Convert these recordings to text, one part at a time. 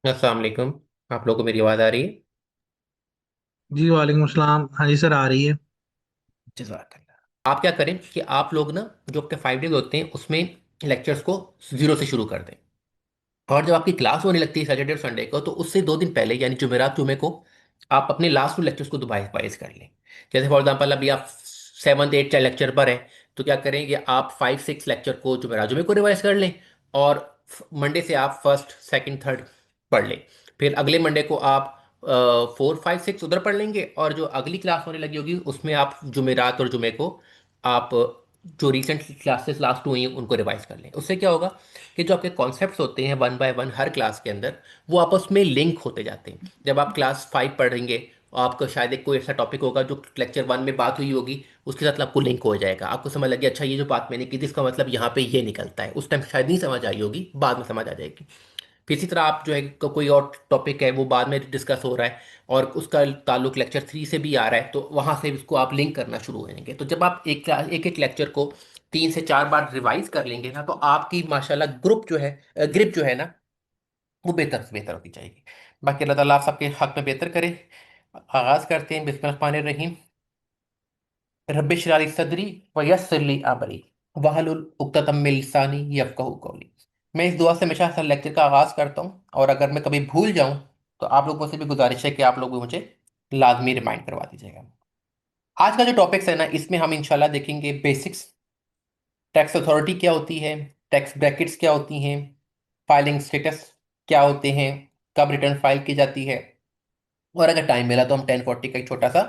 अस्सलाम वालेकुम। आप लोगों को मेरी आवाज़ आ रही है? जी वालेकुम सलाम। हाँ जी सर, आ रही है। जज़ाकल्लाह। आप क्या करें कि आप लोग ना जो आपके 5 डेज होते हैं उसमें लेक्चर्स को जीरो से शुरू कर दें। और जब आपकी क्लास होने लगती है सैटरडे और संडे को, तो उससे 2 दिन पहले यानी जुमेरात जुमे को आप अपने लास्ट 2 लेक्चर्स को दोबारा रिवाइज कर लें। जैसे फॉर एग्जांपल अभी आप 7th 8th लेक्चर पर हैं, तो क्या करें कि आप 5 6 लेक्चर को जुमेरात जुमे को रिवाइज कर लें। और मंडे से आप फर्स्ट सेकंड थर्ड पढ़ लें। फिर अगले मंडे को आप 4 5 6 उधर पढ़ लेंगे, और जो अगली क्लास होने लगी होगी उसमें आप जुमेरात और जुमे को आप जो रिसेंट क्लासेस लास्ट हुई हैं उनको रिवाइज कर लें। उससे क्या होगा कि जो आपके कॉन्सेप्ट्स होते हैं one by one her class के अंदर, वो आपस में लिंक होते जाते हैं। जब आप क्लास 5 पढ़ेंगे, आपको शायद एक कोई ऐसा टॉपिक होगा जो लेक्चर 1 में बात हुई होगी, उसके साथ आपको लिंक हो जाएगा। आपको समझ लगे, अच्छा ये जो बात मैंने की थी इसका मतलब यहाँ पे ये निकलता है। उस टाइम शायद नहीं समझ आई होगी, बाद में समझ आ जाएगी। फिर इसी तरह आप जो है कोई और टॉपिक है वो बाद में डिस्कस हो रहा है और उसका ताल्लुक लेक्चर 3 से भी आ रहा है, तो वहाँ से इसको आप लिंक करना शुरू हो जाएंगे। तो जब आप एक एक लेक्चर को 3 से 4 बार रिवाइज कर लेंगे ना, तो आपकी माशाल्लाह ग्रिप जो है ना, वो बेहतर से बेहतर होती जाएगी। बाकी अल्लाह ताला आप सबके हक में बेहतर करे। आगाज करते हैं, बिस्मिल्लाहिर्रहमानिर्रहीम। रब्बिश इश्रह ली सदरी व यस्सिर ली अमरी वहलुल उक़्दतम मिन लिसानी यफ़क़हू क़ौली। मैं इस दुआ से हमेशा हर लेक्चर का आगाज करता हूँ, और अगर मैं कभी भूल जाऊं तो आप लोगों से भी गुजारिश है कि आप लोग भी मुझे लाजमी रिमाइंड करवा दीजिएगा। आज का जो टॉपिक्स है ना, इसमें हम इंशाल्लाह देखेंगे बेसिक्स, टैक्स अथॉरिटी क्या होती है, टैक्स ब्रैकेट्स क्या होती हैं, फाइलिंग स्टेटस क्या होते हैं, कब रिटर्न फाइल की जाती है, और अगर टाइम मिला तो हम 1040 का एक छोटा सा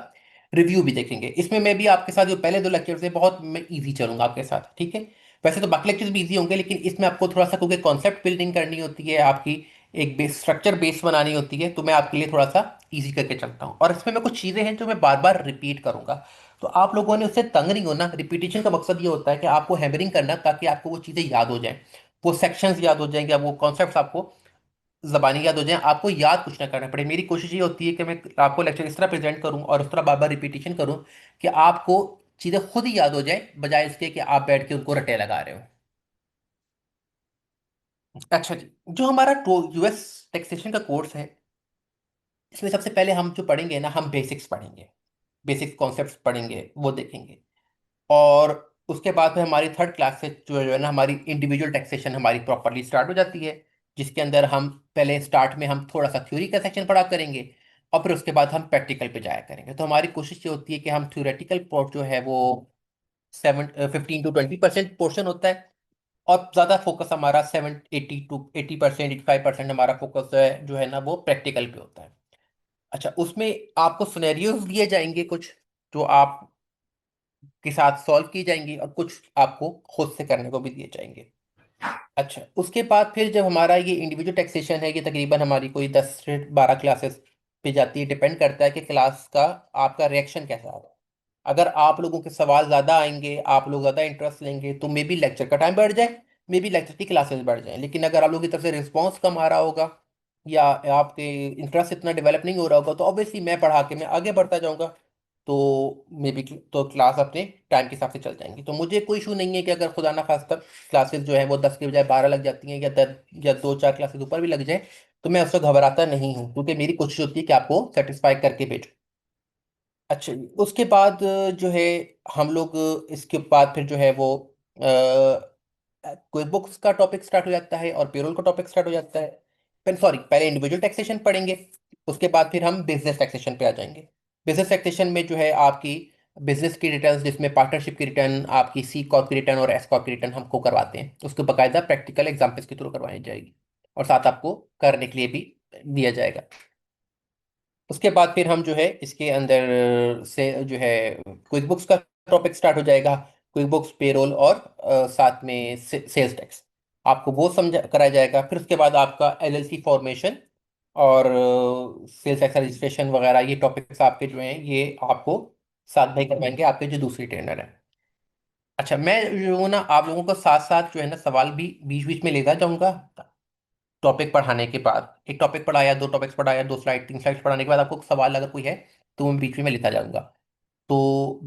रिव्यू भी देखेंगे। इसमें मैं भी आपके साथ जो पहले 2 लेक्चर्स है बहुत मैं इजी चलूंगा आपके साथ, ठीक है। वैसे तो बाकी लेक्चर्स भी इजी होंगे, लेकिन इसमें आपको थोड़ा सा क्योंकि कॉन्सेप्ट बिल्डिंग करनी होती है, आपकी एक बेस स्ट्रक्चर बेस बनानी होती है, तो मैं आपके लिए थोड़ा सा इजी करके चलता हूँ। और इसमें मैं कुछ चीज़ें हैं जो मैं बार बार रिपीट करूंगा, तो आप लोगों ने उससे तंग नहीं होना। रिपीटिशन का मकसद ये होता है कि आपको हैमरिंग करना, ताकि आपको वो चीज़ें याद हो जाएं, वो सेक्शंस याद हो जाएंगे, वो कॉन्सेप्ट्स आपको जबानी याद हो जाए, आपको याद कुछ ना करना पड़े। मेरी कोशिश ये होती है कि मैं आपको लेक्चर इस तरह प्रेजेंट करूं और उस तरह बार बार रिपीटिशन करूं कि आपको चीज़ें खुद ही याद हो जाए, बजाय इसके कि आप बैठ के उनको रटे लगा रहे हो। अच्छा जी, जो हमारा यूएस टैक्सेशन का कोर्स है, इसमें सबसे पहले हम जो पढ़ेंगे ना, हम बेसिक्स पढ़ेंगे, बेसिक्स कॉन्सेप्ट्स पढ़ेंगे, वो देखेंगे। और उसके बाद में हमारी थर्ड क्लास से जो है ना, हमारी इंडिविजुअल टैक्सेशन हमारी प्रॉपरली स्टार्ट हो जाती है, जिसके अंदर हम पहले स्टार्ट में हम थोड़ा सा थ्योरी का सेक्शन पढ़ा करेंगे, और फिर उसके बाद हम प्रैक्टिकल पे जाया करेंगे। तो हमारी कोशिश ये होती है कि हम थ्योरेटिकल पोर्ट जो है वो 15 to 20% पोर्शन होता है, और ज़्यादा फोकस हमारा 70 to 80% 85% हमारा फोकस जो है ना वो प्रैक्टिकल पे होता है। अच्छा, उसमें आपको सिनेरियोज दिए जाएंगे कुछ, जो आप के साथ सॉल्व की जाएंगी, और कुछ आपको खुद से करने को भी दिए जाएंगे। अच्छा, उसके बाद फिर जब हमारा ये इंडिविजुअल टैक्सेशन है, ये तकरीबन हमारी कोई 10 से 12 क्लासेस पे जाती है। डिपेंड करता है कि क्लास का आपका रिएक्शन कैसा है। अगर आप लोगों के सवाल ज़्यादा आएंगे, आप लोग ज़्यादा इंटरेस्ट लेंगे, तो मे बी लेक्चर का टाइम बढ़ जाए, मे बी लेक्चर की क्लासेस बढ़ जाए। लेकिन अगर आप लोगों की तरफ से रिस्पॉन्स कम आ रहा होगा, या आपके इंटरेस्ट इतना डेवलप नहीं हो रहा होगा, तो ऑब्वियसली मैं पढ़ा के मैं आगे बढ़ता जाऊंगा, तो मे बी तो क्लास अपने टाइम के हिसाब से चल जाएंगी। तो मुझे कोई इशू नहीं है कि अगर खुदा ना खास्ता क्लासेस जो है वो 10 के बजाय 12 लग जाती हैं, या 10 या 2 4 क्लासेस ऊपर भी लग जाए, तो मैं उससे घबराता नहीं हूँ, क्योंकि मेरी कोशिश होती है कि आपको सेटिस्फाई करके भेजूं। अच्छा जी, उसके बाद जो है हम लोग इसके बाद फिर जो है वो क्विक बुक्स का टॉपिक स्टार्ट हो जाता है, और पेरोल का टॉपिक स्टार्ट हो जाता है। फिर सॉरी, पहले इंडिविजुअल टैक्सेशन पढ़ेंगे, उसके बाद फिर हम बिजनेस टैक्सेशन पे आ जाएंगे। बिजनेस टैक्सेशन में जो है आपकी बिजनेस की रिटर्न, जिसमें पार्टनरशिप की रिटर्न, आपकी सी कॉर्प की रिटर्न और एस कॉर्प की रिटर्न हमको करवाते हैं, उसको बाकायदा प्रैक्टिकल एग्जाम्पल्स के थ्रू करवाई जाएगी, और साथ आपको करने के लिए भी दिया जाएगा। उसके बाद फिर हम जो है इसके अंदर से जो है क्विक बुक्स का टॉपिक स्टार्ट हो जाएगा। क्विक बुक्स, पेरोल, और साथ में सेल्स टैक्स आपको वो समझा कराया जाएगा। फिर उसके बाद आपका एलएलसी फॉर्मेशन और सेल्स टैक्स रजिस्ट्रेशन वगैरह, ये टॉपिक्स आपके जो हैं ये आपको साथ भाई करवाएंगे, आपके जो दूसरी ट्रेनर है। अच्छा, मैं जो हूँ ना आप लोगों को साथ साथ जो है ना सवाल भी बीच बीच में लेता जाऊंगा। टॉपिक पढ़ाने के बाद एक टॉपिक पढ़ाया, 2 टॉपिक्स पढ़ाया, 2 स्लाइड 3 स्लाइड पढ़ाने के बाद आपको सवाल अगर कोई है, तो मैं बीच में लेता जाऊंगा। तो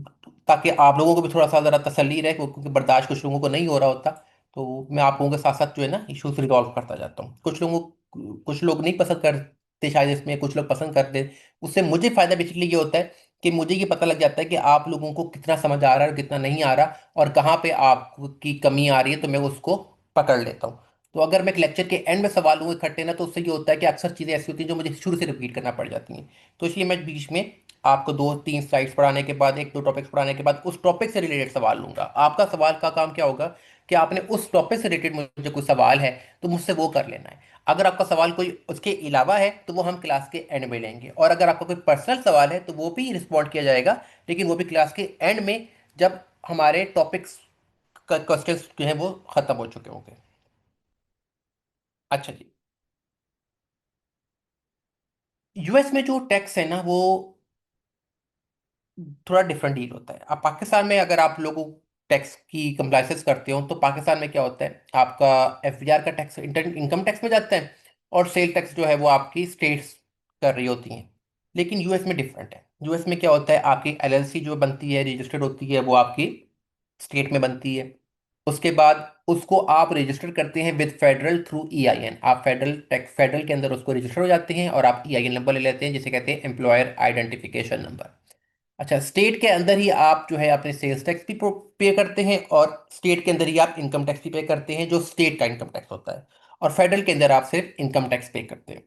ताकि आप लोगों को भी थोड़ा सा ज़रा तसल्ली रहे, क्योंकि बर्दाश्त कुछ लोगों को नहीं हो रहा होता, तो मैं आप लोगों के साथ साथ जो है ना इश्यूज रिजॉल्व करता जाता हूँ। कुछ लोगों कुछ लोग नहीं पसंद करते शायद, इसमें कुछ लोग पसंद करते। उससे मुझे फायदा बेसिकली ये होता है कि मुझे ये पता लग जाता है कि आप लोगों को कितना समझ आ रहा है और कितना नहीं आ रहा, और कहाँ पे आपकी कमी आ रही है, तो मैं उसको पकड़ लेता हूँ। तो अगर मैं एक लेक्चर के एंड में सवाल लूँ इकट्ठे ना, तो उससे ये होता है कि अक्सर चीज़ें ऐसी होती हैं जो मुझे शुरू से रिपीट करना पड़ जाती हैं। तो इसलिए मैं बीच में आपको 2-3 स्लाइड्स पढ़ाने के बाद, 1-2 टॉपिक्स पढ़ाने के बाद उस टॉपिक से रिलेटेड सवाल लूंगा। आपका सवाल का काम क्या होगा कि आपने उस टॉपिक से रिलेटेड, मुझे कोई सवाल है तो मुझसे वो कर लेना है। अगर आपका सवाल कोई उसके अलावा है तो वो हम क्लास के एंड में लेंगे, और अगर आपका कोई पर्सनल सवाल है तो वो भी रिस्पॉन्ड किया जाएगा, लेकिन वो भी क्लास के एंड में, जब हमारे टॉपिक्स का क्वेश्चंस जो हैं वो खत्म हो चुके होंगे। अच्छा जी। यूएस में जो टैक्स है ना, वो थोड़ा डिफरेंट डील होता है। अब पाकिस्तान में अगर आप लोगों टैक्स की कंप्लाइंसेस करते हो, तो पाकिस्तान में क्या होता है, आपका एफबीआर का टैक्स इनकम टैक्स में जाता है, और सेल टैक्स जो है वो आपकी स्टेट्स कर रही होती हैं। लेकिन यूएस में डिफरेंट है। यूएस में क्या होता है, आपकी एलएलसी जो बनती है, रजिस्टर्ड होती है, वो आपकी स्टेट में बनती है। उसके बाद उसको आप रजिस्टर करते हैं विद फेडरल थ्रू ईआईएन। आप फेडरल के अंदर उसको रजिस्टर हो जाते हैं, और आप ईआईएन नंबर ले लेते हैं, जिसे कहते हैं एम्प्लॉयर आइडेंटिफिकेशन नंबर। अच्छा, स्टेट के अंदर ही आप जो है अपने सेल्स टैक्स भी पे करते हैं, और स्टेट के अंदर ही आप इनकम टैक्स भी पे करते हैं, जो स्टेट का इनकम टैक्स होता है। और फेडरल के अंदर आप सिर्फ इनकम टैक्स पे करते हैं।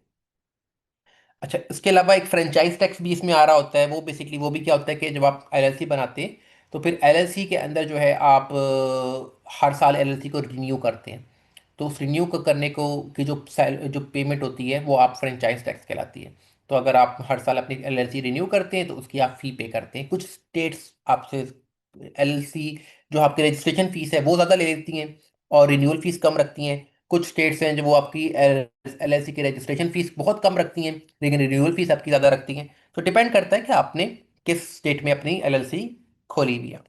अच्छा, इसके अलावा एक फ्रेंचाइज टैक्स भी इसमें आ रहा होता है। वो बेसिकली वो भी क्या होता है कि जब आप एलएलसी बनाते हैं, तो फिर एलएलसी के अंदर जो है आप हर साल एलएलसी को रिन्यू करते हैं। तो उस रिन्यू को करने को की जो पेमेंट होती है, वो आप फ्रेंचाइज टैक्स कहलाती है। तो अगर आप हर साल अपनी एलएलसी रिन्यू करते हैं, तो उसकी आप फी पे करते हैं। कुछ स्टेट्स आपसे एलएलसी जो आपकी रजिस्ट्रेशन फीस है वो ज़्यादा ले लेती हैं, और रिन्यूअल फीस कम रखती हैं। कुछ स्टेट्स हैं जो वो आपकी एलएलसी की रजिस्ट्रेशन फीस बहुत कम रखती हैं, लेकिन रिन्यूअल फीस आपकी ज़्यादा रखती हैं। तो डिपेंड करता है कि आपने किस स्टेट में अपनी एलएलसी खोली हुई है।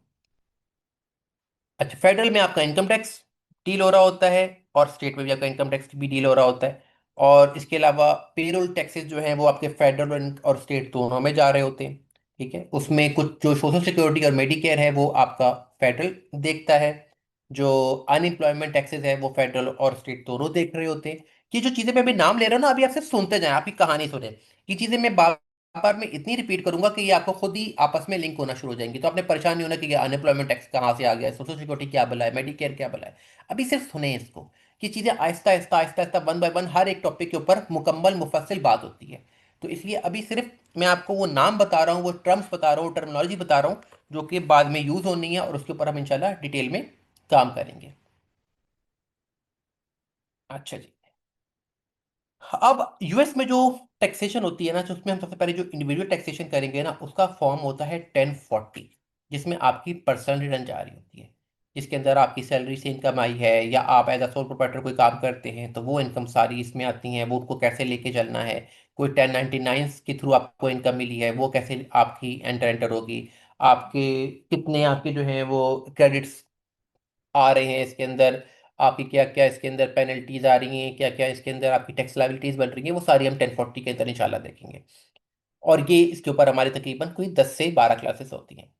अच्छा, फेडरल में आपका इनकम टैक्स डील हो रहा होता है, और स्टेट में भी आपका इनकम टैक्स भी डील हो रहा होता है। और इसके अलावा पेरोल टैक्सेस जो हैं वो आपके फेडरल और स्टेट दोनों में जा रहे होते हैं। ठीक है, उसमें कुछ जो सोशल सिक्योरिटी और मेडिकेयर है वो आपका फेडरल देखता है। जो अनएम्प्लॉयमेंट टैक्सेस है वो फेडरल और स्टेट दोनों देख रहे होते हैं। ये जो चीज़ें मैं अभी नाम ले रहा हूँ ना, अभी आप सिर्फ सुनते जाएं, आपकी कहानी सुने। ये चीज़ें मैं बार बार में इतनी रिपीट करूंगा कि ये आपको खुद ही आपस में लिंक होना शुरू हो जाएंगी, तो आपने परेशान नहीं होना कि अनएम्प्लॉयमेंट टैक्स कहाँ से आ गया है, सोशल सिक्योरिटी क्या भला है, मेडिकेयर क्या भला है। अभी सिर्फ सुने इसको, कि चीज़ें Aahista Aahista Aahista Aahista one by one हर एक टॉपिक के ऊपर मुकम्मल मुफस्सिल बात होती है। तो इसलिए अभी सिर्फ मैं आपको वो नाम बता रहा हूँ, वो टर्म्स बता रहा हूँ, टर्मिनोलॉजी बता रहा हूँ, जो कि बाद में यूज़ होनी है, और उसके ऊपर हम इंशाल्लाह डिटेल में काम करेंगे। अच्छा जी। अब यूएस में जो टैक्सेशन होती है ना, तो उसमें हम सबसे पहले जो इंडिविजुअल टैक्सेशन करेंगे ना, उसका फॉर्म होता है 1040, जिसमें आपकी पर्सनल रिटर्न जा रही होती है, जिसके अंदर आपकी सैलरी से इनकम आई है, या आप एज अ सोल प्रोप्राइटर कोई काम करते हैं तो वो इनकम सारी इसमें आती हैं, वो उसको कैसे लेके चलना है। कोई 1099 के थ्रू आपको इनकम मिली है, वो कैसे आपकी एंटर एंटर होगी। आपके कितने आपके जो हैं वो क्रेडिट्स आ रहे हैं इसके अंदर, आपकी क्या क्या इसके अंदर पेनल्टीज आ रही हैं, क्या क्या इसके अंदर आपकी टैक्स लाइबिलिटीज बन रही हैं, वो सारी हम 1040 के अंदर इंशाल्लाह देखेंगे। और ये इसके ऊपर हमारी तकरीबन कोई 10 से 12 क्लासेस होती हैं।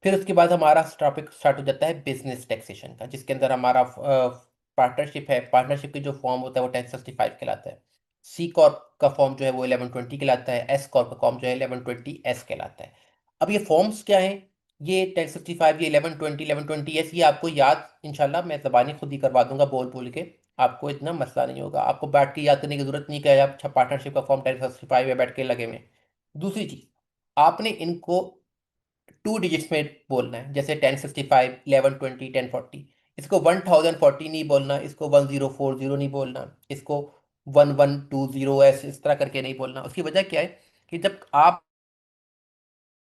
फिर उसके बाद हमारा टॉपिक स्टार्ट हो जाता है बिजनेस टैक्सेशन का, जिसके अंदर हमारा पार्टनरशिप है। पार्टनरशिप की जो फॉर्म होता है वो 1065 कहलाता है। सी कॉर्प का फॉर्म जो है वो 1120 कहलाता है। एस कॉर्प का फॉर्म जो है 1120 एस कहलाता है। अब ये फॉर्म्स क्या है, ये 1065, ये 1120 ये आपको याद इंशाल्लाह मैं ज़बानी खुद ही करवा दूंगा बोल बोल के। आपको इतना मसला नहीं होगा, आपको बैठ के याद करने की जरूरत नहीं, कि आप पार्टनरशिप का फॉर्म 1065 में बैठ के लगे हुए हैं। दूसरी चीज, आपने इनको 2 डिजिट्स में बोलना है, जैसे 1065, 1120, 1040। इसको 1040 नहीं बोलना, इसको 1040 नहीं बोलना, इसको 1120 ऐसे इस तरह करके नहीं बोलना। उसकी वजह क्या है कि जब आप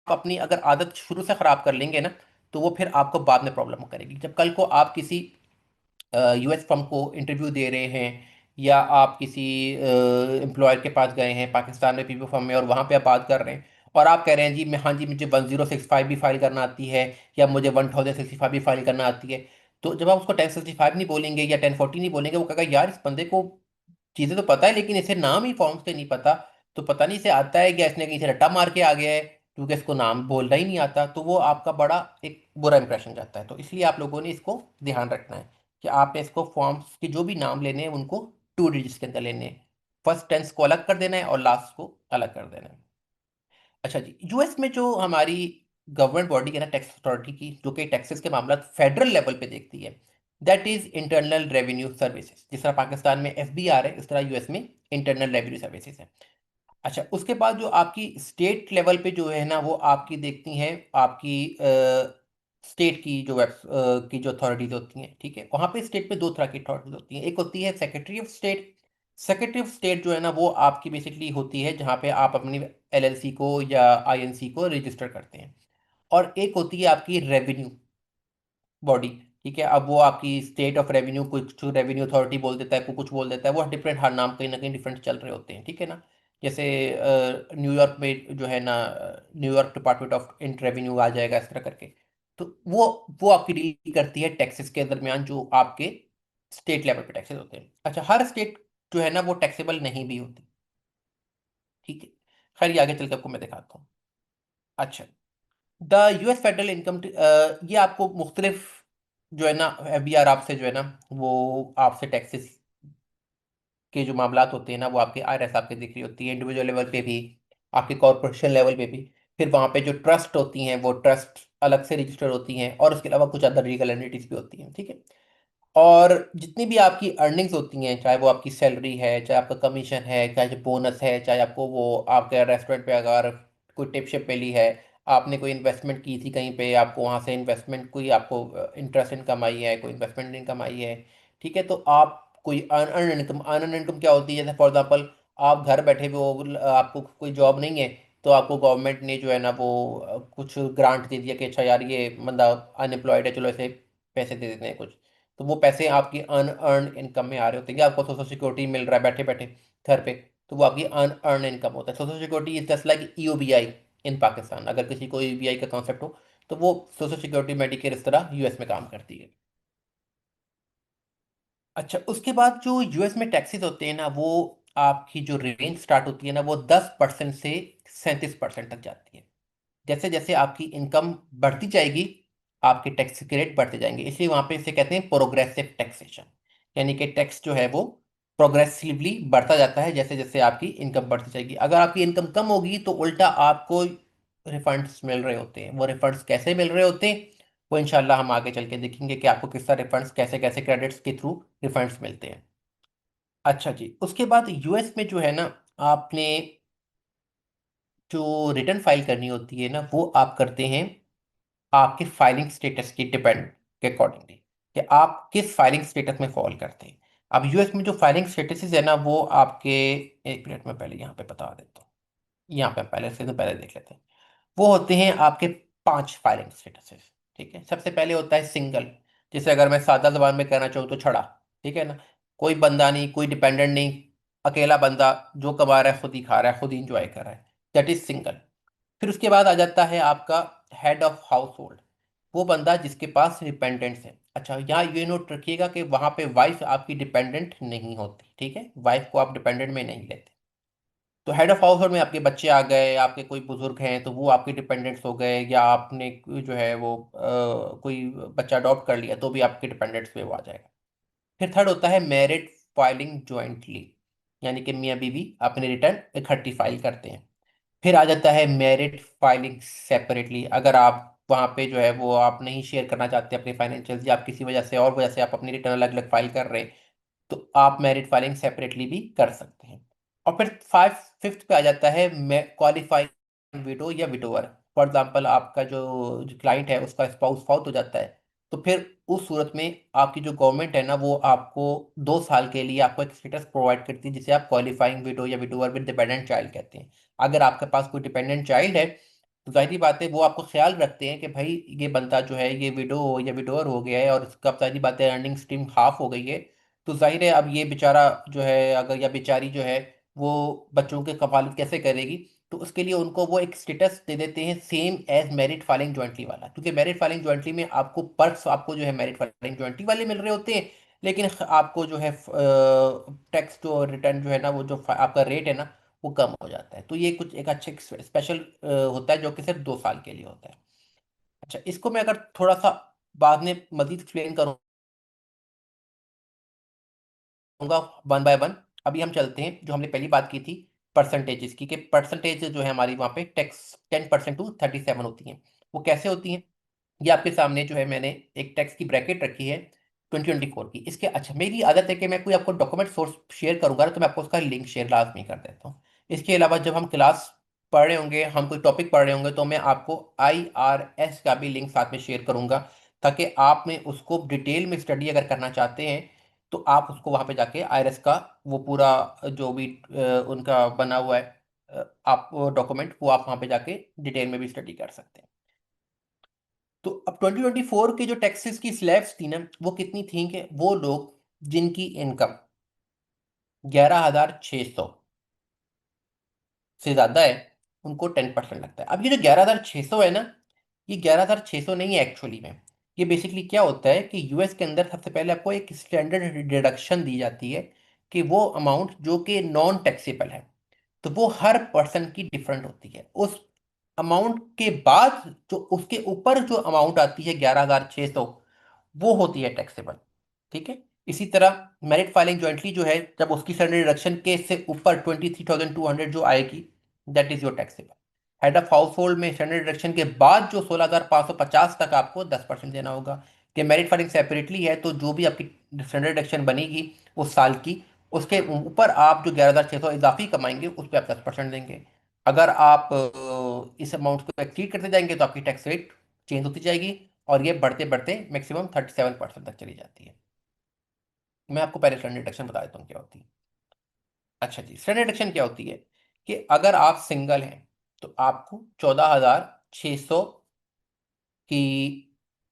अपनी अगर आदत शुरू से खराब कर लेंगे ना, तो वो फिर आपको बाद में प्रॉब्लम करेगी। जब कल को आप किसी यूएस फर्म को इंटरव्यू दे रहे हैं, या आप किसी एम्प्लॉयर के पास गए हैं पाकिस्तान में पीपीओ फर्म में, और वहाँ पे आप बात कर रहे हैं, और आप कह रहे हैं जी मैं, हाँ जी मुझे 1065 भी फाइल करना आती है, या मुझे 1065 भी फाइल करना आती है। तो जब आप उसको 1065 नहीं बोलेंगे या 1040 नहीं बोलेंगे, वो कहेगा यार इस बंदे को चीज़ें तो पता है, लेकिन इसे नाम ही फॉर्म से नहीं पता। तो पता नहीं इसे आता है, क्या इसने कहीं से रट्टा मार के आ गया है, क्योंकि इसको नाम बोलना ही नहीं आता। तो वो आपका बड़ा एक बुरा इंप्रेशन जाता है। तो इसलिए आप लोगों ने इसको ध्यान रखना है कि आपने इसको फॉर्म्स के जो भी नाम लेने हैं उनको 2 डिजिट्स के अंदर लेने हैं। फर्स्ट टेंस को अलग कर देना है और लास्ट को अलग कर देना है। अच्छा जी, यूएस में जो हमारी गवर्नमेंट बॉडी है ना, टैक्स अथॉरिटी की, जो कि टैक्सेस के मामला फेडरल लेवल पे देखती है, that is internal revenue services. जिस तरह पाकिस्तान में एफबीआर है, इस तरह यूएस में इंटरनल रेवेन्यू सर्विसेज है। अच्छा, उसके बाद जो आपकी स्टेट लेवल पे जो है ना, वो आपकी देखती हैं आपकी स्टेट की जो की जो अथॉरिटीज होती हैं, ठीक है। वहाँ पे स्टेट में दो तरह की अथॉरिटीज होती हैं। एक होती है secretary of state. Secretary of state जो है ना, वो आपकी बेसिकली होती है जहाँ पे आप अपनी एलएलसी को या आईएनसी को रजिस्टर करते हैं। और एक होती है आपकी रेवेन्यू बॉडी, ठीक है। अब वो आपकी स्टेट ऑफ रेवेन्यू, कुछ रेवेन्यू अथॉरिटी बोल देता है, कोई कुछ बोल देता है, वो डिफरेंट, हर नाम कहीं ना कहीं डिफरेंट चल रहे होते हैं, ठीक है ना। जैसे न्यूयॉर्क में जो है ना, न्यूयॉर्क डिपार्टमेंट ऑफ इंट रेवेन्यू आ जाएगा, इस तरह करके। तो वो आपकी डील करती है टैक्सेस के दरमियान, जो आपके स्टेट लेवल पे टैक्सेस होते हैं। अच्छा, हर स्टेट जो है ना वो टैक्सेबल नहीं भी होती, ठीक है। खैर, ये आगे चल के आपको मैं दिखाता हूँ। अच्छा, द यूएस फेडरल इनकम, ये आपको मुख्तलिफ जो है ना एफबीआर आपसे जो है ना, वो आपसे टैक्सेस के जो मामलात होते हैं ना, वो आपके आईआरएस आपके दिख रही होती है, इंडिविजुअल लेवल पे भी, आपके कॉरपोरेशन लेवल पे भी। फिर वहाँ पे जो ट्रस्ट होती हैं, वो ट्रस्ट अलग से रजिस्टर होती हैं, और उसके अलावा कुछ अदर लीगल एंटिटीज भी होती हैं, ठीक है। और जितनी भी आपकी अर्निंग्स होती हैं, चाहे वो आपकी सैलरी है, चाहे आपका कमीशन है, चाहे जो बोनस है, चाहे आपको वो आपके रेस्टोरेंट पे अगर कोई टिप शिप मिली है, आपने कोई इन्वेस्टमेंट की थी कहीं पे, आपको वहाँ से इन्वेस्टमेंट कोई आपको इंटरेस्ट इनकम आई है, कोई इन्वेस्टमेंट इनकम आई है, ठीक है। तो आप कोई अर्न इनकम, अर्न इनकम क्या होती है? जैसे फॉर एग्जांपल, आप घर बैठे हुए हो, आपको कोई जॉब नहीं है, तो आपको गवर्नमेंट ने जो है ना वो कुछ ग्रांट दे दिया कि अच्छा यार, ये बंदा अनएम्प्लॉयड है, चलो ऐसे पैसे दे देते हैं कुछ। तो वो पैसे आपकी अन अर्न इनकम में आ रहे होते हैं, या आपको सोशल सिक्योरिटी मिल रहा है बैठे बैठे घर पे, तो वो आपकी अन अर्न इनकम होता है। Social security is just like EOBI in Pakistan. अगर किसी को ईओबीआई का कॉन्सेप्ट हो, तो वो सोशल सिक्योरिटी मेडिकेयर इस तरह यूएस में काम करती है। अच्छा, उसके बाद जो यूएस में टैक्सेस होते हैं ना, वो आपकी जो रेंज स्टार्ट होती है ना, वो 10% से 37% तक जाती है। जैसे जैसे आपकी इनकम बढ़ती जाएगी, आपके टैक्स के रेट बढ़ते जाएंगे, इसलिए वहां पे इसे कहते हैं प्रोग्रेसिव टैक्सेशन। यानी कि टैक्स जो है वो प्रोग्रेसिवली बढ़ता जाता है जैसे जैसे आपकी इनकम बढ़ती जाएगी। अगर आपकी इनकम कम होगी, तो उल्टा आपको रिफंड्स मिल रहे होते हैं। वो रिफंड्स कैसे मिल रहे होते हैं, वो इंशाल्लाह हम आगे चल के देखेंगे कि आपको किस तरह रिफंड्स, कैसे कैसे क्रेडिट्स के थ्रू रिफंड्स मिलते हैं। अच्छा जी, उसके बाद यूएस में जो है ना, आपने जो रिटर्न फाइल करनी होती है ना, वो आप करते हैं आपके फाइलिंग स्टेटस की डिपेंड के अकॉर्डिंगली, कि आप किस फाइलिंग स्टेटस में फॉल करते हैं। अब यूएस में जो फाइलिंग स्टेटस है ना, वो आपके, एक मिनट में पहले यहाँ पे बता देता हूँ, यहाँ पे पहले से तो पहले देख लेते हैं। वो होते हैं आपके 5 फाइलिंग स्टेटसेस, ठीक है। सबसे पहले होता है सिंगल, जैसे अगर मैं सादा जबान में कहना चाहूँ तो छड़ा, ठीक है ना। कोई बंदा नहीं, कोई डिपेंडेंट नहीं, अकेला बंदा, जो कमा रहा है खुद ही खा रहा है, खुद ही इंजॉय कर रहा है, दैट इज सिंगल। फिर उसके बाद आ जाता है आपका हेड ऑफ हाउस होल्ड, वो बंदा जिसके पास डिपेंडेंट्स हैं। अच्छा, यहाँ ये नोट रखिएगा कि वहां पे वाइफ आपकी डिपेंडेंट नहीं होती, ठीक है। वाइफ को आप डिपेंडेंट में नहीं लेते। तो हेड ऑफ हाउस होल्ड में आपके बच्चे आ गए, आपके कोई बुजुर्ग हैं तो वो आपके डिपेंडेंट्स हो गए, या आपने जो है वो कोई बच्चा अडॉप्ट कर लिया, तो भी आपके डिपेंडेंट्स पे वो आ जाएगा। फिर थर्ड होता है मैरिड फाइलिंग ज्वाइंटली, यानी कि मियाँ बीवी अपने रिटर्न इकट्ठी फाइल करते हैं। फिर आ जाता है मैरिड फाइलिंग सेपरेटली, अगर आप वहाँ पे जो है वो आप नहीं शेयर करना चाहते अपने फाइनेंशियल्स, या आप किसी वजह से और वजह से आप अपनी रिटर्न अलग अलग फाइल कर रहे हैं, तो आप मैरिड फाइलिंग सेपरेटली भी कर सकते हैं। और फिर फिफ्थ पे आ जाता है क्वालिफाइंग विडो या विडोवर। फॉर एग्जाम्पल, आपका जो क्लाइंट है उसका स्पाउस फाउत हो जाता है, तो फिर उस सूरत में आपकी जो गवर्नमेंट है ना, वो आपको 2 साल के लिए आपको एक स्टेटस प्रोवाइड करती है, जिसे आप क्वालिफाइंग विडो या विडोवर विद डिपेंडेंट चाइल्ड कहते हैं। अगर आपके पास कोई डिपेंडेंट चाइल्ड है, तो जाहिर सी बात है वो आपको ख्याल रखते हैं कि भाई ये बंदा जो है ये विडो हो या विडोवर हो गया है, और इसका जाहिर सी बात है अर्निंग स्ट्रीम हाफ हो गई है, तो जाहिर है अब ये बेचारा जो है, अगर या बेचारी जो है, वो बच्चों की कफालत कैसे करेगी। तो उसके लिए उनको वो एक स्टेटस दे देते हैं same as married filing jointly वाला, क्योंकि मैरिड फाइलिंग ज्वाइंटली में आपको पर्क्स, आपको जो है मैरिड फाइलिंग ज्वाइंटली वाले मिल रहे होते हैं, लेकिन आपको जो है टैक्स जो रिटर्न जो है ना, वो जो आपका रेट है ना, वो कम हो जाता है। तो ये कुछ एक अच्छे स्पेशल होता है, जो कि सिर्फ 2 साल के लिए होता है। अच्छा, इसको मैं अगर थोड़ा सा बाद में मजीद एक्सप्लेन करूंगा वन बाय वन, अभी हम चलते हैं जो हमने पहली बात की थी परसेंटेजेस की, कि परसेंटेज जो है हमारी वहाँ पे टैक्स 10% to 37 होती हैं। वो कैसे होती हैं? ये आपके सामने जो है मैंने एक टैक्स की ब्रैकेट रखी है 2024 की। इसके अच्छा, मेरी आदत है कि मैं कोई आपको डॉक्यूमेंट सोर्स शेयर करूंगा ना, तो मैं आपको उसका लिंक शेयर लाजमी कर देता हूँ। इसके अलावा जब हम क्लास पढ़ रहे होंगे, हम कोई टॉपिक पढ़ रहे होंगे, तो मैं आपको IRS का भी लिंक साथ में शेयर करूंगा, ताकि आप में उसको डिटेल में स्टडी अगर करना चाहते हैं तो आप उसको वहां पे जाके IRS का वो पूरा जो भी उनका बना हुआ है आप डॉक्यूमेंट, वो आप वहां पे जाके डिटेल में भी स्टडी कर सकते हैं। तो अब 2024 के जो टैक्सेस की स्लैब्स थी ना, वो कितनी थी कि वो लोग जिनकी इनकम 11,600 से ज्यादा है, उनको 10% लगता है। अब ये जो 11,600 है ना, ये 11,600 नहीं है एक्चुअली में। ये बेसिकली क्या होता है कि यूएस के अंदर सबसे पहले आपको एक स्टैंडर्ड डिडक्शन दी जाती है, कि वो अमाउंट जो कि नॉन टैक्सेबल है, तो वो हर पर्सन की डिफरेंट होती है। उस अमाउंट के बाद जो उसके ऊपर जो अमाउंट आती है 11,600, वो होती है टैक्सेबल। ठीक है। इसी तरह मेरिट फाइलिंग जॉइंटली जो है, जब उसकी सैलरी रिडक्शन के से ऊपर 23,200 जो आएगी, that is your taxable. Head of house hold में सैलरी रिडक्शन के बाद जो 16,550 तक आपको 10% देना होगा। कि मेरिट फाइलिंग सेपरेटली है, तो जो भी आपकी सैलरी रिडक्शन बनेगी उस साल की, उसके ऊपर आप जो 11,600 इजाफी कमाएंगे उस पर आप 10% देंगे। अगर आप इस अमाउंट को एक्सीड करते जाएंगे तो आपकी टैक्स रेट चेंज होती जाएगी, और ये बढ़ते बढ़ते मैक्सिमम 37% तक चली जाती है। मैं आपको पहले स्टैंडर्ड डिडक्शन बता देता हूँ क्या होती है। अच्छा जी, स्टैंडर्ड डिडक्शन क्या होती है कि अगर आप सिंगल हैं तो आपको 14,600 की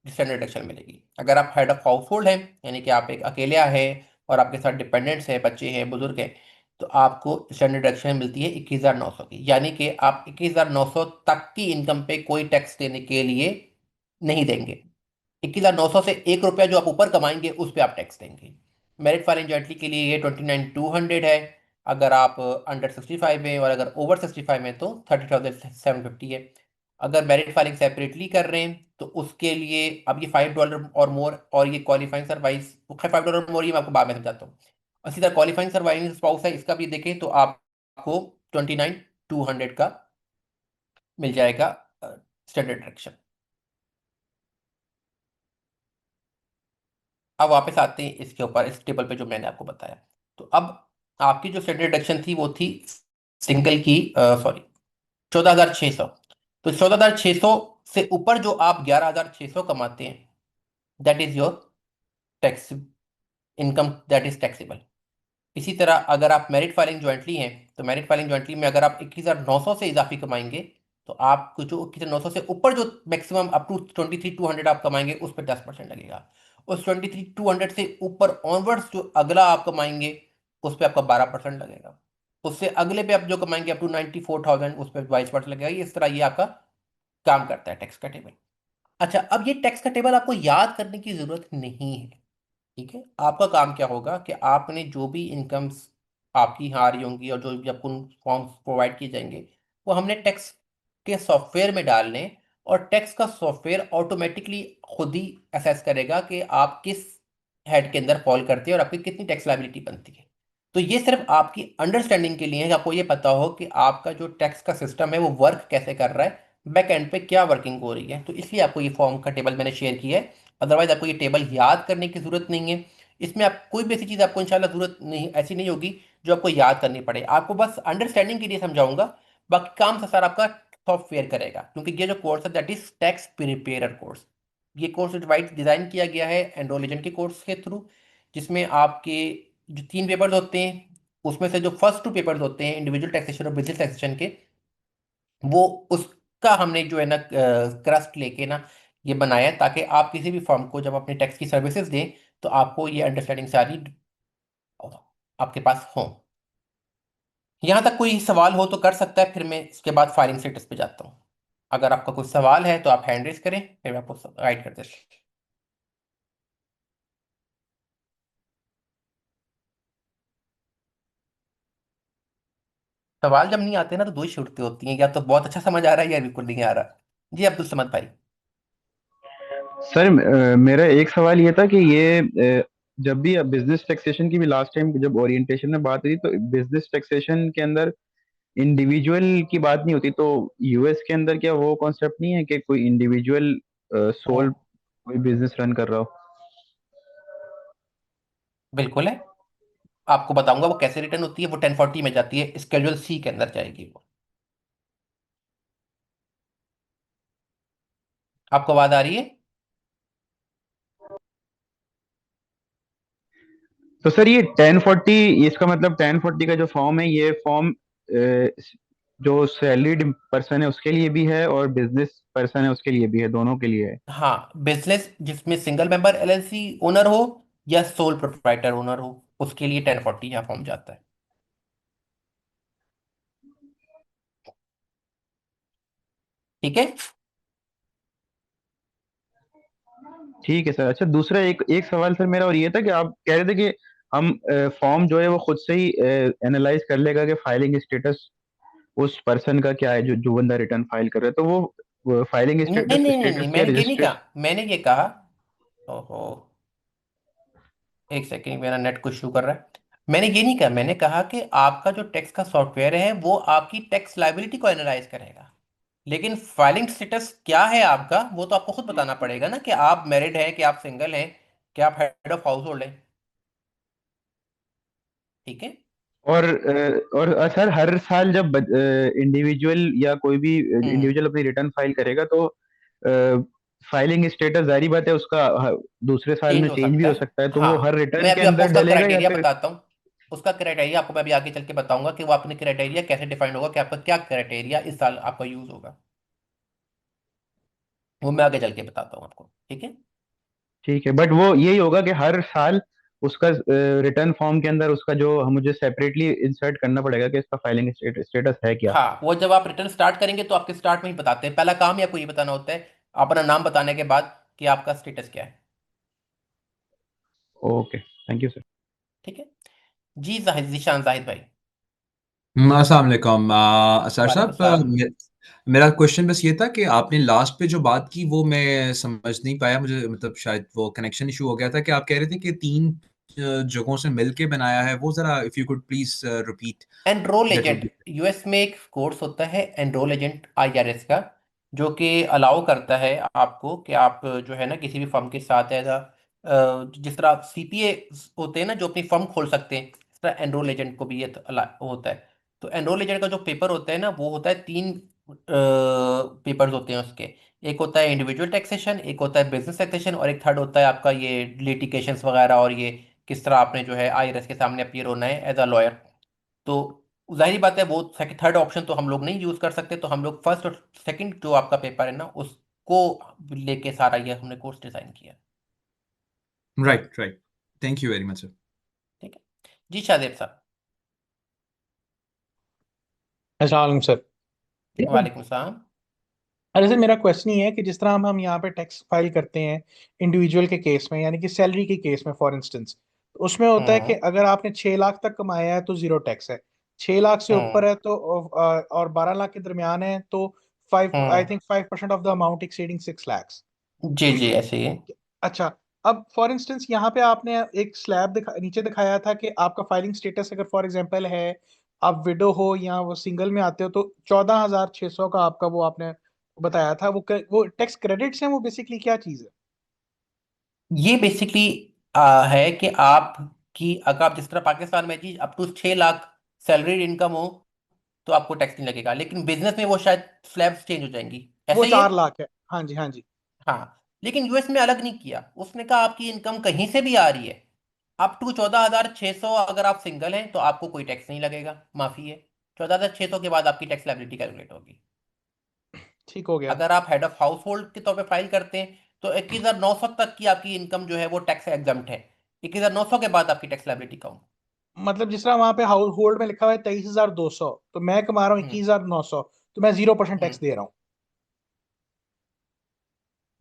स्टैंडर्ड डिडक्शन मिलेगी। अगर आप हेड ऑफ हाउस होल्ड हैं, यानी कि आप एक अकेले हैं और आपके साथ डिपेंडेंट्स हैं, बच्चे हैं, बुजुर्ग हैं, तो आपको स्टैंडर्ड डिडक्शन मिलती है 21,900 की। यानी कि आप 21,900 तक की इनकम पे कोई टैक्स देने के लिए नहीं देंगे। 21,900 से 1 रुपया जो आप ऊपर कमाएंगे उस पर आप टैक्स देंगे। मेरिट फाइनेंस जॉइंटली के लिए ये 29,200 है, अगर आप अंडर 65 हैं, और अगर ओवर 65 है तो 30,750 है। अगर मेरिट फाइलिंग सेपरेटली कर रहे हैं तो उसके लिए अब ये $5 और मोर, और ये क्वालिफाइंग सर्वाइस, $5 मोर, ये मैं आपको बाद में समझाता हूँ। इसी तरह क्वालिफाइंग सर्वाइविंग स्पाउस है, इसका भी देखें तो आपको 29,200 का मिल जाएगा स्टैंडर्ड डिडक्शन। अब वापस आते हैं इसके ऊपर, इस टेबल पे जो मैंने आपको बताया। तो अब आपकी जो स्टैंडर्ड डिडक्शन थी वो थी सिंगल की, सॉरी, 14,600। तो 14,600 से ऊपर जो आप 11,600 कमाते हैं, that is your tax income, that is taxable. इसी तरह अगर आप मेरिट फाइलिंग ज्वाइंटली हैं, तो मेरिट फाइलिंग ज्वाइंटली में अगर आप 21,900 से इजाफी कमाएंगे, तो आपको जो 21,900 से ऊपर जो मैक्सिमम अप टू 23,200 आप कमाएंगे उस पर 10% लगेगा। उस 23,200 से ऊपर ऑनवर्ड्स जो अगला आप कमाएंगे उस पर आपका 12% लगेगा। उससे अगले पे आप जो कमाएंगे अप टू 94,000, उस पर 22% लगेगा। इस तरह ये आपका काम करता है टैक्स का टेबल। अच्छा, अब ये टैक्स का टेबल आपको याद करने की जरूरत नहीं है। ठीक है। आपका काम क्या होगा कि आपने जो भी इनकम्स आपकी यहाँ आ रही होंगी और जो भी आपको फॉर्म्स प्रोवाइड किए जाएंगे, वो हमने टैक्स के सॉफ्टवेयर में डालने हैं, और टैक्स का सॉफ्टवेयर ऑटोमेटिकली खुद ही असेस करेगा कि आप किस हेड के अंदर फॉल करते हैं और आपकी कितनी टैक्स लाइबिलिटी बनती है। तो ये सिर्फ आपकी अंडरस्टैंडिंग के लिए है कि आपको ये पता हो कि आपका जो टैक्स का सिस्टम है वो वर्क कैसे कर रहा है, बैक एंड पे क्या वर्किंग हो रही है। तो इसलिए आपको ये फॉर्म का टेबल मैंने शेयर किया है। अदरवाइज आपको ये टेबल याद करने की जरूरत नहीं है। इसमें आप कोई भी ऐसी चीज़ आपको इंशाल्लाह जरूरत नहीं, ऐसी नहीं होगी जो आपको याद करनी पड़े। आपको बस अंडरस्टैंडिंग के लिए समझाऊंगा, बाकी काम से सारा आपका सॉफ्टवेयर करेगा। क्योंकि ये जो कोर्स है that is tax prepare course. ये कोर्स डिजाइन किया गया है एनरोल एजेंट के कोर्स के थ्रू, जिसमें आपके जो 3 पेपर्स होते हैं, उसमें से जो फर्स्ट 2 पेपर्स होते हैं इंडिविजुअल टैक्सेशन और बिजनेस टैक्सेशन के, वो उसका हमने जो है ना क्रस्ट लेके ना ये बनाया है, ताकि आप किसी भी फर्म को जब अपने टैक्स की सर्विसेज दें तो आपको ये अंडरस्टैंडिंग सारी आपके पास हो। यहाँ तक कोई सवाल हो तो कर सकता है, फिर मैं इसके बाद फाइलिंग स्टेटस पे जाता हूँ। अगर आपका कोई सवाल है तो आप हैंड रेस करें, फिर मैं आपको गाइड कर देता हूँ। सवाल जब नहीं आते ना तो दो ही छूटते होती हैं, या तो बहुत अच्छा समझ आ रहा है या बिल्कुल नहीं आ रहा। जी अब्दुल समद भाई। सर मेरा एक सवाल ये था कि ये जब भी बिजनेस टैक्सेशन की भी लास्ट टाइम जब ओरिएंटेशन में बात हुई, तो बिजनेस टैक्सेशन के अंदर इंडिविजुअल की बात नहीं होती। तो यूएस के अंदर क्या वो कॉन्सेप्ट नहीं है कि कोई इंडिविजुअल सोल हम्म, कोई बिजनेस रन कर रहा हो? बिल्कुल है। आपको बताऊंगा वो कैसे रिटर्न होती है। वो 1040 में जाती है, स्केड्यूल सी के अंदर जाएगी वो। आपको आवाज आ रही है? तो सर ये 1040, इसका मतलब 1040 का जो फॉर्म है, ये फॉर्म जो सैलरीड पर्सन है उसके लिए भी है और बिजनेस पर्सन है उसके लिए भी है, दोनों के लिए है? हाँ, बिजनेस जिसमें सिंगल मेंबर एलएलसी ओनर हो या सोल प्रोप्राइटर ओनर हो, उसके लिए 1040 यहाँ फॉर्म जाता है। ठीक है। ठीक है सर। अच्छा, दूसरा एक एक सवाल सर मेरा और ये था कि आप कह रहे थे कि हम फॉर्म जो है वो खुद से ही एनालाइज कर लेगा कि फाइलिंग स्टेटस उस पर्सन का क्या है, जो जो बंदा रिटर्न फाइल कर रहा है। तो वो फाइलिंग नहीं स्टेटस नहीं नहीं नहीं, स्टेटस क्या, मैंने ये नहीं रजिस्ट्रेशन? कहा। मैंने ये कहा। ओहो, एक सेकेंड, मेरा नेट कुछ शू कर रहा है। मैंने ये नहीं कहा। मैंने कहा कि आपका जो टैक्स का सॉफ्टवेयर है वो आपकी टैक्स लाइबिलिटी को एनालाइज करेगा। लेकिन फाइलिंग स्टेटस क्या है आपका, वो तो आपको खुद बताना पड़ेगा ना, कि आप मैरिड हैं, कि आप सिंगल हैं, कि आप हेड ऑफ हाउस होल्ड हैं। ठीक है। और सर हर साल जब इंडिविजुअल या कोई भी हम्म। इंडिविजुअल अपनी रिटर्न फाइल करेगा, तो फाइलिंग स्टेटस जारी बात है उसका दूसरे साल चेंज में हो चेंज भी सकता हो है। सकता है। तो वो हर हाँ, मैं रिटर्न के अभी आपको अंदर उसका डलेगा या क्राइटेरिया फिर? बताता हूँ। उसका क्राइटेरिया आपको मैं अभी आगे चल के बताऊंगा कि वो अपने क्राइटेरिया कैसे डिफाइंड होगा, कि आपका क्या क्राइटेरिया इस साल आपका यूज होगा। वो मैं आगे चल के बताता हूँ आपको। ठीक है। ठीक है, बट वो यही होगा कि हर साल उसका रिटर्न फॉर्म के अंदर उसका जो मुझे सेपरेटली इंसर्ट करना पड़ेगा कि इसका फाइलिंग स्टेटस है क्या? हाँ, वो जब आप रिटर्न स्टार्ट करेंगे तो आपके स्टार्ट में ही बताते हैं। पहला काम ही आपको ये बताना होता है, अपना नाम बताने के बाद, कि आपका स्टेटस क्या है। Okay, thank you sir. ठीक है। जी जाहिद, जीशान जाहिद भाई। अस्सलाम वालेकुम असर वालेकुम साहब। सलाम। मेरा क्वेश्चन बस ये था कि आपने लास्ट पे जो बात की वो मैं समझ नहीं पाया। मुझे मतलब शायद वो कनेक्शन इशू हो गया था कि आप कह रहे थे कि तीन जगहों से मिलके बनाया है वो। ज़रा if you could please repeat enrol that would agent, B. US में एक कोर्स होता है एनरोल एजेंट आईआरएस का, जो कि अलाउ करता है आपको कि आप जो है ना किसी भी फर्म के साथ एज जिस तरह सीपीए होते हैं ना जो अपनी फर्म खोल सकते हैं, इस तरह एनरोल एजेंट को भी ये होता है। तो एनरोल एजेंट का जो पेपर होता है ना, वो होता है तीन पेपर्स होते हैं उसके। एक होता है इंडिविजुअल टैक्सेशन, एक होता है बिजनेस टैक्सेशन, और एक थर्ड होता है आपका ये लिटिगेशंस वगैरह, और ये किस तरह आपने जो है आईआरएस के सामने अपीयर होना है एज अ लॉयर। तो जाहिर बात है वो थर्ड ऑप्शन तो हम लोग नहीं यूज कर सकते, तो हम लोग फर्स्ट और सेकंड जो आपका पेपर है ना उसको लेके सारा ये हमने कोर्स डिजाइन किया। Right right. Thank you very much sir. ठीक है। जी शादेब साहब। अस्सलाम सर। वालेकुम सलाम। अरे सर, मेरा क्वेश्चन ये है कि जिस तरह हम यहाँ पे टैक्स फाइल करते हैं इंडिविजुअल के केस में, यानी कि सैलरी के केस में फॉर इंस्टेंस, तो उसमें होता है कि हम्म। अगर आपने 6 लाख तक कमाया है तो जीरो टैक्स है, 6 लाख से ऊपर हम्म। है तो और 12 लाख के दरमियान है तो five, I hmm. Think 5% of the amount exceeding 6 lakhs। जी जी, ऐसे ही है। अच्छा, अब फॉर इंस्टेंस यहाँ पे आपने एक स्लैब नीचे दिखाया था कि आपका फाइलिंग स्टेटस अगर फॉर एग्जांपल है, आप विडो हो या वो सिंगल में आते हो, तो 14,600 का आपका वो आपने बताया था। वो टैक्स क्रेडिट्स हैं, वो बेसिकली क्या चीज़ है? ये बेसिकली है कि आपकी, अगर आप जिस तरह पाकिस्तान में जी up to 6 lakh salary income हो तो आपको टैक्स नहीं लगेगा, लेकिन बिजनेस में वो शायद स्लैब्स चेंज हो जाएंगी। वो ऐसे ही है। 4 लाख है। हाँ जी, हाँ जी। हाँ, लेकिन यूएस में अलग नहीं किया। उसने कहा आपकी इनकम कहीं से भी आ रही है, अप टू 14,600, अगर आप सिंगल हैं तो आपको कोई टैक्स नहीं लगेगा, माफी है। 14,600 के बाद आपकी टैक्स लायबिलिटी कैलकुलेट होगी। ठीक हो गया। अगर आप हेड ऑफ हाउस होल्ड के तौर पे फाइल करते हैं तो 21,900 तक की आपकी इनकम जो है वो टैक्स एग्जम्प्ट है। 21,900 के बाद आपकी टैक्स लायबिलिटी काउंट। मतलब जिस तरह वहां पे हाउस होल्ड में लिखा हुआ है 23,200, तो मैं कमा रहा हूँ हम्म। 21,900, तो मैं 0% हम्म। टैक्स दे रहा हूँ।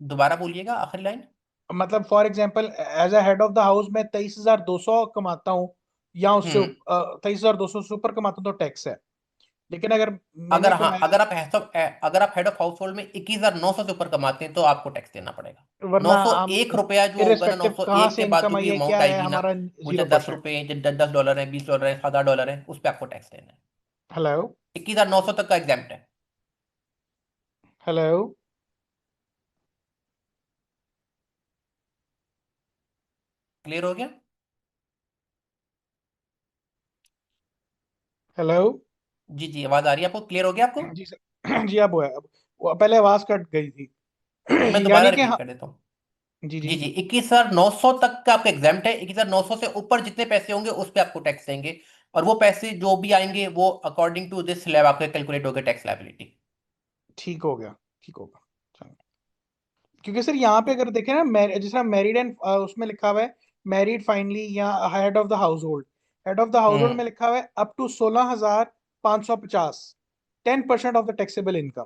दोबारा बोलिएगा आखिरी लाइन। मतलब for example as a head of the house मैं 23,200 कमाता हूँ, या उससे हम्म। 23,200 से ऊपर कमाता हूँ तो टैक्स है। लेकिन अगर अगर मैंने हाँ, कमाया, अगर आप हेड ऑफ हाउस होल्ड में 21,900 से ऊपर कमाते हैं तो आपको टैक्स देना पड़ेगा। वरना नौ सौ हम एक रुपया जो होगा ना, नौ इरेस्पेक्टिव सौ कहाँ एक से के बाद जो इनकम आई भी है अमाउंट क्या है, आएगी ना, हमारा वो जीरो चाहे दस परसेंट रुपये $10 है, $20 है, $7 है, उस पर आपको टैक्स देना है। हेलो 21,900 तक का एग्जाम्प्ट है। हेलो क्लियर हो गया? हेलो। जी जी, आवाज आ रही है आपको? क्लियर हो गया आपको? जी सर जी, अब हुआ है। अब वो पहले आवाज कट गई थी। मैं दोबारा यानी कि रिपीट हाँ। कर देता हूँ। जी जी। जी जी, 21,900 तक का आपका एग्जाम्प्ट है। 21,900 से ऊपर जितने पैसे होंगे उस पे आपको टैक्स देंगे, और वो पैसे जो भी आएंगे वो अकॉर्डिंग टू दिस स्लैब आपके कैलकुलेट होगा टैक्स लायबिलिटी। ठीक हो गया, ठीक होगा। चलो। क्योंकि सर यहाँ पे अगर देखें ना, जिस तरह मैरिड एंड उसमें लिखा हुआ है मैरिड फाइनली या head of the household, head of the household हम्म में लिखा हुआ है up to 16,550, 10% of the taxable income.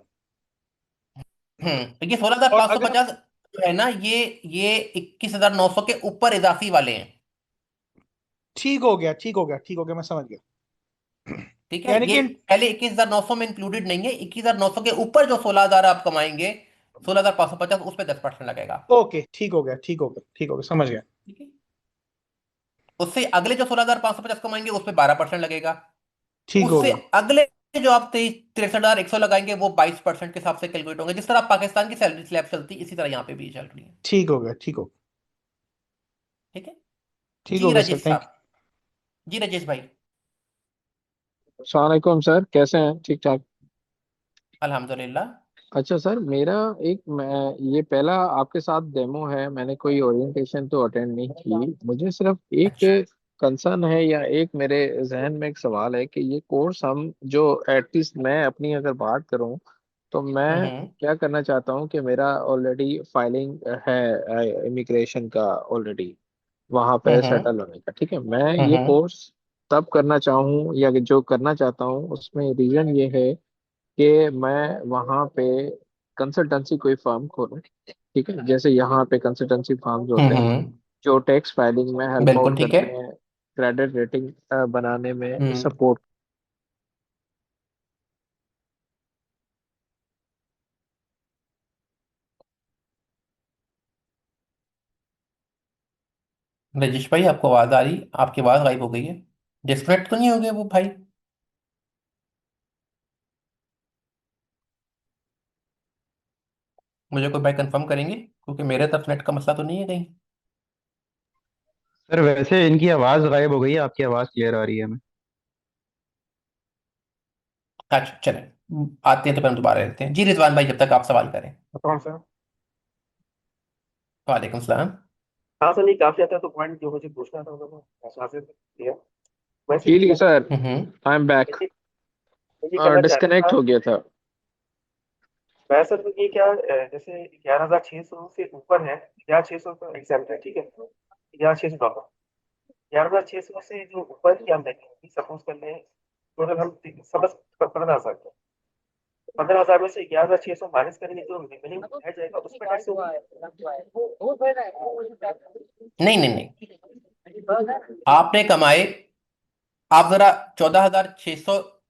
तो ये सोलह हजार और पाँच सौ अगर पचास जो है ना, ये 21,900 के ऊपर इजाफी वाले हैं। ठीक हो गया, ठीक हो गया, ठीक हो गया, मैं समझ गया। ठीक है, यानी ये कि पहले 21,900 में इंक्लूडेड नहीं है। 21,900 के ऊपर जो 16,000 आप कमाएंगे, 16,550, उस पर 10% लगेगा। ओके, ठीक हो गया, ठीक हो गया, ठीक हो गया, समझ गया। ठीक है, उससे अगले जो 16,550 कमाएंगे उस पर 12% लगेगा। ठीक हो उससे गया, अगले जो आप 63,100 लगाएंगे वो 22% के हिसाब से कैलकुलेट होंगे। जिस तरह पाकिस्तान की सैलरी स्लैब चलती है, इसी तरह यहाँ पे भी चल रही है। ठीक हो गया, ठीक हो गया, ठीक है। ठीक जी हो गया सर, राजेश थैंक साहब। जी राजेश भाई। सलामकुम सर, कैसे हैं? ठीक ठाक। अल्हम्दुलिल्लाह। अच्छा सर, मेरा मैं ये पहला आपके साथ डेमो है, मैंने कोई ओरिएंटेशन तो अटेंड नहीं की। मुझे सिर्फ एक अच्छा। कंसर्न है या एक मेरे जहन में एक सवाल है कि ये कोर्स हम जो एटलीस्ट मैं अपनी अगर बात करूं तो मैं हम्म क्या करना चाहता हूं कि मेरा ऑलरेडी फाइलिंग है इमिग्रेशन का ऑलरेडी वहां पे हम्म सेटल होने का। ठीक है, मैं ये हम्म कोर्स तब करना चाहूँ या जो करना चाहता हूँ उसमें रीजन ये है कि मैं वहाँ पे कंसल्टेंसी कोई फर्म खोलूँ। ठीक है, जैसे यहाँ पे कंसल्टेंसी फर्म्स होते हैं हम्म जो टैक्स फाइलिंग में हेल्प बिल्कुल आउट ठीक है। करते हैं, क्रेडिट रेटिंग बनाने में हम्म सपोर्ट। राजेश भाई, आपको आवाज आ रही? आपकी आवाज गायब हो गई है। डिस्कनेक्ट तो नहीं हो गया वो भाई? मुझे कोई भाई कंफर्म करेंगे, क्योंकि मेरे तरफ नेट का मसला तो नहीं है कहीं। सर वैसे इनकी आवाज गायब हो गई है, आपकी आवाज क्लियर आ रही है हमें। अच्छा चलें, आते हैं तो फिर हम दोबारा लेते हैं। जी रिजवान भाई, जब तक आप सवाल करें। बताओ सर। वालेकुम सलाम। हाँ सर, नहीं काफी आता है तो पॉइंट जो मुझे पूछना था वो आसान से किया। वैसे जी ये जी sir, hmm I am back. ये ये करना चाह रहा डिस्कनेक्ट था हो गया था। मैं सर। तो ये क्या जैसे 11,600 से ऊपर है, 11,600 का एग्जाम्पल है, ठीक है, 11,600 डॉलर। 11,600 से जो ऊपर की आमदनी होगी, सपोज कर लें टोटल हम समझ 15,000 का, 15,000 में से 11,600 माइनस करेंगे जो रिमेनिंग रह जाएगा उस पर टैक्स होगा। नहीं नहीं नहीं, आपने कमाए, आप जरा 14,600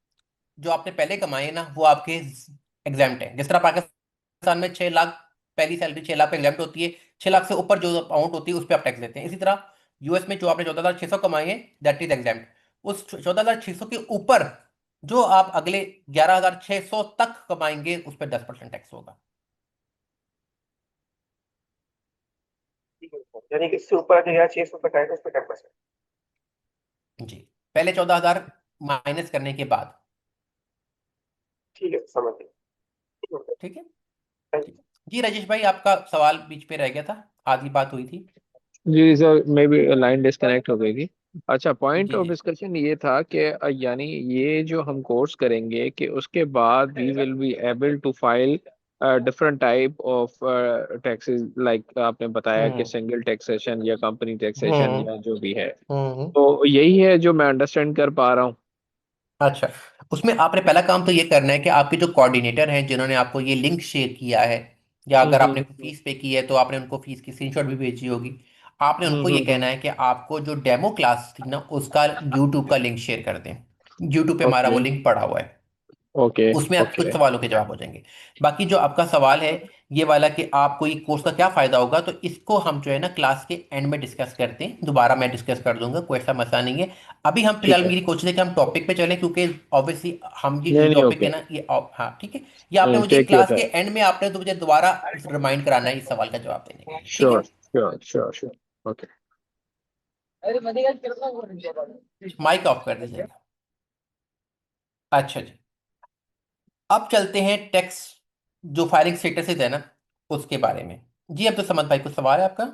जो आपने पहले कमाए ना, वो आपके एग्जाम्प्ट है। जिस तरह पाकिस्तान में 6 लाख पहली सैलरी 6 लाख पे एग्जाम्प्ट होती है, 6 लाख से ऊपर जो अमाउंट होती है उस पर आप टैक्स देते हैं। इसी तरह यूएस में जो आपने 14,600 कमाए हैं, दैट इज एग्जाम्प्ट। उस 14,600 के ऊपर जो आप अगले 11,600 तक कमाएंगे उस पर 10% टैक्स होगा। यानी कि इससे ऊपर जो 11,600 तक आएगा उस पर 10%। जी, पहले 14,000 माइनस करने के बाद। ठीक है, समझ गए। ठीक है। थैंक जी जी राजेश भाई, आपका सवाल बीच पे रह गया था, आधी बात हुई थी। जी sir, maybe line disconnect हो गई थी। अच्छा, पॉइंट जी ऑफ जी। डिस्कशन ये था कि यानी ये जो हम कोर्स करेंगे कि उसके बाद we will be able to file different type of taxes, like आपने बताया कि हम्म सिंगल टैक्सेशन या कंपनी टैक्सेशन हम्म या जो भी है। हम्म तो यही है जो मैं अंडरस्टैंड कर पा रहा हूँ। अच्छा, उसमें आपने पहला काम तो ये करना है कि आपके जो कोऑर्डिनेटर हैं जिन्होंने आपको ये लिंक शेयर किया है, या अगर आपने हम्म फीस पे की है तो आपने उनको फीस की स्क्रीनशॉट भी भेजी होगी, आपने उनको ये कहना हम्म। है कि आपको जो डेमो क्लास थी ना उसका यूट्यूब का लिंक शेयर कर दें। यूट्यूब पे हमारा ओके वो लिंक पड़ा हुआ है। ओके उसमें आप कुछ ओके। सवालों के जवाब हो जाएंगे। बाकी जो आपका सवाल है ये वाला कि आपको ये कोर्स का क्या फायदा होगा, तो इसको हम जो है ना क्लास के एंड में डिस्कस करते हैं, दोबारा मैं डिस्कस कर दूंगा, कोई ऐसा मसला नहीं है। अभी हम ठीक फिलहाल है। मेरी कोशिश है कि हम टॉपिक पे चलें, क्योंकि ऑब्वियसली हम ये नहीं जो नहीं, टॉपिक है ओके। ना ये हाँ ठीक है, ये आपने मुझे टेक योर क्लास के एंड में आपने तो मुझे दोबारा रिमाइंड कराना है इस सवाल का जवाब देने के टाइम। लिए, ठीक श्योर है। Sure sure sure. Okay. Mic off कर दीजिएगा। अच्छा जी, अब चलते हैं टैक्स जो फाइलिंग स्टेटस है ना उसके बारे में। जी अब तो समझ भाई कुछ सवाल है आपका?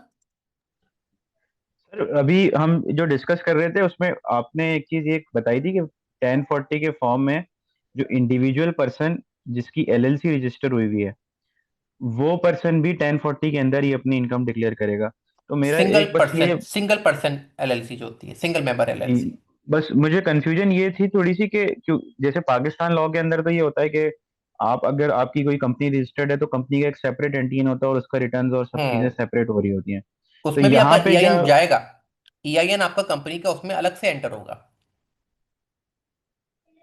सर अभी हम जो डिस्कस कर रहे थे उसमें आपने एक चीज एक बताई थी कि 1040 के फॉर्म में जो इंडिविजुअल पर्सन जिसकी एलएलसी रजिस्टर हुई हुई है वो पर्सन भी 1040 के अंदर ही अपनी इनकम डिक्लेयर करेगा। तो मेरा एक बस ये सिंगल पर्सन एलएलसी जो होती है, सिंगल मेंबर नहीं, एलएलसी। बस मुझे कंफ्यूजन ये थी थोड़ी सी कि क्यों जैसे पाकिस्तान लॉ के अंदर तो ये होता है कि आप अगर आपकी कोई कंपनी रजिस्टर्ड है तो कंपनी का एक सेपरेट एंटीन होता है और उसका रिटर्न्स और सब चीजें हम्म, सेपरेट हो रही होती हैं। तो उसमें भी आपका यहाँ पे क्या? ईआईएन जाएगा, ईआईएन आपका कंपनी का उसमें अलग से एंटर होगा।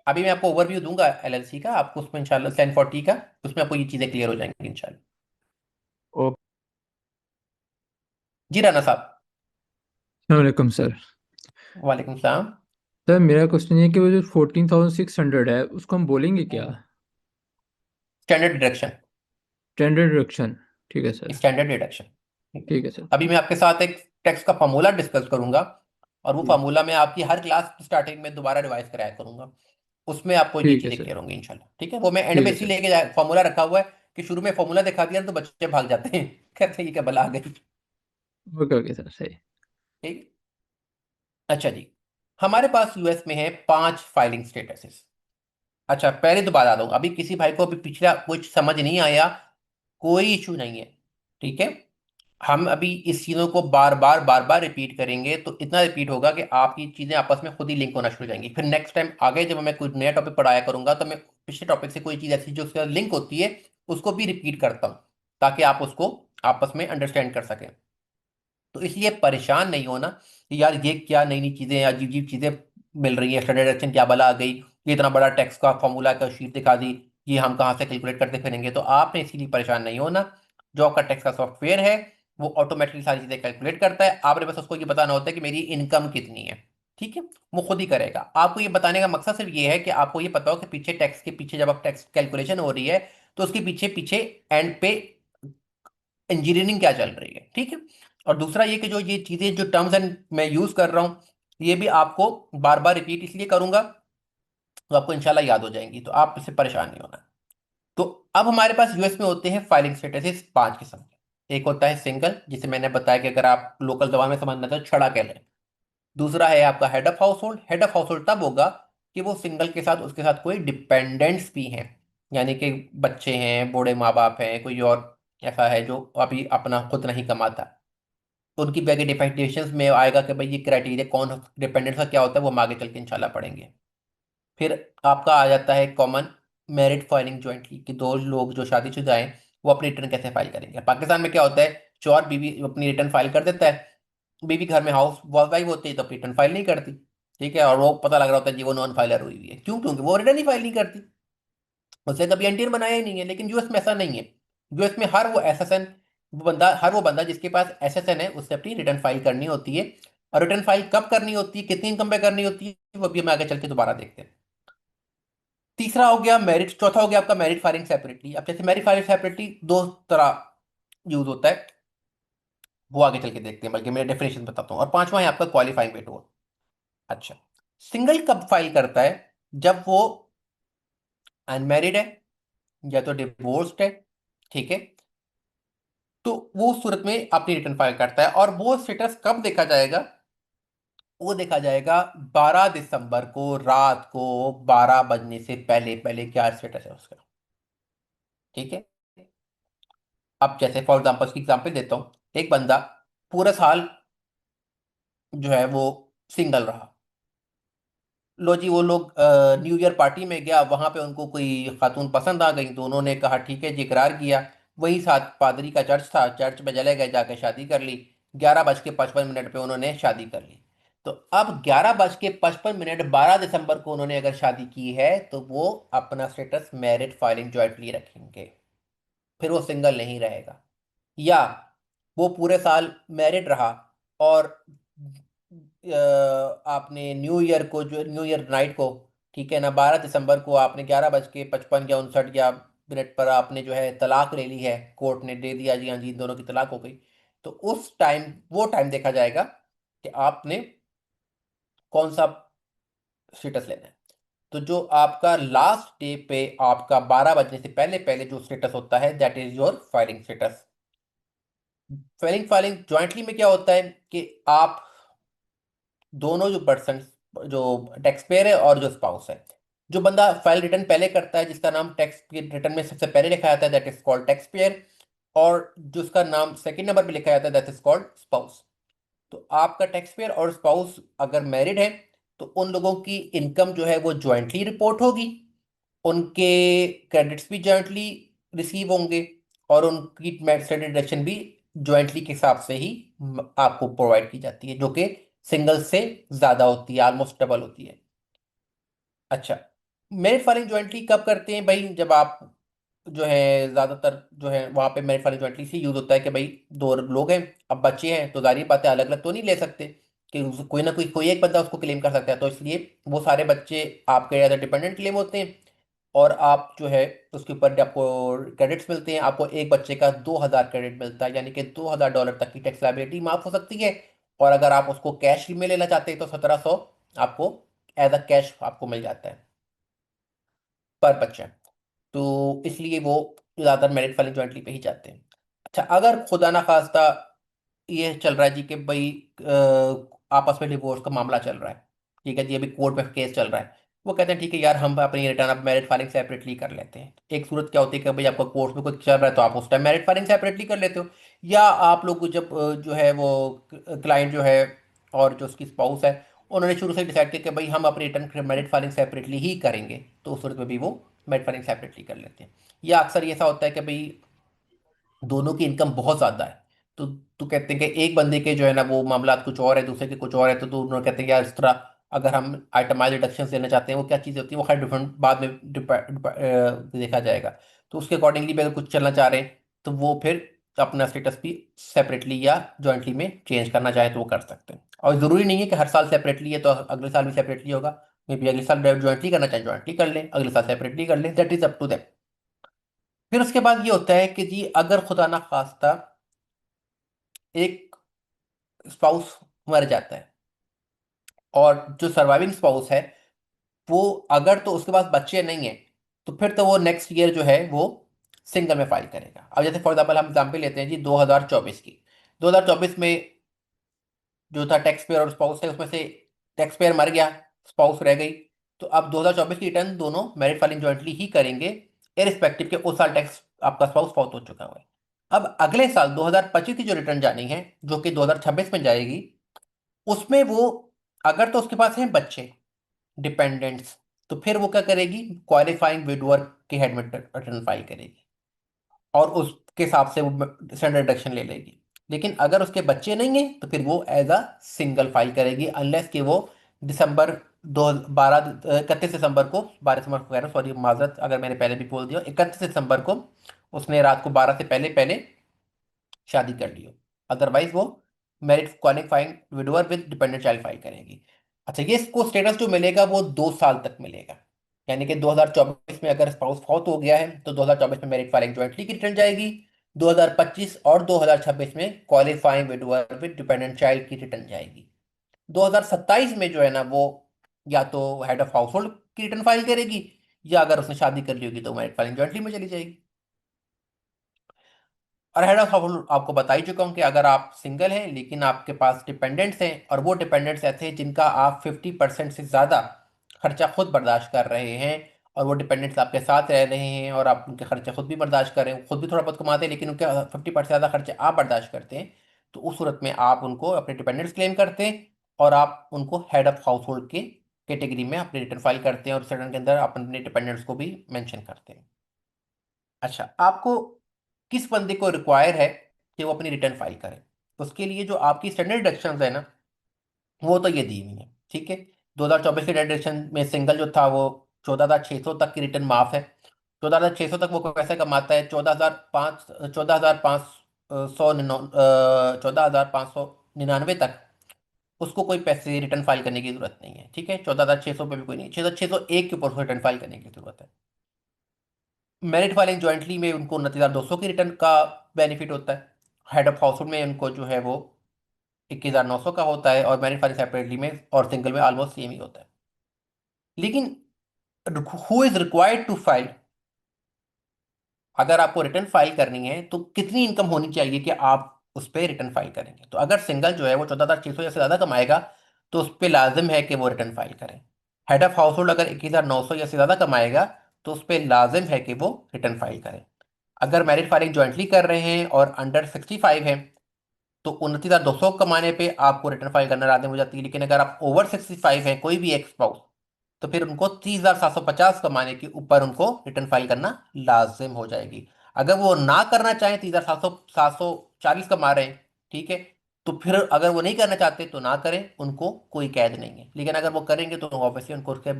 अभी मैं आपको ओवरव्यू दूंगा एलएलसी का, आपको उसमें इंशाल्लाह 1040 का, उसमें आपको ये चीजें क्लियर हो जाएंगी इंशाल्लाह। ओ, जी राना साहब। वालेकुम सर। वालेकुम सलाम। सर मेरा क्वेश्चन ये है कि वो जो 14,600 है उसको हम बोलेंगे क्या? Standard deduction. Standard deduction. ठीक है सर। Standard deduction. ठीक है सर। अभी मैं आपके साथ एक टैक्स का फार्मूला डिस्कस करूंगा, और वो जी। फार्मूला मैं आपकी हर क्लास स्टार्टिंग में दोबारा रिवाइज कराया करूंगा, उसमें आपको ये ठीक है चीजें सर। क्लियर होंगी इंशाल्लाह, ठीक है। वो मैं एंड ठीक में है इसलिए सर। लेके जाए फॉर्मूला रखा हुआ है कि शुरू में फॉर्मूला दिखा दिया तो बच्चे भाग जाते हैं कहते हैं ये क्या बला आ गई, ओके ओके सर, सही। ठीक है। अच्छा जी, हमारे पास यूएस में है 5 फाइलिंग स्टेटसेस। अच्छा पहले तो बता दूं, अभी किसी भाई को अभी पिछला कुछ समझ नहीं आया, कोई इशू नहीं है, ठीक है। हम अभी इस चीज़ों को बार बार रिपीट करेंगे तो इतना रिपीट होगा कि आपकी चीज़ें आपस में खुद ही लिंक होना शुरू हो जाएंगी। फिर नेक्स्ट टाइम आगे जब मैं कोई नया टॉपिक पढ़ाया करूंगा तो मैं पिछले टॉपिक से कोई चीज़ ऐसी जो उसके लिंक होती है उसको भी रिपीट करता हूँ, ताकि आप उसको आपस में अंडरस्टैंड कर सकें। तो इसलिए परेशान नहीं होना कि यार ये क्या नई नई चीज़ें अजीब अजीब चीज़ें मिल रही हैं, स्टैंडर्ड एक्शन क्या बला आ गई, ये इतना बड़ा टैक्स का फॉर्मूला का शीट दिखा दी, ये हम कहाँ से कैलकुलेट करते फिरेंगे। तो आपने इसीलिए परेशान नहीं होना, जो आपका टैक्स का सॉफ्टवेयर है वो ऑटोमेटिकली सारी चीज़ें कैलकुलेट करता है, आपने बस उसको ये बताना होता है कि मेरी इनकम कितनी है, ठीक है। वो खुद ही करेगा। आपको ये बताने का मकसद सिर्फ ये है कि आपको ये पता हो कि पीछे टैक्स के पीछे जब आप टैक्स कैलकुलेशन हो रही है तो उसके पीछे पीछे एंड पे इंजीनियरिंग क्या चल रही है, ठीक है। और दूसरा ये कि जो ये चीज़ें जो टर्म्स एंड मैं यूज़ कर रहा हूँ ये भी आपको बार बार रिपीट इसलिए करूंगा तो आपको इंशाल्लाह याद हो जाएंगी, तो आप इससे परेशान नहीं होना। तो अब हमारे पास यूएस में होते हैं फाइलिंग स्टेटस 5 किस्म के। एक होता है सिंगल, जिसे मैंने बताया कि अगर आप लोकल जबान में समझना तो छड़ा कह लें। दूसरा है आपका head of house hold. Head of house hold तब होगा कि वो सिंगल के साथ उसके साथ कोई डिपेंडेंट्स भी हैं, यानी कि बच्चे हैं, बूढ़े माँ बाप हैं, कोई और ऐसा है जो अभी अपना खुद नहीं कमाता, तो उनकी बैगे डिफिनेशन में आएगा कि भाई ये क्राइटेरिया कौन डिपेंडेंट्स का क्या होता है, वो हम आगे चल के इंशाल्लाह पढ़ेंगे। फिर आपका आ जाता है कॉमन मैरिड फाइलिंग ज्वाइंटली, कि दो लोग जो शादीशुदा हैं वो अपनी रिटर्न कैसे फाइल करेंगे। पाकिस्तान में क्या होता है, चौर बीवी अपनी रिटर्न फाइल कर देता है, बीवी घर में हाउस वाइफ होती है तो अपनी रिटर्न फाइल नहीं करती, ठीक है। और वो पता लग रहा होता है जी वो नॉन फाइलर हुई हुई है, क्यों? क्योंकि वो रिटर्न ही फाइल नहीं करती, उसने कभी एनटीआर बनाया ही नहीं है। लेकिन यूएस में ऐसा नहीं है, यूएस में हर वो बंदा जिसके पास एसएसएन है उससे अपनी रिटर्न फाइल करनी होती है। और रिटर्न फाइल कब करनी होती है, कितनी इनकम पे करनी होती है, वो भी हम आगे चल के दोबारा देखते हैं। तीसरा हो गया मैरिज, चौथा हो गया आपका मैरिज फाइलिंग सेपरेटली। अब जैसे मैरिज फाइलिंग सेपरेटली दो तरह यूज होता है, वो आगे चल के देखते हैं, बल्कि मैं डेफिनेशन बताता हूँ। और पांचवा है आपका क्वालिफाइंग वेट। अच्छा, सिंगल कब फाइल करता है, जब वो अनमैरिड है या तो डिवोर्स्ड है, ठीक है। तो वो उस सूरत में अपनी रिटर्न फाइल करता है। और वो स्टेटस कब देखा जाएगा, वो देखा जाएगा 12 दिसंबर को रात को 12 बजने से पहले पहले क्या स्टेटस है उसका, ठीक है। अब जैसे फॉर एग्जाम्पल उसकी एग्जाम्पल देता हूँ, एक बंदा पूरा साल जो है वो सिंगल रहा, लो जी वो लोग न्यू ईयर पार्टी में गया, वहां पे उनको कोई खातून पसंद आ गई तो उन्होंने कहा ठीक है जी, इकरार किया। वही साथ पादरी का चर्च था, चर्च में चले गए, जाके शादी कर ली, 11:55 पे उन्होंने शादी कर ली। तो अब 11:55 12 दिसंबर को उन्होंने अगर शादी की है तो वो अपना स्टेटस मैरिड फाइलिंग जॉइंटली रखेंगे, फिर वो सिंगल नहीं रहेगा। या वो पूरे साल मैरिड रहा और आपने न्यू ईयर को, जो न्यू ईयर नाइट को, ठीक है ना, 12 दिसंबर को आपने 11:55 या 59 मिनट पर आपने जो है तलाक ले ली है, कोर्ट ने दे दिया जी हाँ जी इन दोनों की तलाक हो गई, तो उस टाइम वो टाइम देखा जाएगा कि आपने कौन सा स्टेटस लेना है। तो जो आपका लास्ट डे पे आपका 12 बजने से पहले पहले जो स्टेटस होता है that is your filing status. Filing filing jointly में क्या होता है कि आप दोनों जो पर्सन, जो टैक्स पेयर है और जो स्पाउस है, जो बंदा फाइल रिटर्न पहले करता है जिसका नाम टैक्स रिटर्न में सबसे पहले लिखा जाता है that is called tax payer, और जिसका नाम सेकंड नंबर पे लिखा जाता है दैट इज कॉल्ड स्पाउस। तो आपका टैक्स पेयर और स्पाउस अगर मैरिड है तो उन लोगों की इनकम जो है वो ज्वाइंटली रिपोर्ट होगी, उनके क्रेडिट्स भी जॉइंटली रिसीव होंगे, और उनकी स्टैंडर्ड डिडक्शन भी जॉइंटली के हिसाब से ही आपको प्रोवाइड की जाती है, जो कि सिंगल से ज्यादा होती है, ऑलमोस्ट डबल होती है। अच्छा, मेरिट फाइलिंग ज्वाइंटली कब करते हैं भाई? जब आप जो है ज्यादातर जो है वहां पे मेरिट फाइलिंग ज्वाइंटली से यूज होता है कि भाई दो लोग हैं, अब बच्चे हैं तो जाहिर बात है अलग अलग तो नहीं ले सकते, कि कोई ना कोई एक बंदा उसको क्लेम कर सकता है, तो इसलिए वो सारे बच्चे आपके ज़्यादा डिपेंडेंट क्लेम होते हैं, और आप जो है उसके ऊपर आपको क्रेडिट्स मिलते हैं। आपको एक बच्चे का 2,000 क्रेडिट मिलता है, यानी कि $2,000 तक की टैक्स लाइबिलिटी माफ हो सकती है। और अगर आप उसको कैश में लेना चाहते हैं तो 1,700 आपको एज अ कैश आपको मिल जाता है पर बच्चा। तो इसलिए वो ज़्यादातर मेरिट फाइलिंग जॉइंटली पे ही जाते हैं। अच्छा, अगर खुदा ना खास्ता ये चल रहा है जी कि भाई आपस में डिवोर्स का मामला चल रहा है, ठीक है जी, अभी कोर्ट में केस चल रहा है, वो कहते हैं ठीक है यार हम अपनी रिटर्न अब मैरिट फाइलिंग सेपरेटली कर लेते हैं। एक सूरत क्या होती है कि भाई आपका कोर्ट में कुछ चल रहा है तो आप उस टाइम मैरिट फाइलिंग सेपरेटली कर लेते हो, या आप लोग जब जो है वो क्लाइंट जो है और जो उसकी स्पाउस है उन्होंने शुरू से डिसाइड किया कि भाई हम अपनी रिटर्न मैरिट फाइलिंग सेपरेटली ही करेंगे, तो उस सूरत में भी वो मैरिट फाइलिंग सेपरेटली कर लेते हैं। या अक्सर ये ऐसा होता है कि भाई दोनों की इनकम बहुत ज्यादा है, तो कहते हैं कि एक बंदे के जो है ना वो मामला कुछ और है, दूसरे के कुछ और है, तो दोनों कहते हैं कि यार इस तरह अगर हम आइटमाइज डिडक्शन देना चाहते हैं, वो क्या चीज़ होती है वो खैर डिफरेंट बाद में देखा जाएगा। तो उसके अकॉर्डिंगली भी अगर कुछ चलना चाह रहे हैं तो वो फिर अपना स्टेटस भी सेपरेटली या जॉइंटली में चेंज करना चाहे तो वो कर सकते हैं। और ज़रूरी नहीं है कि हर साल सेपरेटली है तो अगले साल भी सेपरेटली होगा, मे बी अगले साल जॉइंटली करना चाहे जॉइंटली कर लें, अगले साल सेपरेटली कर लें, that is up to them. फिर उसके बाद ये होता है कि जी अगर खुदा ना खास्ता एक स्पाउस मर जाता है और जो सर्वाइविंग स्पाउस है वो अगर तो उसके पास बच्चे नहीं है तो फिर तो वो नेक्स्ट ईयर जो है वो सिंगल में फाइल करेगा। अब जैसे फॉर एग्जाम्पल हम एग्जाम्पल लेते हैं जी 2024 की। 2024 में जो था टैक्स पेयर और स्पाउस है उसमें से टैक्स पेयर मर गया, स्पाउस रह गई, तो अब 2024 की रिटर्न दोनों मैरिड फाइलिंग जॉइंटली ही करेंगे, इरिस्पेक्टिव के उस साल टैक्स आपका स्पाउस फौत हो चुका हुआ है। अब अगले साल 2025 की जो रिटर्न जानी है जो कि 2026 में जाएगी, उसमें वो अगर तो उसके पास हैं बच्चे डिपेंडेंट्स, तो फिर वो क्या करेगी, क्वालिफाइंग विडोअर के हेड में रिटर्न फाइल करेगी और उसके हिसाब से वो स्टैंडर्ड डिडक्शन ले लेगी। लेकिन अगर उसके बच्चे नहीं हैं तो फिर वो एज अ सिंगल फाइल करेगी, अनलेस कि वो दिसंबर दो 31 दिसंबर को, 12 दिसंबर को कह रहा हूँ सॉरी माजरत अगर मैंने पहले भी बोल दिया, 31 दिसंबर को उसने रात को 12 से पहले पहले शादी कर ली हो, अदरवाइज वो married qualifying widower with dependent child file करेगी। अच्छा, ये इसको स्टेटस जो मिलेगा वो 2 साल तक मिलेगा, यानी कि 2024 में अगर स्पाउस फौत हो गया है तो 2024 में मैरिड फाइलिंग ज्वाइंटली की रिटर्न जाएगी, 2025 और 2026 में qualifying widower with dependent child की रिटर्न जाएगी। 2027 में जो है ना वो या तो हेड ऑफ हाउस होल्ड की रिटर्न फाइल करेगी, या अगर उसने शादी कर ली होगी तो मैरिड फाइलिंग ज्वाइंटली में चली जाएगी। और हेड ऑफ हाउस आपको बता ही चुका हूँ कि अगर आप सिंगल हैं लेकिन आपके पास डिपेंडेंट्स हैं और वो डिपेंडेंट्स ऐसे हैं जिनका आप 50% से ज़्यादा खर्चा खुद बर्दाश्त कर रहे हैं, और वो डिपेंडेंट्स आपके साथ रह रहे हैं और आप उनके खर्चे खुद भी बर्दाश्त कर रहे हैं, खुद भी थोड़ा बहुत कमाते हैं लेकिन उनके 50% ज़्यादा खर्चे आप बर्दाश्त करते हैं, तो उस सूरत में आप उनको अपने डिपेंडेंट्स क्लेम करते हैं और आप उनको हेड ऑफ हाउस होल्ड के कैटेगरी में अपनी रिटर्न फाइल करते हैं और रिटर्न के अंदर अपने डिपेंडेंट्स को भी मेंशन करते हैं। अच्छा, आपको किस बंदे को रिक्वायर है कि वो अपनी रिटर्न फाइल करे? उसके लिए जो आपकी स्टैंडर्ड डिडक्शंस है ना वो तो ये दी हुई है, ठीक है। 2024 के डेडिशन में सिंगल जो था वो 14,600 तक की रिटर्न माफ है। 14,600 तक वो पैसे कमाता है। 14,599 तक उसको कोई पैसे रिटर्न फाइल करने की जरूरत नहीं है, ठीक है। 14,600 पे भी कोई नहीं, 6,601 के ऊपर उसको रिटर्न फाइल करने की जरूरत है। मेरिट फाइलिंग ज्वाइंटली में उनको 29,200 की रिटर्न का बेनिफिट होता है। हेड ऑफ हाउस होल्ड में उनको जो है वो 21,900 का होता है, और मेरिट फाइलिंग सेपरेटली में और सिंगल में ऑलमोस्ट सेम ही होता है। लेकिन who is required to file, अगर आपको रिटर्न फाइल करनी है तो कितनी इनकम होनी चाहिए कि आप उस पर रिटर्न फाइल करेंगे। तो अगर सिंगल जो है वो 14,600 या से ज़्यादा कमाएगा तो उस पर लाजिम है कि वो रिटर्न फाइल करें। हेड ऑफ हाउस होल्ड अगर 21,900 या से ज़्यादा कमाएगा तो उस पर लाजिम है कि वो रिटर्न फाइल करें। अगर मैरिज फाइलिंग ज्वाइंटली कर रहे हैं और अंडर 65 है तो 29,200 कमाने पे आपको रिटर्न फाइल करना लाजिम हो जाती है। लेकिन अगर आप ओवर 65 है, कोई भी एक स्पाउस, तो फिर उनको 30,750 कमाने के ऊपर उनको रिटर्न फाइल करना लाजिम हो जाएगी। अगर वो ना करना चाहें, 30,740 कमा रहे हैं, ठीक है, तो फिर अगर वो नहीं करना चाहते तो ना करें, उनको कोई कैद नहीं है। लेकिन अगर वो करेंगे तो ऑब्वियसली उनको उसके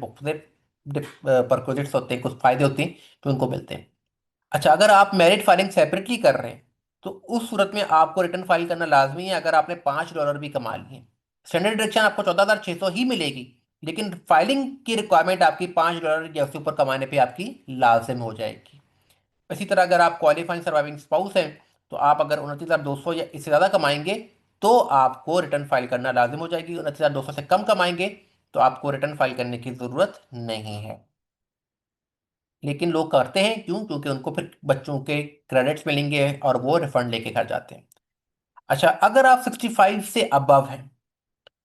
परक्विजिट्स होते हैं, कुछ फायदे होते हैं जो उनको मिलते हैं। अच्छा, अगर आप मेरिट फाइलिंग सेपरेटली कर रहे हैं तो उस सूरत में आपको रिटर्न फाइल करना लाजमी है अगर आपने $5 भी कमा लिए। स्टैंडर्ड डिडक्शन आपको 14,600 ही मिलेगी, लेकिन फाइलिंग की रिक्वायरमेंट आपकी $5 या उससे ऊपर कमाने पे आपकी लाजिम हो जाएगी। इसी तरह अगर आप क्वालिफाइंग सर्वाइविंग स्पाउस हैं तो आप अगर 29,200 या इससे ज़्यादा कमाएंगे तो आपको रिटर्न फाइल करना लाजिम हो जाएगी। 29,200 से कम कमाएंगे तो आपको रिटर्न फाइल करने की ज़रूरत नहीं है। लेकिन लोग करते हैं क्यों? क्योंकि उनको फिर बच्चों के क्रेडिट्स मिलेंगे और वो रिफंड लेके घर जाते हैं। अच्छा, अगर आप 65 से अबव हैं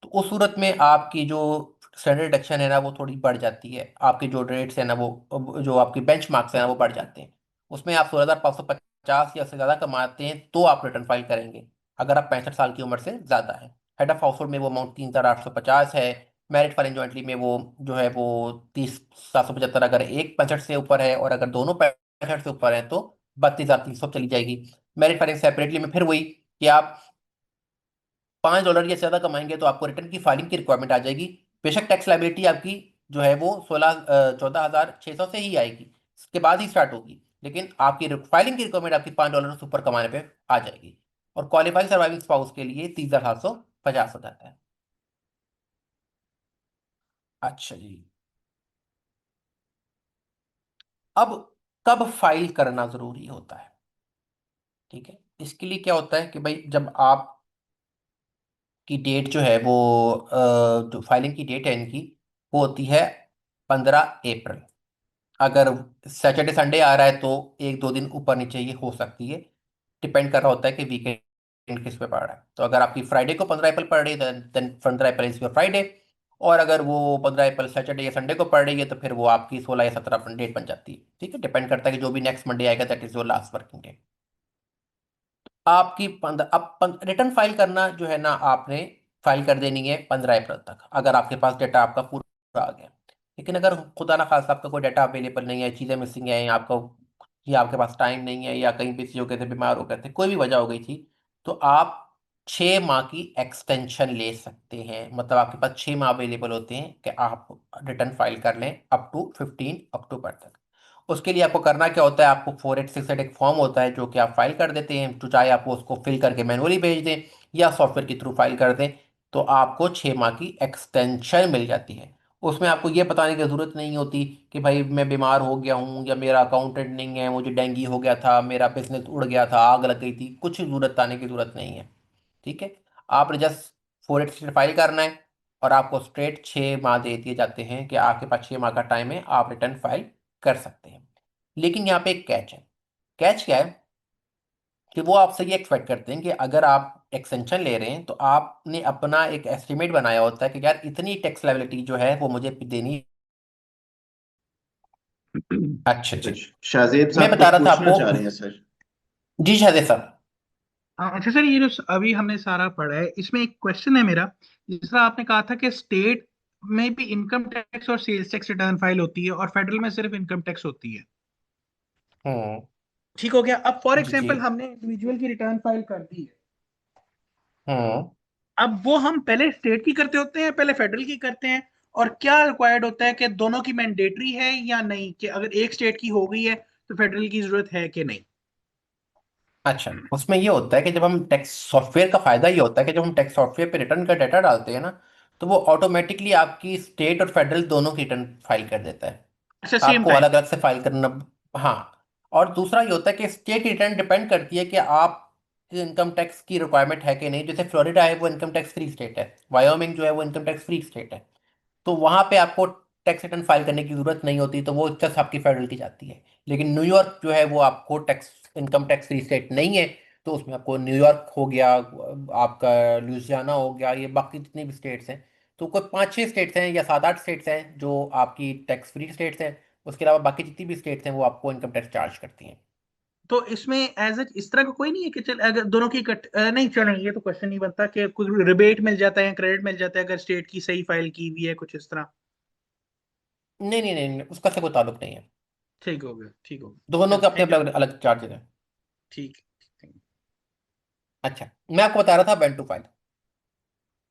तो उस सूरत में आपकी जो स्टैंडर्ड डिडक्शन है ना वो थोड़ी बढ़ जाती है। आपके जो रेट्स है ना वो जो आपकी बेंच मार्क्स है ना वो बढ़ जाते हैं। उसमें आप 16,550 या से ज़्यादा कमाते हैं तो आप रिटर्न फाइल करेंगे, अगर आप 65 साल की उम्र से ज़्यादा है। हेड ऑफ हाउस होल्ड में वो अमाउंट 3,850 है। मैरिट फाइलिंग जॉइंटली में वो जो है वो 30,775, अगर एक 65 से ऊपर है और अगर दोनों 65 से ऊपर है तो 32,300 चली जाएगी। मैरिट फाइलिंग सेपरेटली में फिर वही कि आप $5 या से ज्यादा कमाएंगे तो आपको रिटर्न की फाइलिंग की रिक्वायरमेंट आ जाएगी। बेशक टैक्स लाइबिलिटी आपकी जो है वो 14,600 से ही आएगी, इसके बाद ही स्टार्ट होगी, लेकिन आपकी फाइलिंग की रिक्वायरमेंट आपकी $5 से ऊपर कमाने पे आ जाएगी। और क्वालिफाइंग सर्वाइविंग स्पाउस के लिए 30,750 हो जाता है। अच्छा जी, अब कब फाइल करना जरूरी होता है? ठीक है, इसके लिए क्या होता है कि भाई जब आप की डेट जो है वो जो फाइलिंग की डेट है इनकी वो होती है 15 अप्रैल। अगर सैटरडे संडे आ रहा है तो एक दो दिन ऊपर नीचे ये हो सकती है, डिपेंड कर रहा होता है कि वीकेंड किस पे पड़ रहा है। तो अगर आपकी फ्राइडे को 15 अप्रैल पड़ रही है देन 15 अप्रैल इज फ्राइडे, और अगर वो 15 अप्रैल सैटरडे या संडे को पड़ रही है तो फिर वो आपकी 16 या 17 डेट बन जाती है। ठीक है, डिपेंड करता है कि जो भी नेक्स्ट मंडे आएगा that is your last working day. आपकी 15 अब रिटर्न फाइल करना जो है ना आपने फाइल कर देनी है 15 अप्रैल तक, अगर आपके पास डेटा आपका पूरा आ गया। लेकिन अगर खुदा ना खास्ता आपका कोई डाटा अवेलेबल नहीं है, चीज़ें मिसिंग है, या आपका या आपके पास टाइम नहीं है, या कहीं बिजी हो गए थे, बीमार हो गए थे, कोई भी वजह हो गई थी, तो आप 6 माह की एक्सटेंशन ले सकते हैं। मतलब आपके पास 6 माह अवेलेबल होते हैं कि आप रिटर्न फाइल कर लें अप टू 15 अक्टूबर तक। उसके लिए आपको करना क्या होता है, आपको 4868 एक फॉर्म होता है जो कि आप फाइल कर देते हैं। तो चाहे आप उसको फिल करके मैनुअली भेज दें या सॉफ्टवेयर के थ्रू फाइल कर दें, तो आपको 6 माह की एक्सटेंशन मिल जाती है। उसमें आपको ये बताने की ज़रूरत नहीं होती कि भाई मैं बीमार हो गया हूँ, या मेरा अकाउंटेंट नहीं है, मुझे डेंगू हो गया था, मेरा बिजनेस उड़ गया था, आग लग गई थी, कुछ ज़रूरत आने की ज़रूरत नहीं है। ठीक है, आपने जस्ट 4868 फाइल करना है और आपको स्ट्रेट 6 माह दे दिए जाते हैं कि आपके पास 6 माह का टाइम है, आप रिटर्न फाइल कर सकते हैं। लेकिन यहाँ पे एक कैच है। कैच क्या है कि वो आपसे ये एक्सपेक्ट करते हैं कि अगर आप एक्सटेंशन ले रहे हैं तो आपने अपना एक एस्टिमेट बनाया होता है कि यार इतनी टैक्स लायबिलिटी जो है वो मुझे देनी। अच्छा तो जी, शाहजेब मैं साहब बता कुछ रहा था पूछना आपको। चाह रहे हैं सर? जी शायद साहब। अच्छा सर, ये जो अभी हमने सारा पढ़ा है इसमें एक क्वेश्चन है मेरा। जिस तरह आपने कहा था कि स्टेट में भी इनकम टैक्स और सेल्स टैक्स रिटर्न फाइल होती है और फेडरल में सिर्फ इनकम टैक्स होती है, हम्म। ठीक हो गया। अब फॉर जी जी। एग्जांपल हमने इंडिविजुअल की रिटर्न फाइल कर दी है, हम्म। अब वो हम पहले स्टेट की करते होते हैं, पहले फेडरल की करते हैं, और क्या रिक्वायर्ड होता है कि दोनों की मैंडेटरी है या नहीं, कि अगर एक स्टेट की हो गई है तो फेडरल की जरूरत है कि नहीं? अच्छा, उसमें ये होता है कि जब हम टैक्स सॉफ्टवेयर का फायदा ये होता है कि जब हम टैक्स सॉफ्टवेयर पे रिटर्न का डाटा डालते हैं ना, तो वो ऑटोमेटिकली आपकी स्टेट और फेडरल दोनों की रिटर्न फाइल कर देता है। अच्छा, सेम आपको टाइम। अलग अलग से फाइल करना। हाँ। और दूसरा ये होता है कि स्टेट की रिटर्न डिपेंड करती है कि आप इनकम टैक्स की रिक्वायरमेंट है कि नहीं। जैसे फ्लोरिडा है वो इनकम टैक्स फ्री स्टेट है, वायोमिंग जो है वो इनकम टैक्स फ्री स्टेट है। तो वहां पे आपको टैक्स रिटर्न फाइल करने की जरूरत नहीं होती, तो वो टैक्स आपकी फेडरल की जाती है। लेकिन न्यूयॉर्क जो है वो आपको tax income tax free state नहीं है, तो उसमें आपको न्यूयॉर्क हो गया, आपका लुइसियाना हो गया, ये बाकी जितनी भी स्टेट्स हैं, तो कोई 5-6 स्टेट्स हैं या 7-8 स्टेट्स हैं जो आपकी टैक्स फ्री स्टेट्स हैं। उसके अलावा बाकी जितनी भी स्टेट्स हैं वो आपको इनकम टैक्स चार्ज करती हैं। तो इसमें एज इस तरह का कोई नहीं है कि चल अगर दोनों की नहीं चलेंगे, ये तो क्वेश्चन नहीं बनता कि कुछ रिबेट मिल जाता है, क्रेडिट मिल जाता है अगर स्टेट की सही फाइल की हुई है, कुछ इस तरह? नहीं नहीं नहीं नहीं, उसका से कोई ताल्लुक नहीं है। ठीक हो गया, ठीक हो गया, दोनों चल के अपने थैंक यू। अपने अलग चार्जेस हैं। ठीक है। अच्छा, मैं आपको बता रहा था वेन टू फाइल।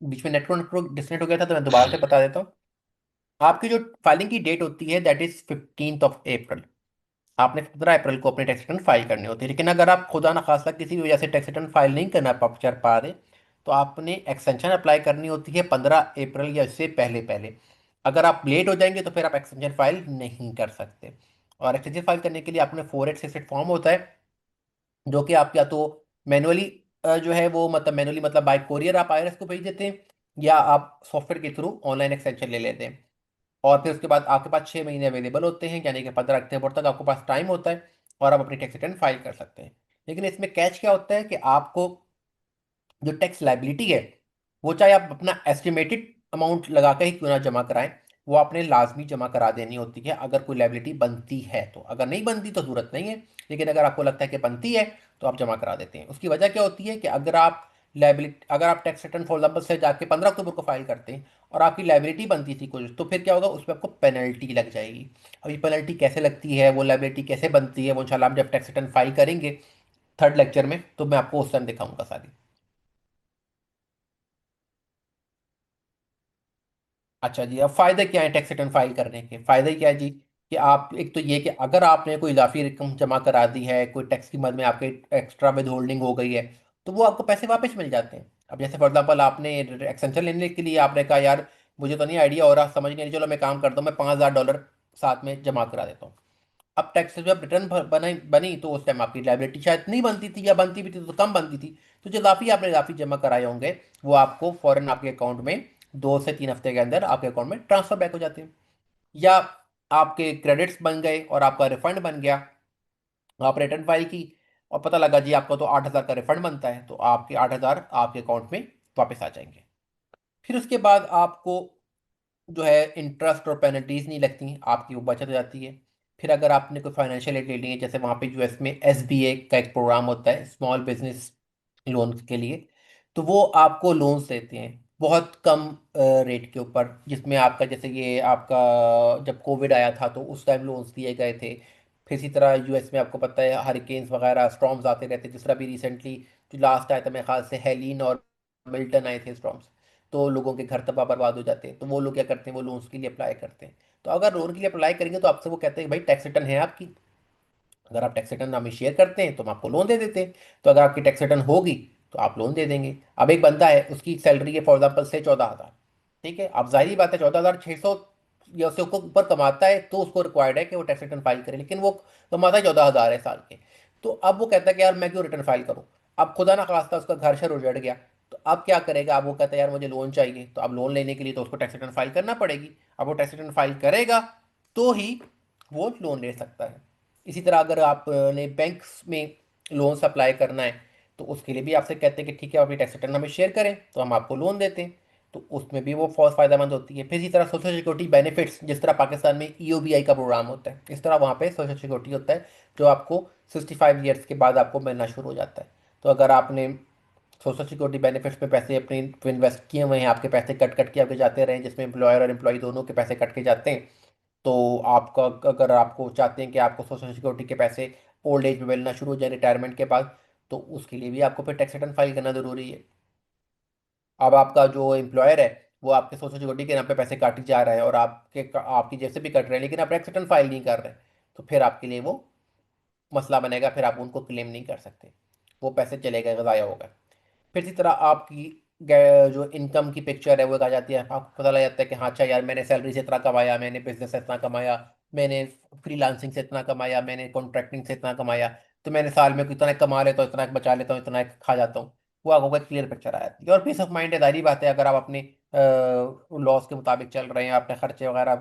बीच में नेटवर्क डिस्कनेक्ट हो गया था, तो मैं दोबारा से बता देता हूँ। आपकी जो फाइलिंग की डेट होती है दैट इज 15 अप्रैल। आपने 15 अप्रैल को अपनी टैक्स रिटर्न फाइल करनी होती है। लेकिन अगर आप खुदा न खास्ता किसी भी वजह से टैक्स रिटर्न फाइल नहीं करना कर पा रहे, तो आपने एक्सटेंशन अप्लाई करनी होती है 15 अप्रैल या इससे पहले पहले। अगर आप लेट हो जाएंगे तो फिर आप एक्सटेंशन फाइल नहीं कर सकते। और एक्सटेंशन फाइल करने के लिए आपने 4868 फॉर्म होता है, जो कि आप या तो मैनुअली जो है वो मतलब मैनुअली मतलब बाय कोरियर आप आईआरएस को भेज देते हैं, या आप सॉफ्टवेयर के थ्रू ऑनलाइन एक्सटेंशन ले लेते हैं। और फिर उसके बाद आपके पास 6 महीने अवेलेबल होते हैं, यानी कि 15 अक्टूबर तक आपके पास टाइम होता है, और आप अपनी टैक्स रिटर्न फाइल कर सकते हैं। लेकिन इसमें कैच क्या होता है कि आपको जो टैक्स लाइबिलिटी है, वो चाहे आप अपना एस्टिमेटेड अमाउंट लगा के ही क्यों ना जमा कराएं, वो आपने लाजमी जमा करा देनी होती है अगर कोई लाइबिलिटी बनती है तो। अगर नहीं बनती तो जरूरत नहीं है, लेकिन अगर आपको लगता है कि बनती है तो आप जमा करा देते हैं। उसकी वजह क्या होती है कि अगर आप टैक्स रिटर्न फॉर एग्जाम्पल से जाके 15 अक्टूबर को फाइल करते हैं और आपकी लाइबिलिटी बनती थी कुछ, तो फिर क्या होगा, उसमें आपको पेनल्टी लग जाएगी। अब ये पेनल्टी कैसे लगती है, वो लाइबिलिटी कैसे बनती है, वो इंशाल्लाह हम जब टैक्स रिटर्न फाइल करेंगे थर्ड लेक्चर में, तो मैं आपको उस टाइम दिखाऊंगा सारी। अच्छा जी, अब फायदे क्या है टैक्स रिटर्न फाइल करने के? फायदे क्या है जी, कि आप एक तो ये कि अगर आपने कोई इजाफी रकम जमा करा दी है, कोई टैक्स की मद में आपके एक्स्ट्रा विद होल्डिंग हो गई है, तो वो आपको पैसे वापस मिल जाते हैं। अब जैसे फॉर एग्जाम्पल आपने एक्सटेंशन लेने के लिए आपने कहा यार मुझे तो नहीं आइडिया हो रहा, समझ नहीं आ रही, चलो मैं काम करता हूँ, मैं $5000 साथ में जमा करा देता हूँ। अब टैक्स जब रिटर्न बनाई बनी तो उस टाइम आपकी लाइबिलिटी शायद नहीं बनती थी, या बनती भी थी तो कम बनती थी। तो जो लाफी आपने लाफी जमा कराए होंगे, वो आपको फौरन आपके अकाउंट में 2 से 3 हफ्ते के अंदर आपके अकाउंट में ट्रांसफर बैक हो जाते हैं। या आपके क्रेडिट्स बन गए और आपका रिफंड बन गया, आप रिटर्न फाइल की और पता लगा जी आपको तो 8,000 का रिफंड बनता है, तो आपके 8,000 आपके अकाउंट में वापस आ जाएंगे। फिर उसके बाद आपको जो है इंटरेस्ट और पेनल्टीज नहीं लगती, आपकी वो बचत हो जाती है। फिर अगर आपने कोई फाइनेंशियल एड ले ली है, जैसे वहाँ पे यूएस में एसबीए का एक प्रोग्राम होता है स्मॉल बिजनेस लोन के लिए, तो वो आपको लोन्स देते हैं बहुत कम रेट के ऊपर, जिसमें आपका जैसे ये आपका जब कोविड आया था तो उस टाइम लोन्स दिए गए थे। फिर इसी तरह यूएस में आपको पता है हरिकेन्स वगैरह स्टॉर्म्स आते रहते हैं, जिस तरह भी रिसेंटली जो लास्ट आया था मेरे ख्याल से हेलिन और मिल्टन आए थे स्टॉर्म्स, तो लोगों के घर तबाह बर्बाद हो जाते हैं। तो वो लोग क्या करते हैं, वो लोन्स के लिए अप्लाई करते हैं। तो अगर लोन के लिए अप्लाई करेंगे तो आपसे वो कहते हैं कि भाई टैक्स रिटर्न है आपकी, अगर आप टैक्स रिटर्न हमें शेयर करते हैं तो हम आपको लोन दे देते हैं। तो अगर आपकी टैक्स रिटर्न होगी तो आप लोन दे देंगे। अब एक बंदा है उसकी सैलरी है फॉर एग्जाम्पल से 14,000, ठीक है, अब जाहिर बात है 14,600 या उससे ऊपर कमाता है तो उसको रिक्वायर्ड है कि वो टैक्स रिटर्न फाइल करे, लेकिन वो कमाता है 14,000 है साल के। तो अब वो कहता है कि यार मैं क्यों रिटर्न फाइल करूँ। अब खुदा ना खास्ता उसका घर शर उजड़ गया, तो अब क्या करेगा, अब वो कहता है यार मुझे लोन चाहिए, तो अब लोन लेने के लिए तो उसको टैक्स रिटर्न फाइल करना पड़ेगी। अब वो टैक्स रिटर्न फाइल करेगा तो ही वो लोन ले सकता है। इसी तरह अगर आपने बैंक में लोन अप्लाई करना है, तो उसके लिए भी आपसे कहते हैं कि ठीक है आप अपनी टैक्स रिटर्न हमें शेयर करें तो हम आपको लोन देते हैं। तो उसमें भी वो बहुत फ़ायदेमंद होती है। फिर इसी तरह सोशल सिक्योरिटी बेनिफिट्स, जिस तरह पाकिस्तान में ईओबीआई का प्रोग्राम होता है, इस तरह वहाँ पे सोशल सिक्योरिटी होता है, जो आपको 65 ईयर्स के बाद आपको मिलना शुरू हो जाता है। तो अगर आपने सोशल सिक्योरिटी बेनिफिट्स में पैसे अपने इन्वेस्ट किए हुए हैं, आपके पैसे कट कट के आपके जाते रहे, जिसमें एम्प्लॉयर और एम्प्लॉय दोनों के पैसे कट के जाते हैं, तो आपका अगर आपको चाहते हैं कि आपको सोशल सिक्योरिटी के पैसे ओल्ड एज में मिलना शुरू हो जाए रिटायरमेंट के बाद, तो उसके लिए भी आपको फिर टैक्स रिटर्न फाइल करना ज़रूरी है। अब आपका जो एम्प्लॉयर है वो आपके सोशल सिक्योरिटी के नाम पे पैसे काटे जा रहा है और आपकी जेब से भी कट रहे हैं, लेकिन आप टैक्स रिटर्न फाइल नहीं कर रहे, तो फिर आपके लिए वो मसला बनेगा, फिर आप उनको क्लेम नहीं कर सकते, वो पैसे चले गए, ज़ाया हो गए। फिर इसी तरह आपकी जो इनकम की पिक्चर है वो आ जाती है, आपको पता लग जाता है कि हाँ अच्छा यार, मैंने सैलरी से इतना कमाया, मैंने बिजनेस से इतना कमाया, मैंने फ्रीलांसिंग से इतना कमाया, मैंने कॉन्ट्रैक्टिंग से इतना कमाया, तो मैंने साल में इतना कमा लेता हूँ, इतना बचा लेता हूँ, इतना खा जाता हूँ। वो आपको एक क्लियर पिक्चर आ जाती है और पीस ऑफ माइंड है, जाहिर बात है, अगर आप अपने लॉस के मुताबिक चल रहे हैं, अपने खर्चे वगैरह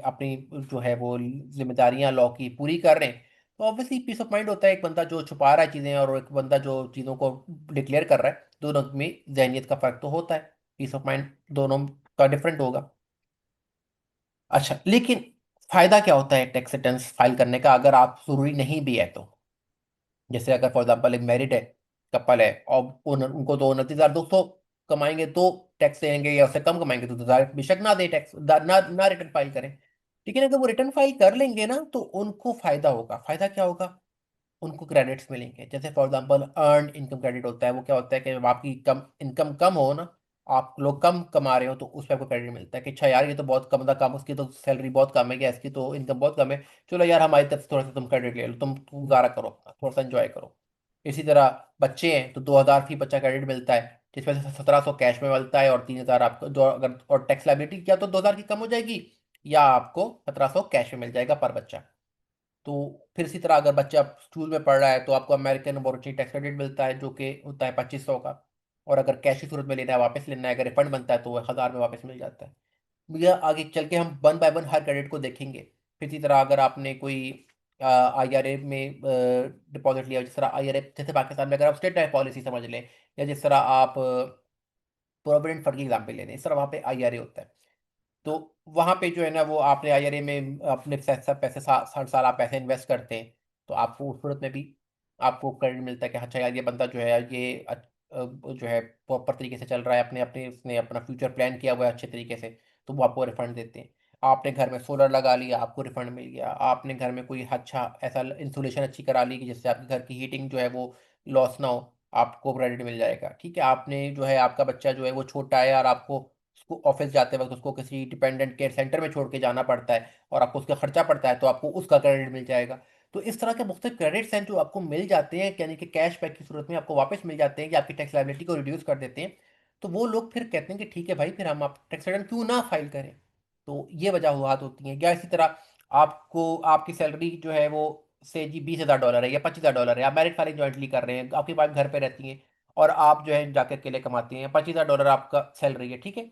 अपनी जो है वो जिम्मेदारियां लॉ की पूरी कर रहे हैं, तो ऑब्वियसली पीस ऑफ माइंड होता है। एक बंदा जो छुपा रहा है चीज़ें और एक बंदा जो चीज़ों को डिक्लेयर कर रहा है, दोनों में जहनीत का फर्क तो होता है, पीस ऑफ माइंड दोनों का डिफरेंट होगा। अच्छा, लेकिन फायदा क्या होता है टैक्स रिटर्न्स फाइल करने का अगर आप जरूरी नहीं भी है तो? जैसे अगर फॉर एग्जाम्पल एक मैरिड है, कपल है, और उनको तो 29,200 कमाएंगे तो टैक्स देंगे, या उससे कम कमाएंगे तो 2,000 बेशक ना दे टैक्स, ना रिटर्न फाइल करें। लेकिन अगर वो रिटर्न फाइल कर लेंगे ना तो उनको फायदा होगा। फायदा क्या होगा? उनको क्रेडिट्स मिलेंगे। जैसे for example earn income credit होता है, वो क्या होता है कि जब आपकी कम इनकम कम हो ना, आप लोग कम कमा रहे हो, तो उस पर आपको क्रेडिट मिलता है कि अच्छा यार, ये तो बहुत कम, कम उसकी तो सैलरी बहुत कम है, या इसकी तो इनकम बहुत कम है, चलो यार हमारी तरफ से थोड़ा सा तुम क्रेडिट ले लो, तुम गुजारा करो अपना, थोड़ा सा एंजॉय करो। इसी तरह बच्चे हैं तो 2,000 फी बच्चा क्रेडिट मिलता है, जिसमें से 1,700 कैश में मिलता है और 3,000 आपको जो अगर, और टैक्स लाइबिलिटी क्या तो 2,000 की कम हो जाएगी, या आपको 1,700 कैश में मिल जाएगा पर बच्चा। तो फिर इसी तरह अगर बच्चा स्कूल में पढ़ रहा है तो आपको अमेरिकन अपॉर्चुनिटी टैक्स क्रेडिट मिलता है, जो कि होता है 2,500 का, और अगर कैश की सूरत में लेना है, वापस लेना है, अगर रिफंड बनता है तो वो 1,000 में वापस मिल जाता है। भैया आगे चल के हम one by one her credit को देखेंगे। फिर इसी तरह अगर आपने कोई IRA में डिपॉजिट लिया, जिस तरह IRA, जैसे पाकिस्तान में अगर आप स्टेट टाइप पॉलिसी समझ लें, या जिस तरह आप प्रोविडेंट फंड की एग्जाम्पल ले लें, इस तरह वहाँ पे IRA होता है। तो वहां पे जो है ना, वो आपने IRA में अपने सब पैसे 60 साल आप पैसे इन्वेस्ट करते हैं, तो आपको उस सूरत में भी आपको क्रेडिट मिलता है कि अच्छा यार, ये बंदा जो है ये जो है प्रॉपर तरीके से चल रहा है, अपने अपने उसने अपना फ्यूचर प्लान किया हुआ है अच्छे तरीके से, तो वो आपको रिफंड देते हैं। आपने घर में सोलर लगा लिया, आपको रिफंड मिल गया। आपने घर में कोई अच्छा ऐसा इंसुलेशन अच्छी करा ली कि जिससे आपके घर की हीटिंग जो है वो लॉस ना हो, आपको क्रेडिट मिल जाएगा। ठीक है, आपने जो है आपका बच्चा जो है वो छोटा है और आपको उसको ऑफिस जाते वक्त उसको किसी डिपेंडेंट केयर सेंटर में छोड़ के जाना पड़ता है और आपको उसका खर्चा पड़ता है, तो आपको उसका क्रेडिट मिल जाएगा। तो इस तरह के मुख्तलिफ क्रेडिट्स हैं जो आपको मिल जाते हैं, यानी कि कैश बैक की सूरत में आपको वापस मिल जाते हैं, कि आपकी टैक्स लायबिलिटी को रिड्यूस कर देते हैं। तो वो लोग फिर कहते हैं कि ठीक है भाई, फिर हम आप टैक्स रिटर्न क्यों ना फाइल करें। तो ये वजह होती हैं। या इसी तरह आपको आपकी सैलरी जो है वो से जी $20,000 है या $25,000 है, आप मैरिड फाइलिंग जॉइंटली कर रहे हैं, आपकी वाइफ घर पे रहती है और आप जो है जाकर अकेले कमाते हैं, $25,000 आपका सैलरी है, ठीक है।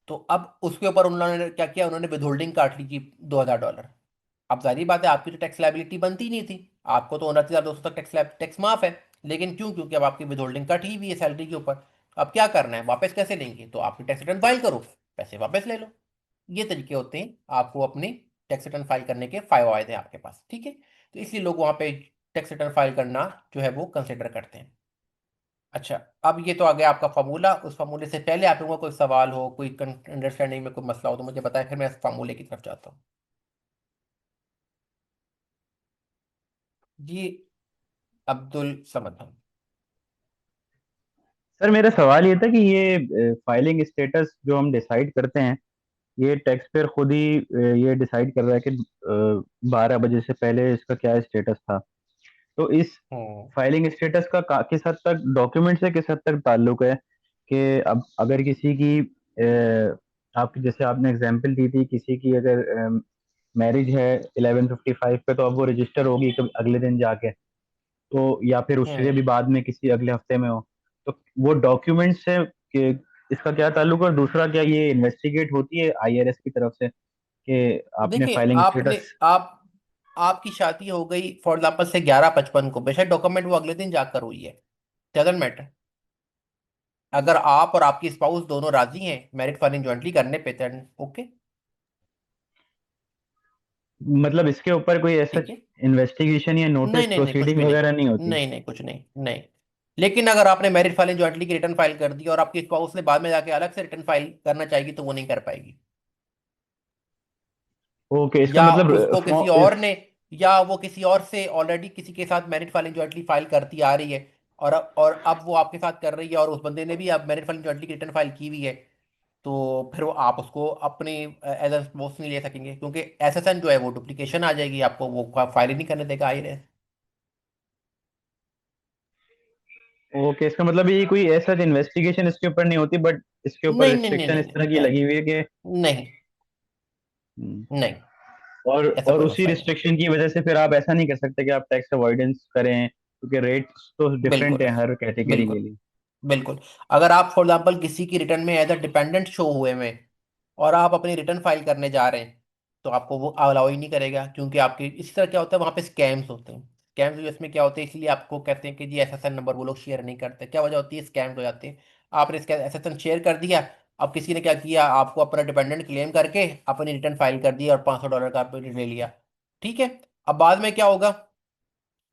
तो अब उसके ऊपर उन्होंने क्या किया, उन्होंने विदहोल्डिंग काट ली जी $2,000। अब जाहिर बात है, आपकी तो टैक्स लाइबिलिटी बनती नहीं थी, आपको तो 29,200 तक टैक्स माफ है, लेकिन क्यों? क्योंकि अब आपकी विदहोल्डिंग कट ही हुई है सैलरी के ऊपर। अब क्या करना है, वापस कैसे लेंगे? तो आपकी टैक्स रिटर्न फाइल करो, पैसे वापस ले लो। ये तरीके होते हैं आपको अपने टैक्स रिटर्न फाइल करने के फायदे हैं आपके पास, ठीक है। तो इसलिए लोग वहाँ पे टैक्स रिटर्न फाइल करना जो है वो कंसिडर करते हैं। अच्छा, अब ये तो आ गया आपका फार्मूला। उस फार्मूले से पहले आप लोगों को कोई सवाल हो, कोई अंडरस्टैंडिंग में कोई मसला हो तो मुझे बताएं, फिर मैं फार्मूले की तरफ जाता हूँ। जी, अब्दुल समद भाई। सर मेरा सवाल ये था कि ये फाइलिंग स्टेटस जो हम डिसाइड करते हैं, ये टैक्स पेयर खुद ही ये डिसाइड कर रहा है कि 12 बजे से पहले इसका क्या स्टेटस था। तो इस हम्म। फाइलिंग स्टेटस का किस हद तक डॉक्यूमेंट से किस हद तक ताल्लुक है? कि अब अगर किसी की आपकी जैसे आपने एग्जांपल दी थी, किसी की अगर मैरिज है 11:55 पे, तो अब वो रजिस्टर होगी कभी अगले दिन जाके, तो या फिर उससे हम्म। भी बाद में किसी अगले हफ्ते में हो, तो वो डॉक्यूमेंट से कि इसका क्या ताल्लुक है? और दूसरा, क्या ये इन्वेस्टिगेट होती है IRS की तरफ से कि आपने देखिए, फाइलिंग आपने स्टेटस? आप आपकी शादी हो गई फॉर एग्जाम्पल से 11:55 को, बेशक डॉक्यूमेंट वो अगले दिन जाकर हुई है, डजंट मैटर। अगर आप और आपकी स्पाउस दोनों राजी हैं मैरिड फाइलिंग जॉइंटली करने पे, देन ओके, मतलब इसके ऊपर कोई ऐसा ठीक है। इन्वेस्टिगेशन या नहीं नोटिस नहीं नहीं, कुछ प्रोसीडिंग भी नहीं। वगैरह नहीं होती? नहीं नहीं, कुछ नहीं, नहीं। लेकिन अगर आपने मैरिज फाइलिंग जॉइंटली की रिटर्न फाइल कर दी और आपकी स्पाउस ने बाद में जाके अलग से रिटर्न फाइल करना चाहेगी, तो वो नहीं कर पाएगी। ओके, इसका या मतलब उसको किसी और ने, या वो किसी और से ऑलरेडी किसी के साथ मैरिज फाइलिंग जॉइंटली फाइल करती आ रही है, और अब वो आपके साथ कर रही है और उस बंदे ने भी अब married filing jointly return file की हुई है, तो फिर वो आप उसको अपने एज अ स्पोर्ट्स नहीं ले सकेंगे, क्योंकि एसएसएन जो है वो डुप्लीकेशन आ जाएगी, आपको वो फाइल ही नहीं करने देगा आई। ओके, इसका मतलब ये कोई ऐसा इन्वेस्टिगेशन इसके ऊपर नहीं होती, बट इसके ऊपर नहीं नहीं नहीं रिस्ट्रिक्शन नहीं इस नहीं तरह की लगी हुई है कि नहीं हम्म, नहीं, और ऐसा और कोई उसी मसला नहीं है। रिस्ट्रिक्शन की वजह से फिर आप ऐसा नहीं कर सकते कि आप टैक्स अवॉइडेंस करें, क्योंकि रेट्स तो डिफरेंट बिल्कुल है हर कैटेगरी के बिल्कुल लिए। बिल्कुल। अगर आप फॉर एग्जांपल किसी की रिटर्न में एज अ डिपेंडेंट शो हुए में और आप अपनी रिटर्न फाइल करने जा रहे हैं, तो आपको वो अलाउ ही नहीं करेगा, क्योंकि आपके इसी तरह क्या होता है वहाँ पे स्कैम्स होते हैं। स्कैम्स इसमें क्या होते हैं, इसलिए आपको कहते हैं कि जी एसएसएन नंबर वो लोग शेयर नहीं करते। क्या वजह होती है, स्कैम्स हो जाते हैं। आपने इसका एसएसएन शेयर कर दिया, अब किसी ने क्या किया, आपको अपना डिपेंडेंट क्लेम करके अपनी रिटर्न फाइल कर दी और $500 का आपने ले लिया। ठीक है, अब बाद में क्या होगा,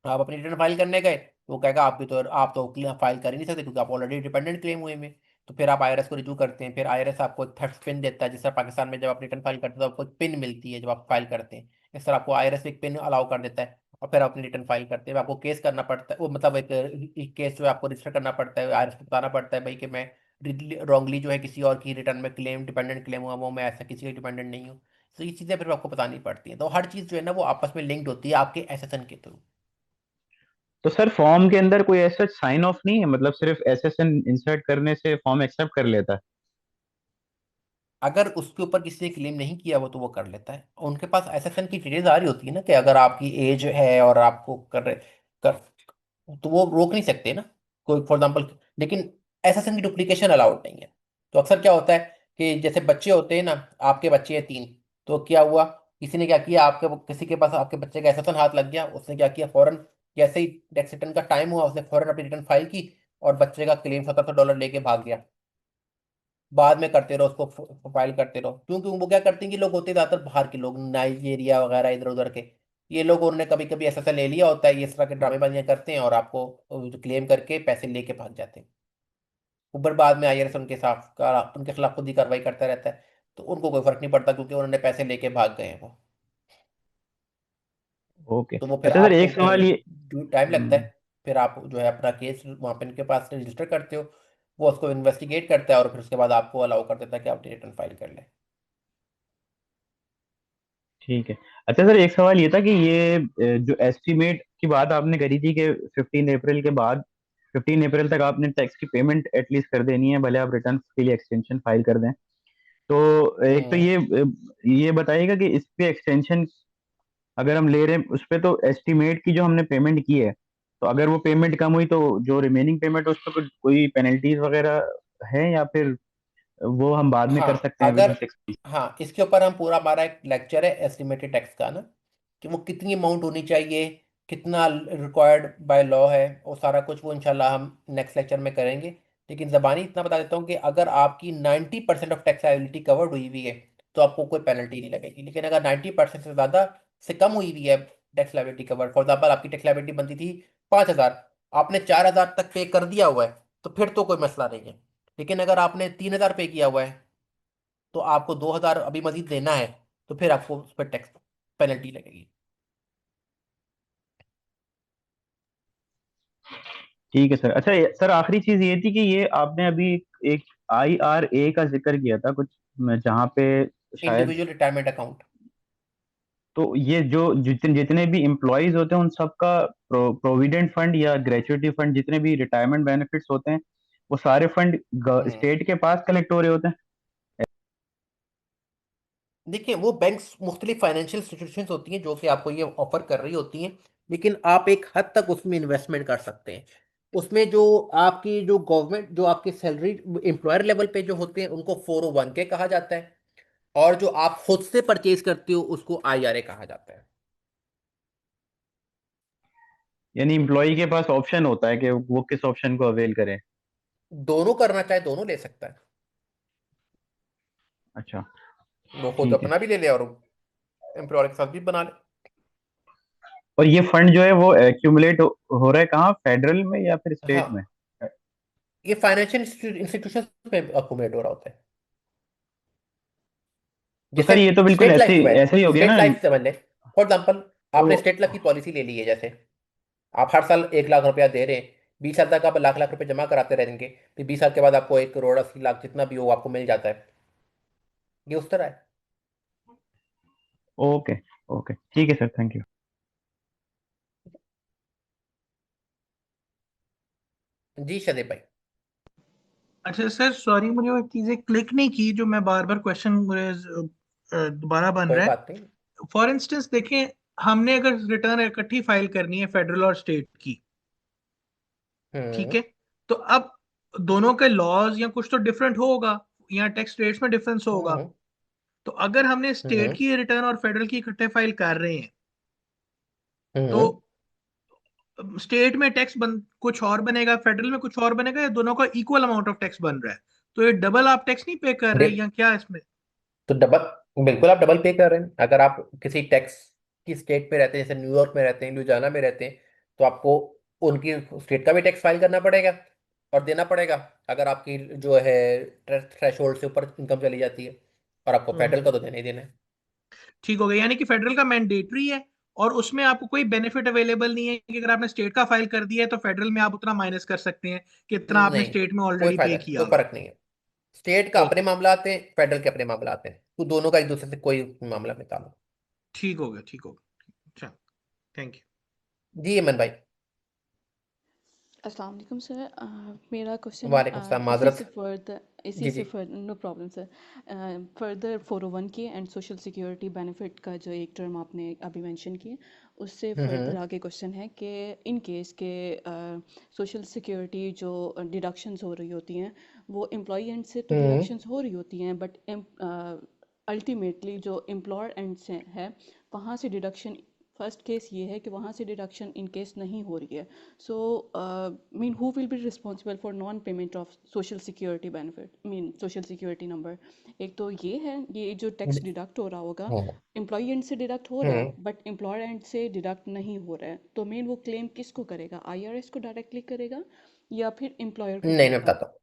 आप अपनी रिटर्न फाइल करने गए तो वो कहेगा आपकी तो आप तो फाइल कर ही नहीं सकते क्योंकि आप ऑलरेडी डिपेंडेंट क्लेम हुए में। तो फिर आप आईआरएस को रिज्यू करते हैं, फिर आईआरएस आपको एक थर्ड पिन देता है, जिस तरह पाकिस्तान में जब आप रिटर्न फाइल करते हैं तो आपको एक पिन मिलती है जब आप फाइल करते हैं, इस तरह आपको आईआरएस एक पिन अलाउ कर देता है। और फिर अपनी रिटर्न फाइल करते हैं, आपको केस करना पड़ता है, वो मतलब एक केस जो है आपको रजिस्टर करना पड़ता है, आईआरएस को बताना पड़ता है भाई कि मैं रॉन्गली जो है किसी और की रिटर्न में क्लेम डिपेंडेंट क्लेम हुआ, वो मैं ऐसा किसी का डिपेंडेंट नहीं हूँ। तो ये चीज़ें फिर आपको बतानी पड़ती हैं, तो हर चीज़ जो है ना वो आपस में लिंक्ड होती है आपके एसएसएन के थ्रू। तो सर फॉर्म के अंदर कोई ऐसा साइन ऑफ नहीं है, मतलब सिर्फ एसएसएन इंसर्ट करने से फॉर्म एक्सेप्ट कर लेता है? अगर उसके ऊपर किसी ने क्लेम नहीं किया वो तो वो कर लेता है, और उनके पास एसएसएन की डिटेल्स आ रही होती है ना कि अगर आपकी एज है और आपको कर तो वो रोक नहीं सकते ना कोई फॉर एग्जाम्पल। लेकिन एसएसएन की डुप्लीकेशन अलाउड नहीं है। तो अक्सर क्या होता है कि जैसे बच्चे होते हैं ना, आपके बच्चे हैं 3, तो क्या हुआ, किसी ने क्या किया, आपके किसी के पास आपके बच्चे का एसएसएन हाथ लग गया, उसने क्या किया फौरन, जैसे ही टैक्स रिटर्न का टाइम हुआ उसने फौरन अपनी रिटर्न फाइल की और बच्चे का क्लेम $1700 लेके भाग गया। बाद में करते रहो उसको फाइल करते रहो, क्योंकि वो क्या करते हैं कि लोग होते हैं ज्यादातर बाहर के लोग, नाइजीरिया वगैरह इधर उधर के, ये लोग उन्होंने कभी कभी ऐसा ले लिया होता है, ये इस तरह के ड्रामेबाजियां करते हैं और आपको क्लेम करके पैसे लेके भाग जाते हैं। ऊपर बाद में आईआरएस उनके खिलाफ खुद ही कार्रवाई करता रहता है, तो उनको कोई फर्क नहीं पड़ता क्योंकि उन्होंने पैसे लेके भाग गए हैं वो। ओके। तो वो फिर अच्छा सर आपको एक फिर सवाल ये। टाइम लगता हम्म, है। फिर आप जो है अपना केस वहाँ पे इनके पास रजिस्टर करते हो, वो उसको इन्वेस्टिगेट करता है और फिर उसके बाद आपको अलाउ कर देता है कि आप रिटर्न फाइल कर लें। ठीक है। अच्छा सर एक सवाल ये था कि ये जो एस्टिमेट की बात आपने करी थी कि 15 अप्रैल के बाद 15 अप्रैल तक आपने टैक्स की पेमेंट एटलीस्ट कर देनी है, भले आप रिटर्न के लिए एक्सटेंशन फाइल कर दें। तो एक तो हम्म। ये बताइएगा कि इस पे एक्सटेंशन अगर हम ले रहे हैं उस पे, तो एस्टिमेट की जो हमने पेमेंट की है, तो अगर वो पेमेंट कम हुई तो जो रिमेनिंग पेमेंट उस पर कोई पेनल्टीज वगैरह है, या फिर वो हम बाद में कर हाँ सकते हैं विद अगर, इन 6 मंथ? हाँ इसके ऊपर हम पूरा, हमारा एक लेक्चर है एस्टिमेटेड टैक्स का ना, कि वो कितनी अमाउंट होनी चाहिए, कितना रिक्वायर्ड बाय लॉ है, वो सारा कुछ वो इंशाल्लाह हम नेक्स्ट लेक्चर में करेंगे। लेकिन ज़बानी इतना बता देता हूँ कि अगर आपकी 90% ऑफ टैक्स लायबिलिटी कवर्ड हुई हुई है तो आपको कोई पेनल्टी नहीं लगेगी, लेकिन अगर 90% से ज़्यादा से कम हुई हुई है tax liability cover, for example आपकी टैक्स लायबिलिटी बनती थी 5,000, आपने 4,000 तक पे कर दिया हुआ है तो फिर तो कोई मसला नहीं है। लेकिन अगर आपने 3,000 पे किया हुआ है तो आपको 2,000 अभी मजीद देना है, तो फिर आपको उस पर टैक्स पेनल्टी लगेगी। ठीक है सर। अच्छा सर आखिरी चीज ये थी कि ये आपने अभी एक IRA का जिक्र किया था कुछ, जहाँ पे शायद, इंडिविजुअल रिटायरमेंट अकाउंट। तो ये जो जितने जितने भी एम्प्लॉयज होते हैं उन सबका प्रोविडेंट फंड या ग्रेचुइटी फंड, जितने भी रिटायरमेंट बेनिफिट्स होते हैं, वो सारे फंड हम्म। स्टेट के पास कलेक्ट हो रहे होते हैं? देखिए वो बैंक्स मुख्तलिफ फाइनेंशियल इंस्टीट्यूशंस होती हैं जो कि आपको ये ऑफर कर रही होती हैं, लेकिन आप एक हद तक उसमें इन्वेस्टमेंट कर सकते हैं। उसमें जो आपकी जो गवर्नमेंट जो आपके सैलरी एम्प्लॉयर लेवल पे जो होते हैं उनको 401 के कहा जाता है, और जो आप खुद से परचेज करते हो उसको आईआरए कहा जाता है। यानी एम्प्लॉय के पास ऑप्शन होता है कि वो किस ऑप्शन को अवेल करे? दोनों करना चाहे दोनों ले सकता है, अच्छा। वो खुद ठीक है। अपना भी ले ले और एम्प्लॉयर के साथ भी बना ले। और ये फंड जो है वो एक्यूमुलेट हो रहा है कहाँ, फेडरल में या फिर स्टेट में? हाँ ये फाइनेंशियल इंस्टीट्यूशन में अकोमोडेट हो रहा होता है। तो जैसे सर ये तो बिल्कुल स्टेट ऐसे लाइफ जो है, ऐसे ही हो गया स्टेट ना। लाइफ समझ ले, फॉर एग्जाम्पल आपने तो स्टेट लाइफ की पॉलिसी ले ली है, जैसे आप हर साल 1 लाख रुपया दे रहे हैं, 20 साल तक आप लाख लाख रुपए जमा कराते रहेंगे, फिर 20 साल के बाद आपको 1 करोड़ 80 लाख जितना भी हो आपको मिल जाता है। ये उस तरह है। ओके। ओके ठीक है सर, थैंक यू। जी शदेब भाई। अच्छा सर सॉरी, मुझे वो चीजें क्लिक नहीं की जो मैं बार बार क्वेश्चन मुझे दोबारा बन कोई रहा बात नहीं। है। फॉर इंस्टेंस देखें, हमने अगर रिटर्न इकट्ठी फाइल करनी है फेडरल और स्टेट की, ठीक हम्म है, तो अब दोनों के लॉज या कुछ तो डिफरेंट होगा, या टैक्स रेट्स में डिफरेंस होगा। हम्म तो अगर हमने स्टेट हम्म की रिटर्न और फेडरल की इकट्ठे फाइल कर रहे हैं, तो हम्म स्टेट में टैक्स कुछ और बनेगा, फेडरल में कुछ और बनेगा, या दोनों का इक्वल अमाउंट ऑफ टैक्स बन रहा है? तो ये डबल आप टैक्स नहीं पे कर रहे, देख, या क्या इसमें? तो डबल, बिल्कुल आप डबल पे कर रहे हैं। अगर आप किसी टैक्स की स्टेट में रहते हैं, जैसे न्यूयॉर्क में रहते हैं, लुधियाना में रहते हैं, तो आपको उनकी स्टेट का भी टैक्स फाइल करना पड़ेगा और देना पड़ेगा, अगर आपकी जो है थ्रेशोल्ड से ऊपर इनकम चली जाती है। और आपको फेडरल हम्म, का तो देना ही देना है। ठीक हो गया। यानी कि फेडरल का मैंडेटरी है, और उसमें आपको कोई बेनिफिट अवेलेबल नहीं है कि अगर आपने स्टेट का फाइल कर दिया है तो फेडरल में आप उतना माइनस कर सकते हैं कि इतना आपने नहीं, स्टेट में कोई ऑलरेडी पे फायदा नहीं, किया कोई हुआ है। फर्क नहीं है। स्टेट का अपने ओके, मामला आते हैं, फेडरल के अपने मामला आते हैं, तो दोनों का एक दूसरे से कोई मामला निकालो। ठीक हो गया, ठीक हो गया। अच्छा, थैंक यू। जी अमन भाई। अस्सलाम वालेकुम सर। मेरा क्वेश्चन वालेकुम सलाम, माजरत। इसी जी से जी। Further, no problem sir. Further 401 के एंड सोशल सिक्योरिटी बेनिफिट का जो एक टर्म आपने अभी मेंशन किए, उससे फर्दर हम्म आगे क्वेश्चन है कि इन केस के सोशल सिक्योरिटी जो डिडक्शंस हो रही होती हैं, वो एम्प्लॉई एंड से तो हम्म डिडक्शंस हो रही होती हैं, बट अल्टीमेटली जो एम्प्लॉयर एंड से है, वहाँ से डिडक्शन, फर्स्ट केस ये है कि वहाँ से डिडक्शन इन केस नहीं हो रही है, so mean who will be responsible for non payment of social security benefit, mean social security number? एक तो ये है, ये जो टैक्स डिडक्ट हो रहा होगा, हम्म एम्प्लॉई एंड से डिडक्ट हो रहा है, हम्म बट एम्प्लॉयर एंड से डिडक्ट नहीं हो रहा है, तो मेन वो क्लेम किसको करेगा? आईआरएस को डायरेक्टली करेगा या फिर एम्प्लॉयर को नहीं, मैं करेगा? बताता हूँ।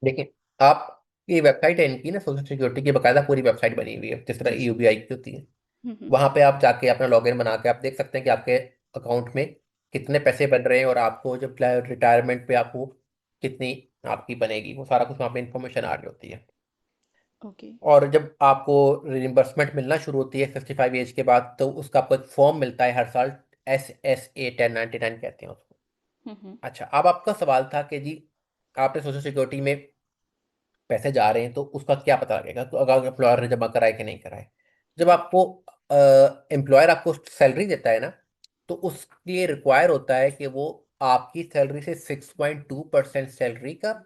देखिए, आप ये वेबसाइट है इनकी ना, सोशल सिक्योरिटी की बकायदा पूरी वेबसाइट बनी हुई है, जिस तरह जी। यूबीआई की होती है। हम्म। वहां पे आप जाके अपना लॉगिन बना के आप देख सकते हैं कि आपके अकाउंट में कितने पैसे बन रहे हैं, और आपको जब रिटायरमेंट पे आपको कितनी आपकी बनेगी, वो सारा कुछ वहाँ पे इंफॉर्मेशन आ रही होती है। ओके। और जब आपको रिइंबर्समेंट मिलना शुरू होती है 55 एज के बाद, तो उसका आपको एक फॉर्म मिलता है हर साल। SSA 1099 कहते हैं उसको। हम्म। अच्छा, अब आपका सवाल था कि जी आपने सोशल सिक्योरिटी में पैसे जा रहे हैं तो उसका क्या पता लगेगा, तो अगर एम्प्लॉयर ने जमा कराए कि नहीं कराए। जब जी। आपको एम्प्लॉयर आपको सैलरी देता है ना, तो उसके लिए रिक्वायर होता है कि वो आपकी सैलरी से 6.2% सैलरी का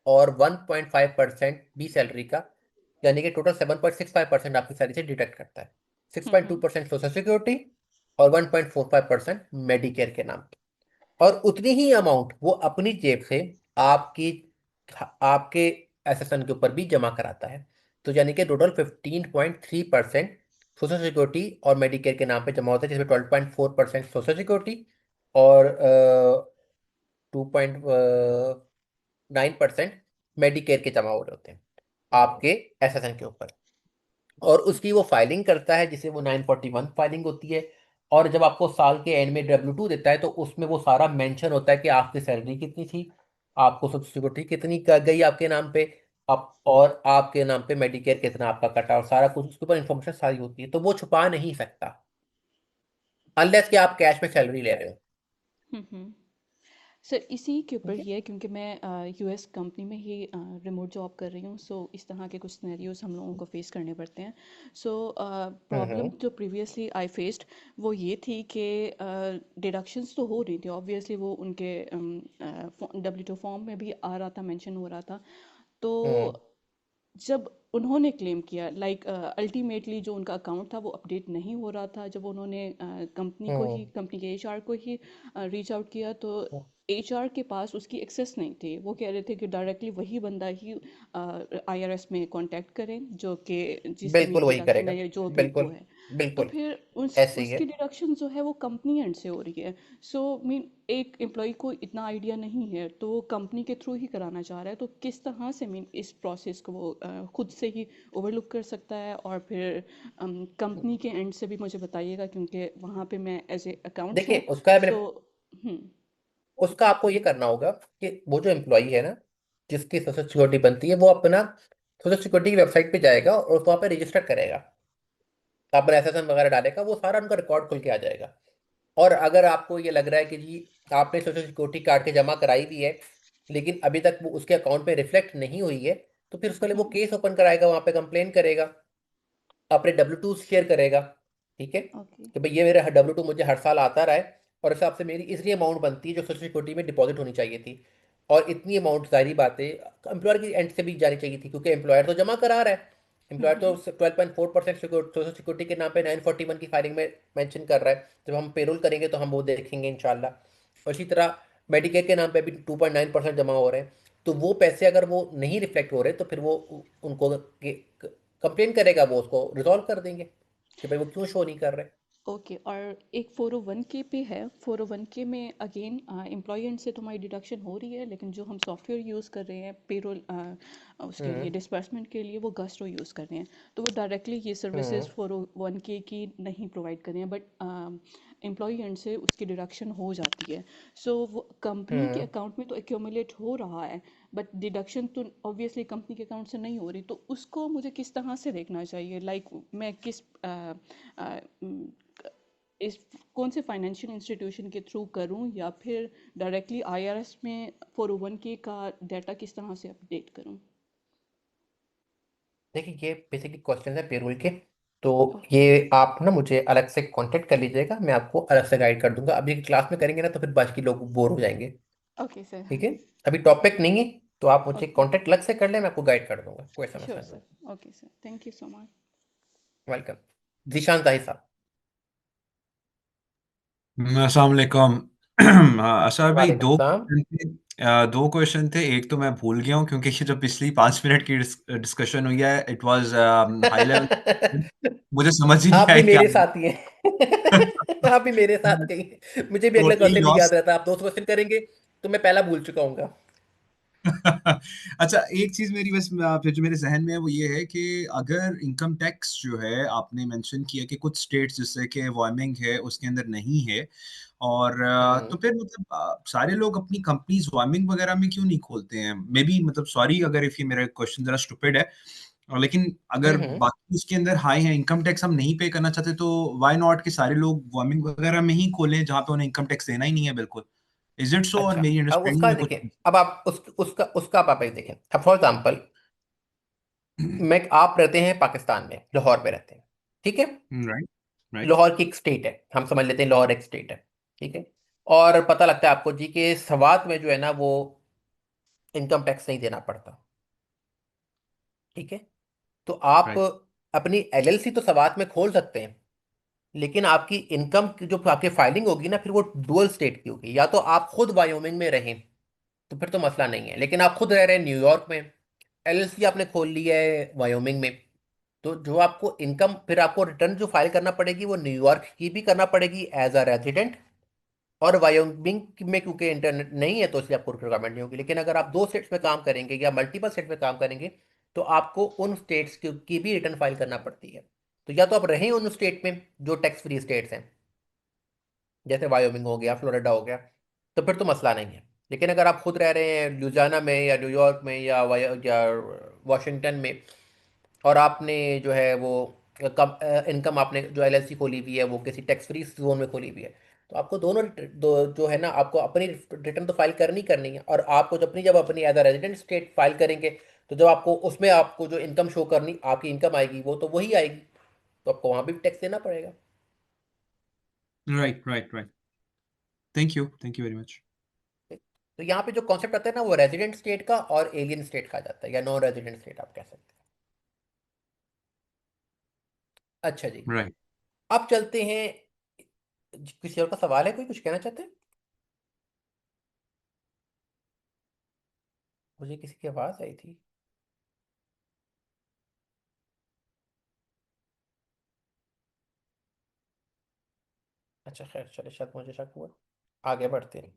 और 1.5% भी सैलरी का, यानी कि टोटल 7.65% आपकी सैलरी से डिडक्ट करता है। सिक्स पॉइंट टू हम्म। परसेंट सोशल सिक्योरिटी और 1.45% मेडिकेयर के नाम पे। और उतनी ही अमाउंट वो अपनी जेब से आपकी आपके एसएसएन के ऊपर भी जमा कराता है। तो यानी कि टोटल 15.3% सोशल सिक्योरिटी और मेडिकेयर के नाम पे जमा होता है, जिसमें 12.4% सोशल सिक्योरिटी और 2.9% मेडिकेयर के जमा हो रहे होते हैं आपके एसएसएन के ऊपर। और उसकी वो फाइलिंग करता है, जिसे वो 941 फाइलिंग होती है। और जब आपको साल के एंड में W2 देता है, तो उसमें वो सारा मेंशन होता है कि आपकी सैलरी कितनी थी, आपको सोशल सिक्योरिटी कितनी गई आपके नाम पे, आप और आपके नाम पे मेडिकेयर कितना आपका कटा, और सारा कुछ उसके ऊपर इंफॉर्मेशन सारी होती है, तो वो छुपा नहीं सकता अनलेस कि आप कैश में सैलरी ले रहे हो। हम्म। सर इसी के ऊपर ही है, क्योंकि मैं यूएस कंपनी में ही रिमोट जॉब कर रही हूँ, सो इस तरह के कुछ सिनेरियोज हम लोगों को फेस करने पड़ते हैं। सो प्रॉब्लम हम्म जो प्रीवियसली आई फेस्ड वो ये थी कि डिडक्शंस तो हो रही थी, ऑब्वियसली वो उनके W2 फॉर्म में भी आ रहा था, मेंशन हो रहा था। तो हम्म जब उन्होंने क्लेम किया, लाइक अल्टीमेटली जो उनका अकाउंट था वो अपडेट नहीं हो रहा था, जब उन्होंने कंपनी को ही, हम्म कंपनी के एचआर को ही रीच आउट किया, तो एचआर के पास उसकी एक्सेस नहीं थी। वो कह रहे थे कि डायरेक्टली वही बंदा ही आईआरएस में कांटेक्ट करें, जो कि जिससे बिल्कुल मेरी वही डिडक्शन करेगा। है या जो भी वो बिल्कुल है। तो बिल्कुल फिर ऐसे ही है। उसकी डिडक्शन जो है वो कंपनी एंड से हो रही है। सो मीन एक एम्प्लॉय को इतना आइडिया नहीं है, तो वो कंपनी के थ्रू ही कराना चाह रहा है, तो किस तरह से मीन इस प्रोसेस को वो खुद से ही ओवरलुक कर सकता है? और फिर कंपनी के एंड से भी मुझे बताइएगा, क्योंकि वहाँ पे मैं एज ए अकाउंट्स देखिए हूँ। उसका मैंने सो हम्म। उसका आपको ये करना होगा कि वो जो एम्प्लॉई है ना, जिसकी सोशल सिक्योरिटी बनती है, वो अपना सोशल सिक्योरिटी की वेबसाइट पे जाएगा और वहाँ पे रजिस्टर करेगा, अपना एसएसएन वगैरह डालेगा, वो सारा उनका रिकॉर्ड खुल के आ जाएगा। और अगर आपको ये लग रहा है कि जी आपने सोशल सिक्योरिटी काट के जमा कराई भी है लेकिन अभी तक वो उसके अकाउंट पे रिफ्लेक्ट नहीं हुई है, तो फिर उसके लिए वो केस ओपन कराएगा, वहाँ पे कंप्लेन करेगा, अपने W2 शेयर करेगा। ठीक है, ओके कि भाई ये मेरा W2 मुझे हर साल आता रहा है और इस हिसाब से मेरी इतनी अमाउंट बनती है जो सोशल सिक्योरिटी में डिपॉजिट होनी चाहिए थी, और इतनी अमाउंट जारी बात है एम्प्लॉयर की एंड से भी जानी चाहिए थी, क्योंकि एम्प्लॉयर तो जमा करा रहा है। एम्प्लॉयर तो 12.4% सोशल सिक्योरिटी के नाम पे 941 की फाइलिंग में मेंशन कर रहा है। जब हम पेरोल करेंगे तो हम वो देखेंगे इंशाल्लाह। और इसी तरह मेडिकेयर के नाम पे भी 2.9% जमा हो रहे हैं। तो वो पैसे अगर वो नहीं रिफ्लेक्ट हो रहे तो फिर वो उनको कंप्लेन करेगा, वो उसको रिजॉल्व कर देंगे कि भाई वो क्यों शो नहीं कर रहे। ओके। और एक 401 के पे है, 401 के में अगेन एम्प्लॉय एंड से तुम्हारी डिडक्शन हो रही है, लेकिन जो हम सॉफ्टवेयर यूज़ कर रहे हैं पेरोल उसके लिए हम्म। डिस्बर्समेंट के लिए वो गस्टो यूज़ कर रहे हैं, तो वो डायरेक्टली ये हम्म। सर्विसेज 401 के की नहीं प्रोवाइड कर रहे हैं, बट एम्प्लॉय एंड से उसकी डिडक्शन हो जाती है। सो वो कंपनी के हम्म। अकाउंट में तो एक्यूमुलेट हो रहा है, बट डिडक्शन तो ऑब्वियसली कंपनी के अकाउंट से नहीं हो रही, तो उसको मुझे किस तरह से देखना चाहिए? लाइक मैं किस इस कौन से फाइनेंशियल इंस्टीट्यूशन के थ्रू करूं, या फिर डायरेक्टली आईआरएस में 401 का डाटा किस तरह से अपडेट करूं? देखिए ये बेसिकली क्वेश्चन है पेरोल के, तो ओके ये आप ना मुझे अलग से कांटेक्ट कर लीजिएगा, मैं आपको अलग से गाइड कर दूंगा। अभी क्लास में करेंगे ना तो फिर बाकी लोग बोर हो जाएंगे। Okay sir. ठीक है, अभी टॉपिक नहीं है, तो आप मुझे ओके कांटेक्ट अलग से कर ले, मैं आपको गाइड कर दूंगा, कोई श्योर समस्या नहीं। Sir. Okay sir, thank you so much. Welcome. Zeeshan जाहिर साहब। अस्सलाम वालेकुम। अच्छा भाई, वालेकुम सलाम। दो क्वेश्चन थे। एक तो मैं भूल गया हूँ क्योंकि ये जो पिछली 5 मिनट की डिस्कशन हुई है, इट वाज हाई लेवल। मुझे समझ ही नहीं आप आया भी क्या। मेरे साथ ही हैं। आप भी मेरे साथ ही हैं। मुझे भी अगला टोटली क्वेश्चन नहीं लॉस। याद रहता, आप 2 क्वेश्चन करेंगे तो मैं पहला भूल चुका हूँ। अच्छा, एक चीज मेरी बस जो मेरे जहन में है वो ये है कि अगर इनकम टैक्स जो है आपने मेंशन किया कि कुछ स्टेट्स जैसे कि वायमिंग है उसके अंदर नहीं है, और तो हम्म। फिर मतलब सारे लोग अपनी कंपनीज वार्मिंग वगैरह में क्यों नहीं खोलते हैं? मे बी मतलब सॉरी अगर इफ ये मेरा क्वेश्चन जरा स्टूपिड है, लेकिन अगर हम्म। बाकी उसके अंदर हाई है, इनकम टैक्स हम नहीं पे करना चाहते, तो व्हाई नॉट कि सारे लोग वार्मिंग वगैरह में ही खोलें जहाँ पे उन्हें इनकम टैक्स देना ही नहीं है बिल्कुल। इज इट सो, और अच्छा, मेरी अब अंडरस्टैंडिंग उसका में कुछ। देखें, अब आप उसका उसका आप देखें। अब फॉर एग्जाम्पल, मैं आप रहते हैं पाकिस्तान में, लाहौर में रहते हैं। ठीक है, राइट, राइट, लाहौर की एक स्टेट है, हम समझ लेते हैं लाहौर एक स्टेट है। ठीक है, और पता लगता है आपको जी के सवात में जो है ना वो इनकम टैक्स नहीं देना पड़ता। ठीक है, तो आप राइट, अपनी एलएलसी तो सवात में खोल सकते हैं, लेकिन आपकी इनकम की जो आपकी फाइलिंग होगी ना, फिर वो डुअल स्टेट की होगी। या तो आप खुद वायोमिंग में रहें तो फिर तो मसला नहीं है, लेकिन आप खुद रह रहे हैं न्यूयॉर्क में, एलएलसी आपने खोल ली है वायोमिंग में, तो जो आपको इनकम फिर आपको रिटर्न जो फाइल करना पड़ेगी वो न्यूयॉर्क की भी करना पड़ेगी एज अ रेजिडेंट, और वायोमिंग में क्योंकि इंटरनेट नहीं है तो इसलिए आपको रिक्वायरमेंट नहीं होगी। लेकिन अगर आप 2 स्टेट्स में काम करेंगे या मल्टीपल स्टेट में काम करेंगे तो आपको उन स्टेट्स की भी रिटर्न फाइल करना पड़ती है। तो या तो आप रहें उन स्टेट में जो टैक्स फ्री स्टेट्स हैं, जैसे वायोमिंग हो गया, फ्लोरिडा हो गया, तो फिर तो मसला नहीं है। लेकिन अगर आप खुद रह रहे हैं लुजियाना में या न्यूयॉर्क में या वाशिंगटन में, और आपने जो है वो कम इनकम आपने जो एलएलसी खोली हुई है वो किसी टैक्स फ्री जोन में खोली हुई है, तो आपको दोनों जो है ना, आपको अपनी रिटर्न तो फाइल करनी है। और आपको जब अपनी as a resident state file करेंगे, तो जब आपको उसमें आपको जो इनकम शो करनी, आपकी इनकम आएगी वो तो वही आएगी, तो आपको वहां भी टैक्स देना पड़ेगा। Right, right, right. Thank you very much. तो यहाँ पे जो कॉन्सेप्ट आता है ना वो रेजिडेंट स्टेट का और एलियन स्टेट का आ जाता है, या नॉन रेजिडेंट स्टेट आप कह सकते हैं। अच्छा जी, राइट। अब चलते हैं, किसी और का सवाल है, कोई कुछ कहना चाहते हैं? मुझे किसी की आवाज आई थी। अच्छा खैर चले, शायद मुझे शक हुआ, आगे बढ़ते हैं।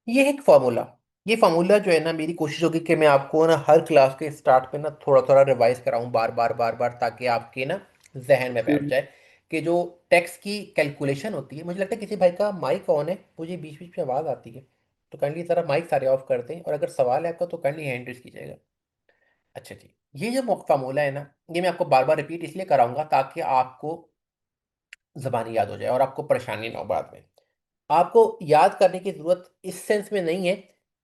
ये है एक फार्मूला। ये फार्मूला जो है ना, मेरी कोशिश होगी कि मैं आपको ना हर क्लास के स्टार्ट पे ना थोड़ा थोड़ा रिवाइज कराऊं, बार बार बार बार, ताकि आपके ना जहन में बैठ जाए कि जो टैक्स की कैलकुलेशन होती है, मुझे लगता है किसी भाई का माइक ऑन है, मुझे बीच बीच में आवाज़ आती है, तो काइंडली ज़रा माइक सारे ऑफ कर दें, और अगर सवाल है आपका तो काइंडली हैंड रेज कीजिएगा। अच्छा जी, ये जो फार्मूला है ना, ये मैं आपको बार बार रिपीट इसलिए कराऊंगा ताकि आपको ज़बानी याद हो जाए और आपको परेशानी ना हो बाद में। आपको याद करने की ज़रूरत इस सेंस में नहीं है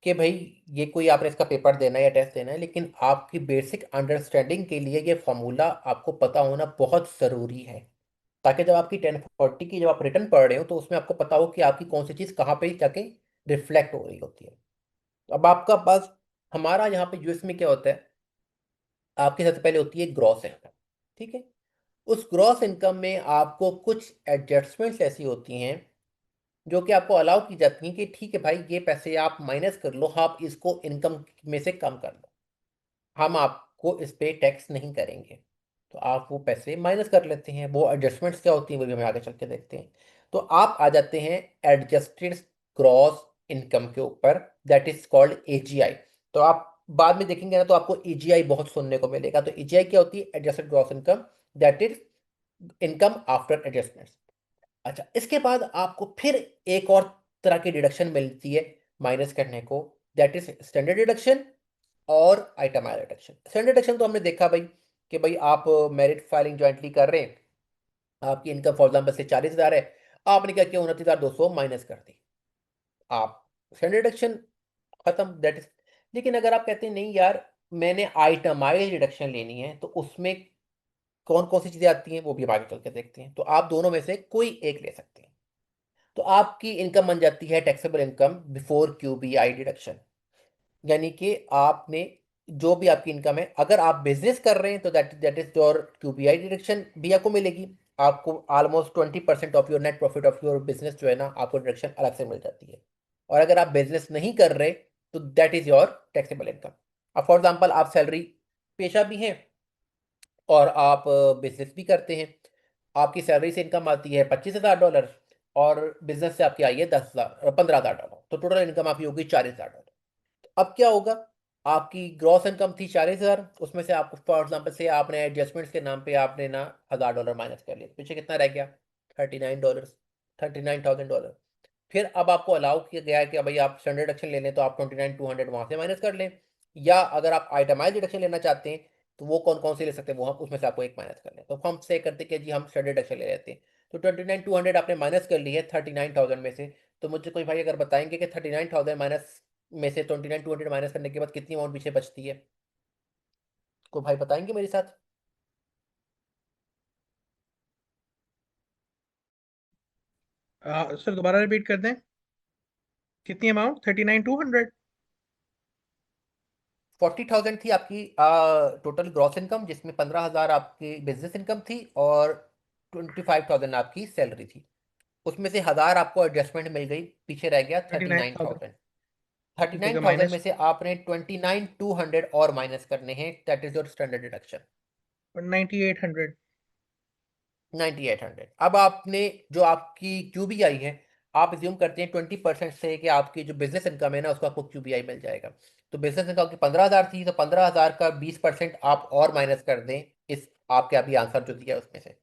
कि भाई ये कोई आपने इसका पेपर देना है या टेस्ट देना है, लेकिन आपकी बेसिक अंडरस्टैंडिंग के लिए ये फार्मूला आपको पता होना बहुत ज़रूरी है, ताकि जब आपकी 1040 की जब आप रिटर्न पढ़ रहे हो तो उसमें आपको पता हो कि आपकी कौन सी चीज़ कहाँ पे जाके रिफ्लेक्ट हो रही होती है। अब आपका पास, हमारा यहाँ पे यूएस में क्या होता है, आपकी सबसे पहले होती है ग्रॉस इनकम, ठीक है। उस ग्रॉस इनकम में आपको कुछ एडजस्टमेंट्स ऐसी होती हैं जो कि आपको अलाउ की जाती हैं कि ठीक है भाई, ये पैसे आप माइनस कर लो, आप इसको इनकम में से कम कर लो, हम आपको इस पे टैक्स नहीं करेंगे, तो आप वो पैसे माइनस कर लेते हैं। वो एडजस्टमेंट्स क्या होती हैं वो भी हमें आगे चल के देखते हैं। तो आप आ जाते हैं एडजस्टेड ग्रॉस इनकम के ऊपर, दैट इज कॉल्ड एजीआई। तो आप बाद में देखेंगे ना तो आपको एजीआई बहुत सुनने को मिलेगा। तो एजीआई क्या होती है? Adjusted gross income, that is income after adjustments. अच्छा, इसके बाद आपको फिर एक और तरह की डिडक्शन मिलती है माइनस करने को, दैट इज स्टैंडर्ड डिडक्शन और आइटमाइज डिडक्शन। स्टैंडर्ड डिडक्शन तो हमने देखा भाई कि भाई आप मेरिट फाइलिंग ज्वाइंटली कर रहे हैं, आपकी इनकम फॉर एग्जाम्पल से 40,000 है, आपने क्या किया 29,200 माइनस कर दी, आप स्टैंडर्ड डिडक्शन खत्म, दैट इज। लेकिन अगर आप कहते हैं नहीं यार मैंने आइटमाइज डिडक्शन लेनी है, तो उसमें कौन कौन सी चीजें आती हैं वो भी हम आगे चल के देखते हैं। तो आप दोनों में से कोई एक ले सकते हैं। तो आपकी इनकम बन जाती है टैक्सेबल इनकम बिफोर क्यूबीआई डिडक्शन, यानी कि आपने जो भी आपकी इनकम है, अगर आप बिजनेस कर रहे हैं तो दैट इज योर क्यूबीआई डिडक्शन भी आपको मिलेगी। आपको almost 20% of your net profit of your business जो है ना, आपको डिडक्शन अलग से मिल जाती है। और अगर आप बिजनेस नहीं कर रहे तो that is your taxable income. अब फॉर एग्जाम्पल आप सैलरी पेशा भी हैं और आप बिजनेस भी करते हैं, आपकी सैलरी से इनकम आती है $25,000 और बिजनेस से आपकी आई है 10,000 $15,000, तो टोटल इनकम आपकी होगी $40,000। अब क्या होगा, आपकी ग्रॉस इनकम थी 40,000, उसमें से आपको फॉर एग्जाम्पल से आपने एडजस्टमेंट्स के नाम पे आपने ना $1,000 माइनस कर लिया, पीछे कितना रह गया? $39, $39,000। फिर अब आपको अलाउ किया गया है कि भाई आप स्टैंडर्ड डिडक्शन ले लें तो आप 29,200 वहाँ से माइनस कर लें, या अगर आप आइटमाइज डिडक्शन लेना चाहते हैं तो वो कौन कौन से ले सकते हैं, वो हम उसमें से आपको एक माइनस कर लें। तो हम से करते कि जी हम स्टैंडर्ड डिडक्शन ले लेते हैं, तो 29,200 आपने माइनस कर ली है 39,000 में से। तो मुझे कोई भाई अगर बताएंगे कि 39,000 माइनस में से 29,200 माइनस करने के बाद कितनी अमाउंट पीछे बचती है, कोई भाई बताएंगे मेरे साथ? सर दोबारा रिपीट कर दें, कितनी अमाउंट? 39,200? 40,000 थी आपकी टोटल ग्रॉस इनकम, जिसमें 15,000 आपकी बिजनेस इनकम थी और 25,000 आपकी सैलरी थी। उसमें से 1,000 आपको एडजस्टमेंट मिल गई, पीछे रह गया 39,000। 39,000। ठीक है, 39,000 में माइनस से आपने 29,200 और माइनस करने हैं, that is your standard deduction 9800। 9800। अब आपने जो आपकी क्यूबीआई है, आप ज्यूम करते हैं 20% से कि आपकी जो बिजनेस इनकम है ना उसको आपको क्यूबीआई मिल जाएगा। तो बिजनेस इनकम की 15,000 थी, तो 15,000 का 20% आप और माइनस कर दें इस आपके अभी आंसर जो दिया है उसमें से।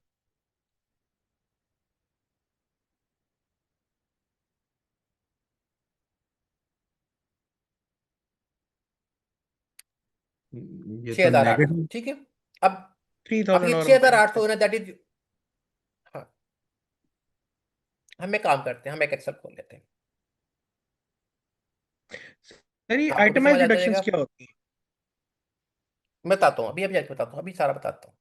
ये छह तो हजार आठ सौ नेगेटिव। ठीक है। अब अब 3,000 ये और छह हजार माइनस आठ कर। सौ ना, दैट इज, हाँ, हम एक काम करते हैं, हम एक एक्सेल खोल लेते हैं, सर ये आपको भी आइटमाइज समझ आ डिडक्शंस जाएगा। क्या होती है? मैं बताता हूँ, अभी अभी आके बताता हूँ, अभी सारा बताता हूँ।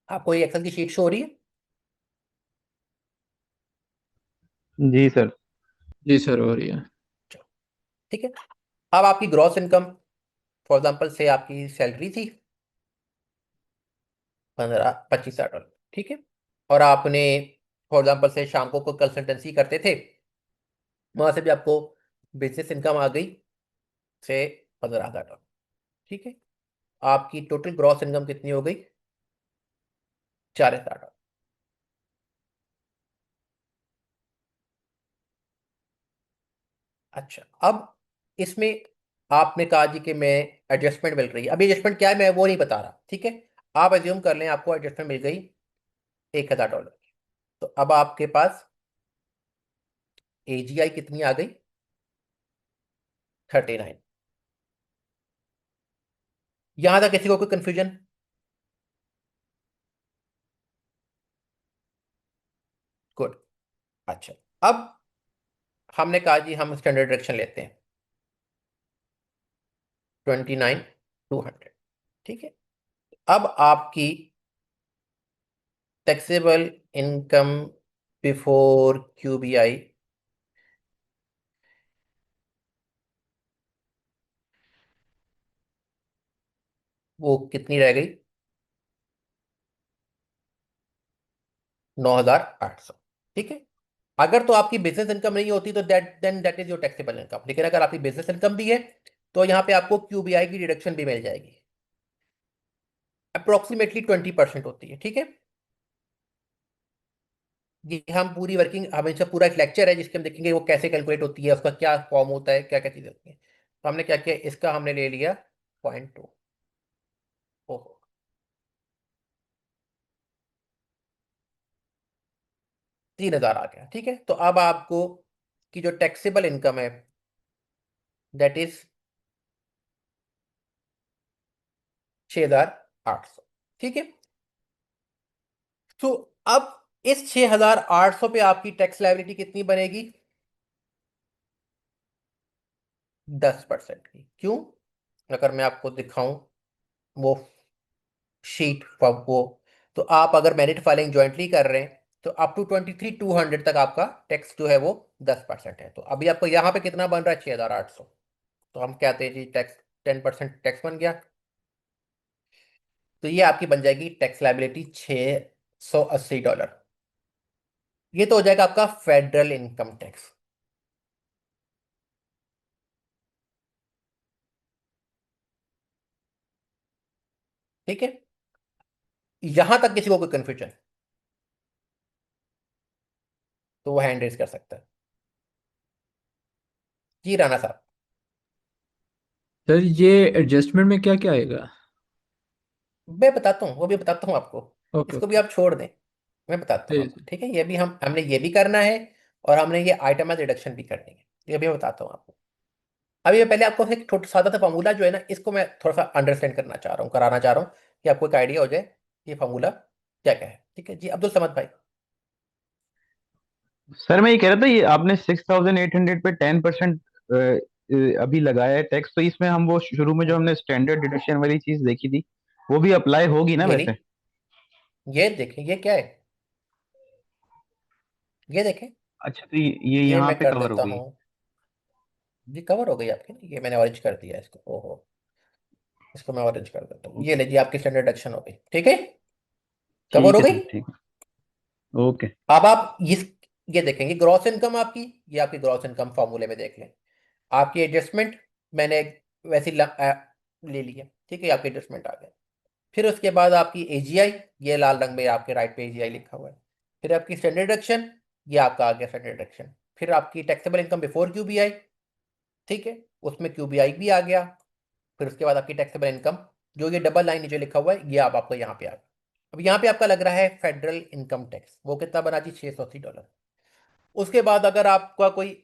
आपको ये एक्सेल की शीट शो हो रही है? जी सर। जी सर, हो रही है। ठीक है। अब आपकी ग्रॉस इनकम फॉर एग्जाम्पल से आपकी सैलरी थी 25,000 डॉलर, ठीक है। और आपने फॉर एग्जाम्पल से शाम को कोई कंसल्टेंसी करते थे, वहां से भी आपको बिजनेस इनकम आ गई से 15,000 डॉलर। ठीक है, आपकी टोटल ग्रॉस इनकम कितनी हो गई? 4,000 डॉलर। अच्छा, अब इसमें आपने कहा जी कि मैं एडजस्टमेंट मिल रही है। अभी एडजस्टमेंट क्या है मैं वो नहीं बता रहा, ठीक है। आप एज्यूम कर लें आपको एडजस्टमेंट मिल गई 1,000 डॉलर की। तो अब आपके पास एजीआई कितनी आ गई? 39। यहां तक किसी को कोई कंफ्यूजन? गुड। अच्छा, अब हमने कहा जी हम स्टैंडर्ड डिडक्शन लेते हैं 29,200। ठीक है, अब आपकी टैक्सेबल इनकम बिफोर क्यूबीआई वो कितनी रह गई? 9,800। ठीक है, अगर तो आपकी बिजनेस इनकम नहीं होती तो that is your taxable income. लेकिन अगर आपकी बिजनेस इनकम भी है तो यहाँ पे आपको क्यूबीआई की डिडक्शन भी मिल जाएगी, अप्रोक्सीमेटली 20% होती है। ठीक है, ये हम पूरी वर्किंग हमेशा पूरा एक लेक्चर है जिसके हम देखेंगे वो कैसे कैलकुलेट होती है, उसका क्या फॉर्म होता है, क्या क्या चीजें होती है। तो हमने क्या किया, इसका हमने ले लिया 0.2। ओहो, 3,000 आ गया। ठीक है, तो अब आपको की जो टैक्सेबल इनकम है दैट इज 6,800। ठीक है, तो अब इस 6,800 पे आपकी टैक्स लायबिलिटी कितनी बनेगी? 10% की। क्यों? अगर मैं आपको दिखाऊं वो शीट वो, तो आप अगर मेरिट फाइलिंग ज्वाइंटली कर रहे हैं तो अप टू 23,200 तक आपका टैक्स जो है वो 10% है। तो अभी आपको यहाँ पे कितना बन रहा है? 6,800। तो हम कहते हैं जी टैक्स 10% टैक्स बन गया। तो ये आपकी बन जाएगी टैक्स लायबिलिटी $680। ये तो हो जाएगा आपका फेडरल इनकम टैक्स। ठीक है, यहां तक किसी को कोई कंफ्यूजन तो वो हैंड रेज कर सकता है। जी राणा साहब। सर ये एडजस्टमेंट में क्या क्या आएगा? मैं बताता हूँ, वो भी बताता हूँ आपको। ओके इसको भी ओके। आप छोड़ दें, मैं बताता हूँ जी आपको। जी। ठीक है, ये भी हमने ये भी करना है और हमने ये आइटमाइज रिडक्शन भी करनी है। ये भी मैं बताता हूँ आपको। अभी मैं पहले आपको एक छोटा सादा सा फॉर्मूला जो है ना, इसको मैं थोड़ा सा अंडरस्टैंड करना चाह रहा हूँ, कराना चाह रहा हूँ कि आपको एक आइडिया हो जाए ये फॉर्मूला क्या क्या है। ठीक है जी, अब्दुल समद भाई। सर मैं ये कह रहा था, ये आपने 6,800 पे 10% अभी लगाया है टैक्स, तो इसमें हम वो शुरू में जो हमने स्टैंडर्ड डिडक्शन वाली चीज देखी थी वो भी अप्लाई होगी ना ये वैसे? नहीं, ये देखें ये क्या है, ये देखें। अच्छा, तो ये ये यहाँ मैं पे कर कवर हो देता गई। हूँ। ये कवर हो गई आपकी ना, ये मैंने ऑरेंज कर दिया इसको। ओहो, इसको मैं ऑरेंज कर देता हूँ। ये लीजिए आपकी स्टैंडर्ड डिडक्शन हो गई। ठीक है, कवर ठीक हो है गई। सर, ठीक है। ओके। अब आप ये देखेंगे ग्रॉस इनकम आपकी, ये आपकी ग्रॉस इनकम फॉर्मूले में देख लें। आपकी एडजस्टमेंट मैंने वैसे ले लिया। ठीक है, आपकी एडजस्टमेंट आ गया। फिर उसके बाद आपकी एजीआई, ये लाल रंग में आपके राइट पे एजीआई लिखा हुआ है। फिर आपकी स्टैंडर्ड डिडक्शन, ये आपका आ गया स्टैंडर्ड डिडक्शन। फिर आपकी टैक्सेबल इनकम बिफोर क्यूबीआई, ठीक है, उसमें क्यूबीआई भी आ गया। फिर उसके बाद आपकी टैक्सेबल इनकम, जो ये डबल लाइन नीचे लिखा हुआ है, ये आप आपको यहाँ पे आ गया। अब यहाँ पे आपका लग रहा है फेडरल इनकम टैक्स, वो कितना बना जी? $680। उसके बाद अगर आपका कोई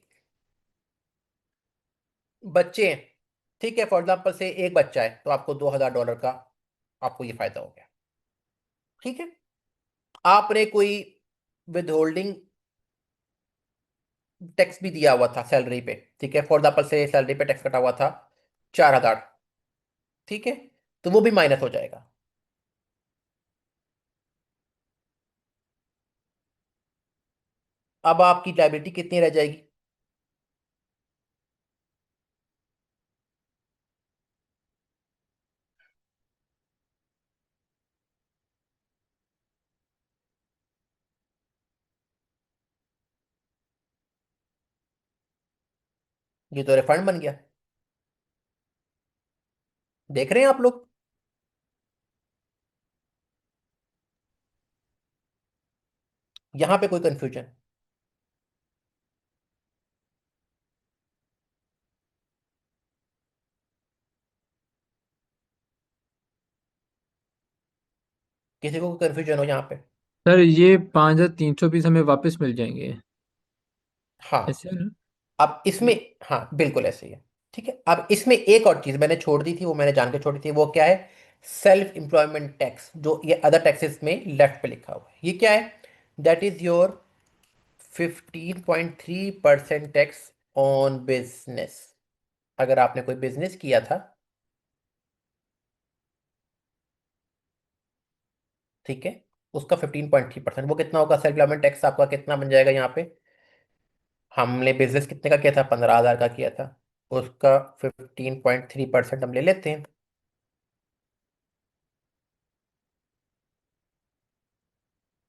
बच्चे हैं, ठीक है, फॉर एग्जाम्पल से एक बच्चा है तो आपको $2,000 का आपको ये फायदा हो गया। ठीक है, आपने कोई विद होल्डिंग टैक्स भी दिया हुआ था सैलरी पे, ठीक है, फॉर एग्जाम्पल से सैलरी पे टैक्स कटा हुआ था 4,000। ठीक है, तो वो भी माइनस हो जाएगा। अब आपकी लायबिलिटी कितनी रह जाएगी? ये तो रिफंड बन गया। देख रहे हैं आप लोग? यहां पे कोई कंफ्यूजन? किसी को कोई कंफ्यूजन हो यहाँ पे? सर ये 5,300 पीस हमें वापस मिल जाएंगे, हाँ। ऐसे है ना? अब इसमें, हाँ बिल्कुल ऐसे ही है। ठीक है, अब इसमें एक और चीज मैंने छोड़ दी थी, वो मैंने जान के छोड़ी थी, वो क्या है? सेल्फ एम्प्लॉयमेंट टैक्स, जो ये अदर टैक्सेस में लेफ्ट पे लिखा हुआ है, ये क्या है? That is your 15.3% tax on business. अगर आपने कोई बिजनेस किया था, ठीक है, उसका 15.3%, वो कितना होगा? सेल्फ एम्प्लॉयमेंट टैक्स आपका कितना बन जाएगा यहाँ पे? हमने बिजनेस कितने का किया था? 15,000 का किया था। उसका 15.3% हम ले लेते हैं,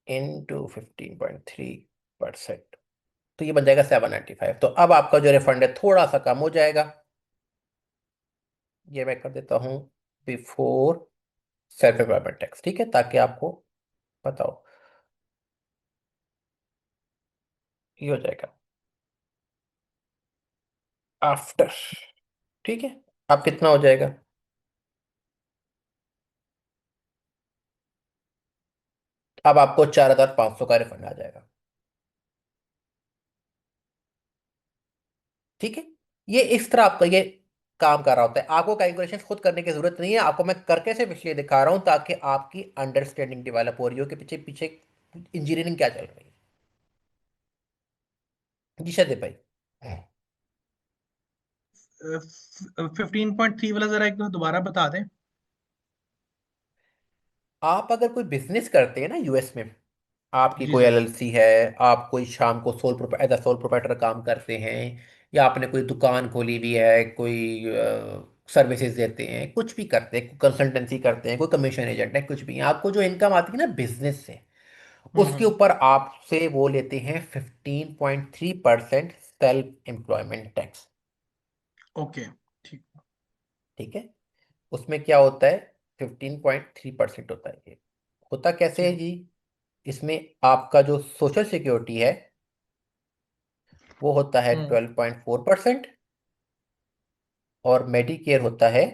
इंटू 15.3%, तो ये बन जाएगा 795। तो अब आपका जो रिफंड है थोड़ा सा कम हो जाएगा। ये मैं कर देता हूँ बिफोर सेल्फ एम्प्लॉयमेंट टैक्स, ठीक है, ताकि आपको पता हो। ये हो जाएगा आफ्टर। ठीक है, अब कितना हो जाएगा? अब आपको 4,500 का रिफंड आ जाएगा। ठीक है, ये इस तरह आपका ये काम कर रहा होता है। आपको कैलकुलेशन खुद करने की जरूरत नहीं है, आपको मैं करके सिर्फ इसलिए दिखा रहा हूं ताकि आपकी अंडरस्टैंडिंग डेवलप हो रही हो कि पीछे पीछे इंजीनियरिंग क्या चल रही है। जी शायद भाई। 15.3 वाला जरा एक बार दोबारा बता दें। आप अगर कोई बिजनेस करते हैं ना यूएस में, आपकी जी कोई जी। एलएलसी है, आप कोई शाम को एज अ सोल प्रोप्राइटर काम करते हैं, या आपने कोई दुकान खोली भी है, कोई सर्विसेज देते हैं, कुछ भी करते हैं, कंसल्टेंसी करते हैं, कोई कमीशन एजेंट है, कुछ भी है, आपको जो इनकम आती है ना बिजनेस से, उसके हम्म। ऊपर आपसे वो लेते हैं 15.3% सेल्फ एम्प्लॉयमेंट टैक्स। ओके। ठीक। ठीक है, उसमें क्या होता है? 15.3% होता है। ये होता कैसे है ठीक। जी? इसमें आपका जो सोशल सिक्योरिटी है वो होता है हम्म 12.4%, और मेडिकेयर होता है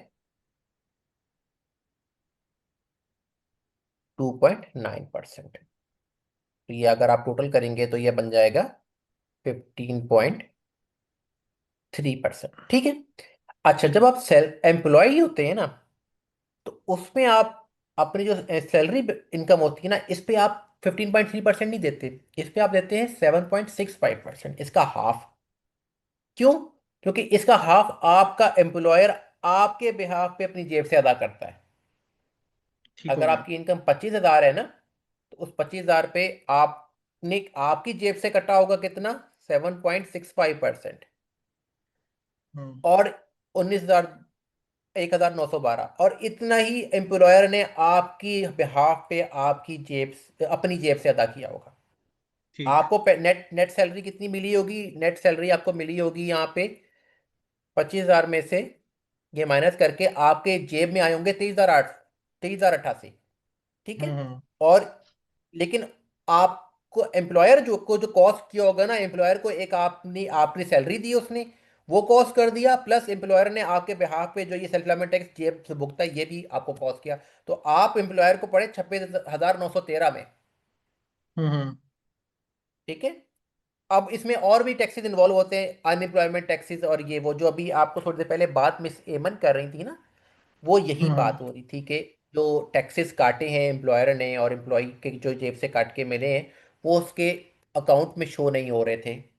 2.9%। तो ये अगर आप टोटल करेंगे तो ये बन जाएगा 15.3%। ठीक है। अच्छा, ठीक जब है। आप सेल्फ एम्प्लॉय होते हैं ना, तो उसमें आप अपनी जो सैलरी इनकम होती है ना, इस पे आप 15.3% नहीं देते, इस पे आप देते हैं 7.65%, इसका हाफ। क्यों? क्योंकि इसका हाफ आपका एम्प्लॉयर आपके बिहाफ पे अपनी जेब से अदा करता है। ठीक हो अगर गया। आपकी इनकम 25,000 है ना, तो उस 25,000 पे आपने आपकी जेब से कटा होगा कितना? 7.65%। हम्म और 19,000, 1,912, और इतना ही एम्प्लॉयर ने आपकी बिहाफ पे आपकी अपनी जेब से अदा किया होगा। ठीक है। आपको नेट नेट सैलरी कितनी मिली होगी? नेट सैलरी आपको मिली होगी यहाँ पे 25,000 में से ये माइनस करके आपके जेब में आए होंगे 23,088। ठीक है। हम्म। और लेकिन आपको एम्प्लॉयर जो कॉस्ट किया होगा ना, एम्प्लॉयर को एक आपने आपने सैलरी दी, उसने वो कॉस्ट कर दिया, प्लस एम्प्लॉयर ने आपके बिहाफ पे जो ये सेल्फ एम्प्लॉयमेंट टैक्स जेब से भुगता है ये भी आपको कॉस्ट किया। तो आप एम्प्लॉयर को पड़े 26,913 में। हम्म। ठीक है। अब इसमें और भी टैक्सेस इन्वॉल्व होते हैं, अनएम्प्लॉयमेंट टैक्सेस, और ये वो जो अभी आपको थोड़ी देर पहले बात मिस एमन कर रही थी ना, वो यही हम्म बात हो रही थी कि जो टैक्सेस काटे हैं एम्प्लॉयर ने और एम्प्लॉय के जो जेब से काट के मिले हैं, वो उसके अकाउंट में शो नहीं हो रहे थे।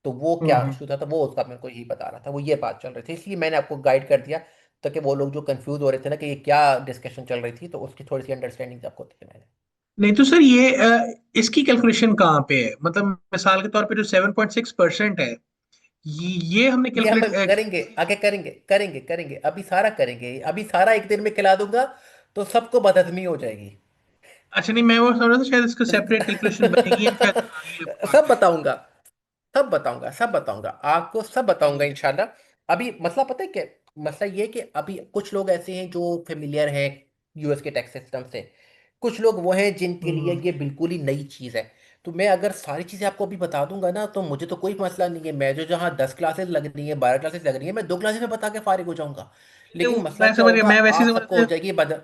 तो वो क्या हम्म। इशू था, वो उसका मेरे को यही बता रहा था, वो ये बात चल रही थी, इसलिए मैंने आपको गाइड कर दिया, ताकि वो लोग जो कंफ्यूज हो रहे थे ना कि ये क्या डिस्कशन चल रही थी, तो उसकी थोड़ी सी अंडरस्टैंडिंग आपको दी मैंने। नहीं तो सर ये इसकी कैलकुलेशन कहाँ पे है? मतलब मिसाल के तौर पे जो 7.6% है, ये हमने ये हम कैलकुलेट। करेंगे आगे, करेंगे अभी सारा करेंगे, अभी सारा एक दिन में खिला दूंगा तो सबको बदहजमी हो जाएगी। अच्छा नहीं, मैं वो समझ रहा था शायद इसका सेपरेट कैलकुलेशन बनेगी या शायद आगे सब आगे। बताऊंगा, सब बताऊंगा, सब बताऊंगा, आपको सब बताऊंगा इंशाल्लाह। अभी मसला पता है क्या? मसला ये है कि अभी कुछ लोग ऐसे हैं जो फेमिलियर हैं यूएस के टैक्स सिस्टम से, कुछ लोग वो हैं जिनके लिए ये बिल्कुल ही नई चीज़ है। तो मैं अगर सारी चीज़ें आपको अभी बता दूंगा ना, तो मुझे तो कोई मसला नहीं है, मैं जो जहाँ 10 क्लासेस लग रही है, 12 क्लासेस लग रही है, मैं 2 क्लासेस में बता के फारिग हो जाऊंगा। लेकिन मसला मैं क्या समझ गया, होगा, मैं वैसे आप समझ सबको हो गया। जाएगी बदल।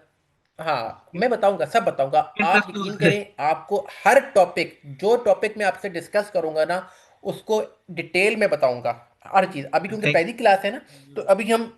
हाँ मैं बताऊंगा, सब बताऊंगा। आप इंटरेस्ट यकीन है। करें, आपको हर टॉपिक, जो टॉपिक मैं आपसे डिस्कस करूंगा ना, उसको डिटेल में बताऊंगा, हर चीज़। अभी क्योंकि थैंक पहली क्लास है ना, तो अभी हम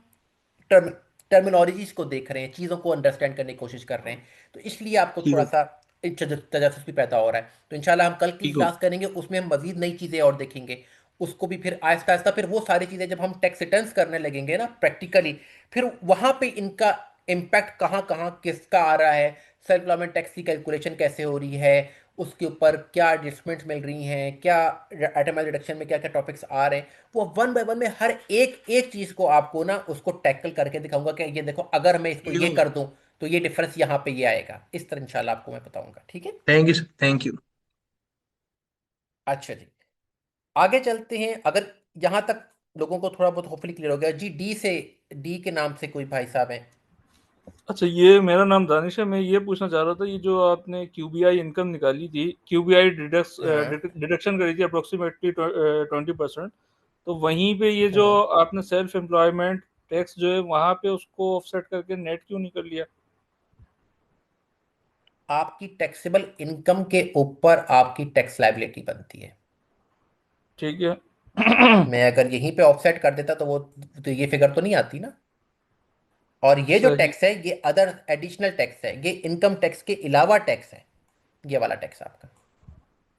टर्म टर्मिनोलॉजीज को देख रहे हैं, चीज़ों को अंडरस्टैंड करने की कोशिश कर रहे हैं, तो इसलिए आपको ठीक थोड़ा हो, सा तजस्सुस भी पैदा हो रहा है। तो इंशाल्लाह हम कल की ठीक हो। क्लास करेंगे, उसमें हम मजीद नई चीज़ें और देखेंगे। उसको भी फिर आहिस्ता आहिस्ता, फिर वो सारी चीज़ें जब हम टैक्स रिटर्न्स करने लगेंगे ना प्रैक्टिकली, फिर वहाँ पे इनका इम्पैक्ट कहाँ कहाँ किसका आ रहा है, सेल्फ एम्प्लॉयमेंट टैक्स की कैलकुलेशन कैसे हो रही है, उसके ऊपर क्या एडजस्टमेंट्स मिल रही हैं, क्या आइटमाइज रिडक्शन में क्या क्या टॉपिक्स आ रहे हैं, वो वन बाय वन में हर एक एक चीज़ को आपको ना उसको टैकल करके दिखाऊंगा कि ये देखो, अगर मैं इसको ये कर दूं तो ये डिफरेंस यहाँ पे ये आएगा, इस तरह इंशाल्लाह आपको मैं बताऊंगा, ठीक है? Thank you, thank you. अच्छा जी, आगे चलते हैं। अगर यहाँ तक लोगों को थोड़ा बहुत होपफुली क्लियर हो गया जी, डी से, डी के नाम से कोई भाई साहब हैं? अच्छा, ये मेरा नाम दानिश है। मैं ये पूछना चाह रहा था, ये जो आपने क्यूबीआई इनकम निकाली थी, क्यूबीआई हाँ, डिडक्शन करी थी अप्रोक्सीमेटली 20%, तो वहीं पे ये जो हाँ। आपने सेल्फ एम्प्लॉयमेंट टैक्स जो है वहां पे उसको ऑफसेट करके नेट क्यों नहीं कर लिया? आपकी टैक्सेबल इनकम के ऊपर आपकी टैक्स लायबिलिटी बनती है। ठीक है। मैं अगर यहीं पे ऑफसेट कर देता तो वो, तो ये फिगर तो नहीं आती ना। और ये जो सही, टैक्स है ये अदर एडिशनल टैक्स है, ये इनकम टैक्स के अलावा टैक्स है। ये वाला टैक्स आपका,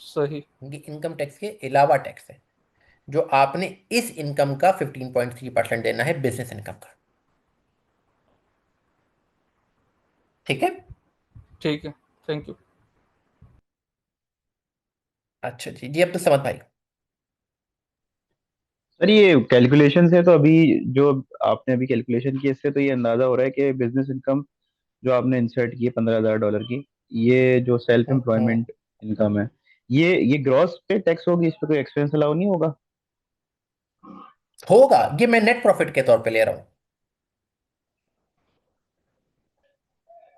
सही। ये इनकम टैक्स के अलावा टैक्स है, जो आपने इस इनकम का 15.3% देना है, बिजनेस इनकम का। ठीक है? ठीक है, थैंक यू। अच्छा जी, जी अब तो समझ भाई। सर ये कैलकुलेशन से तो अभी जो आपने अभी कैलकुलेशन की, इससे तो ये अंदाजा हो रहा है कि बिजनेस इनकम जो आपने इंसर्ट की है $15,000 की, ये जो सेल्फ हम्म, एम्प्लॉयमेंट इनकम है, ये ग्रॉस पे टैक्स होगी, इस पे कोई एक्सपेंस अलाउ नहीं होगा? होगा, ये मैं नेट प्रॉफिट के तौर पे ले रहा हूँ।